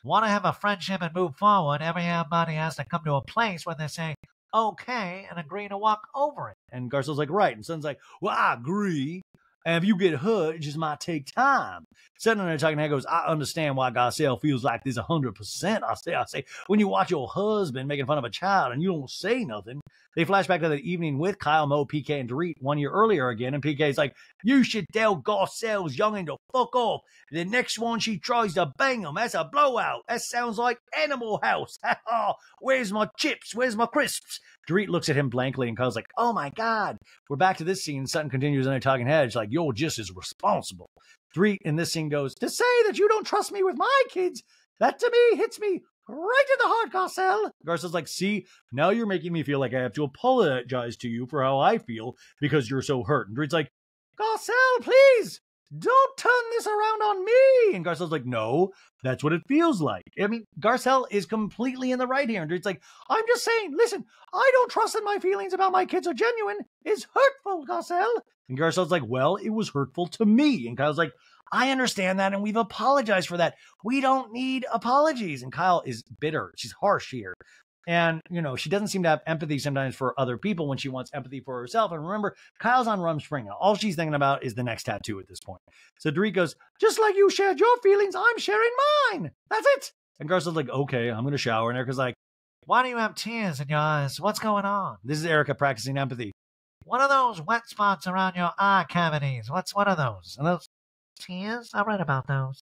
want to have a friendship and move forward, everybody has to come to a place where they say, okay, and agree to walk over it. And Garcelle's like, right. And Sutton's like, well, I agree. And if you get hurt, it just might take time. Sutton in a talking head goes, I understand why Garcelle feels like this 100%. I say, when you watch your husband making fun of a child and you don't say nothing. They flash back to that evening with Kyle, Mo, PK, and Dorit 1 year earlier again. And PK's like, you should tell Garcelle's youngin' to fuck off. The next one she tries to bang him, that's a blowout. That sounds like Animal House. Where's my chips? Where's my crisps? Dorit looks at him blankly, and Kyle's like, oh my God. We're back to this scene. Sutton continues in a talking head. She's like, you're just as responsible. Dorit in this scene goes, to say that you don't trust me with my kids, that to me hits me right in the heart, Garcelle. Garcelle's like, see, now you're making me feel like I have to apologize to you for how I feel because you're so hurt. And Dorit's like, Garcelle, please, don't turn this around on me. And Garcelle's like, no, that's what it feels like. I mean, Garcelle is completely in the right here. And Dorit's like, I'm just saying, listen, I don't trust that my feelings about my kids are genuine. It's hurtful, Garcelle. And Garcelle's like, well, it was hurtful to me. And Kyle's like, I understand that, and we've apologized for that. We don't need apologies. And Kyle is bitter. She's harsh here. And, she doesn't seem to have empathy sometimes for other people when she wants empathy for herself. And remember, Kyle's on Rumspringa. All she's thinking about is the next tattoo at this point. So Dorit goes, just like you shared your feelings, I'm sharing mine. That's it. And Garcelle's like, okay, I'm going to shower. And Erica's like, why do you have tears in your eyes? What's going on? This is Erica practicing empathy. What are those wet spots around your eye cavities? What are those? Are those tears? I read about those.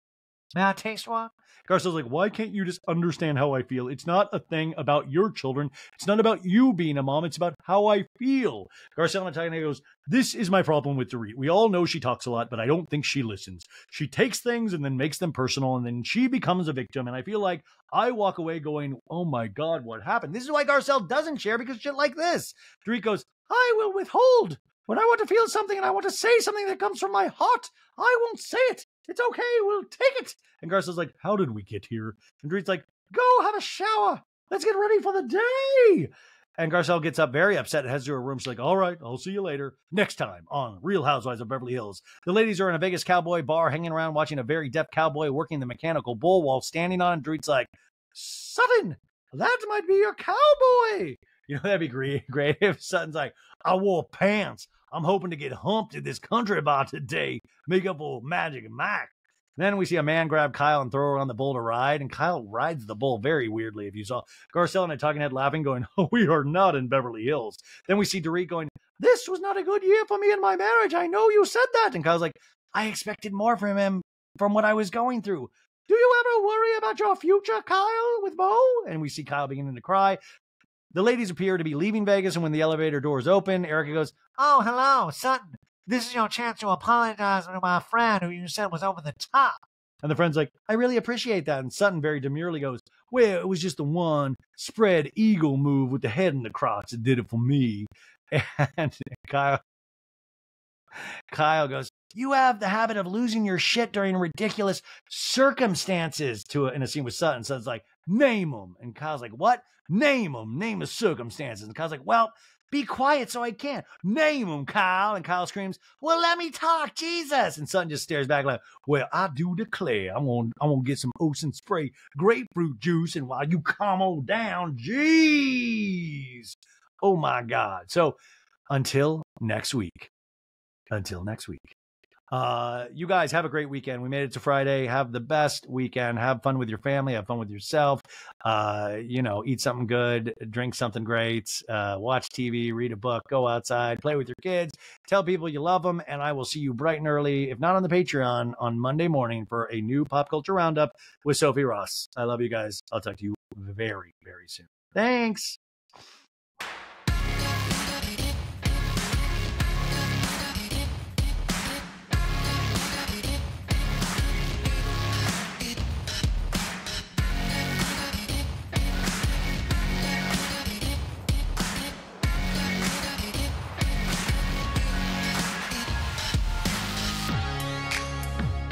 May I taste one? Garcelle's like, why can't you just understand how I feel? It's not a thing about your children. It's not about you being a mom. It's about how I feel. Garcelle and Tanya goes, this is my problem with Dorit. We all know she talks a lot, but I don't think she listens. She takes things and then makes them personal, and then she becomes a victim. And I feel like I walk away going, oh my God, what happened? This is why Garcelle doesn't share, because shit like this. Dorit goes, I will withhold. When I want to feel something and I want to say something that comes from my heart, I won't say it. It's okay, we'll take it. And Garcelle's like, how did we get here? And Dorit's like, go have a shower. Let's get ready for the day. And Garcelle gets up very upset and heads to her room. She's like, all right, I'll see you later. Next time on Real Housewives of Beverly Hills. The ladies are in a Vegas cowboy bar hanging around watching a very deaf cowboy working the mechanical bull while standing on it. Dorit's like, Sutton, that might be your cowboy. That'd be great if Sutton's like, I wore pants. I'm hoping to get humped at this country bar today. Make up for Magic Mike. Then we see a man grab Kyle and throw her on the bull to ride, and Kyle rides the bull very weirdly, if you saw. Garcelle and a talking head laughing, going, oh, we are not in Beverly Hills. Then we see Dorit going, this was not a good year for me in my marriage. I know you said that. And Kyle's like, I expected more from him from what I was going through. Do you ever worry about your future, Kyle, with Mo? And we see Kyle beginning to cry. The ladies appear to be leaving Vegas, and when the elevator doors open, Erica goes, oh, hello, Sutton. This is your chance to apologize to my friend who you said was over the top. And the friend's like, I really appreciate that. And Sutton very demurely goes, well, it was just the one spread eagle move with the head in the crotch that did it for me. And Kyle goes, you have the habit of losing your shit during ridiculous circumstances in a scene with Sutton. Sutton's like, name them. And Kyle's like, what? Name them. Name the circumstances. And Kyle's like, well, be quiet so I can. Name them, Kyle. And Kyle screams, well, let me talk, Jesus. And Sutton just stares back like, well, I do declare, I'm gonna get some Ocean Spray grapefruit juice. And while you calm on down, jeez. Oh, my God. So until next week. You guys have a great weekend. We made it to Friday. Have the best weekend. Have fun with your family. Have fun with yourself. Eat something good, drink something great, watch TV, read a book, go outside, play with your kids, tell people you love them. And I will see you bright and early, if not on the Patreon, on Monday morning for a new Pop Culture Roundup with Sophie Ross. I love you guys. I'll talk to you very, very soon. Thanks.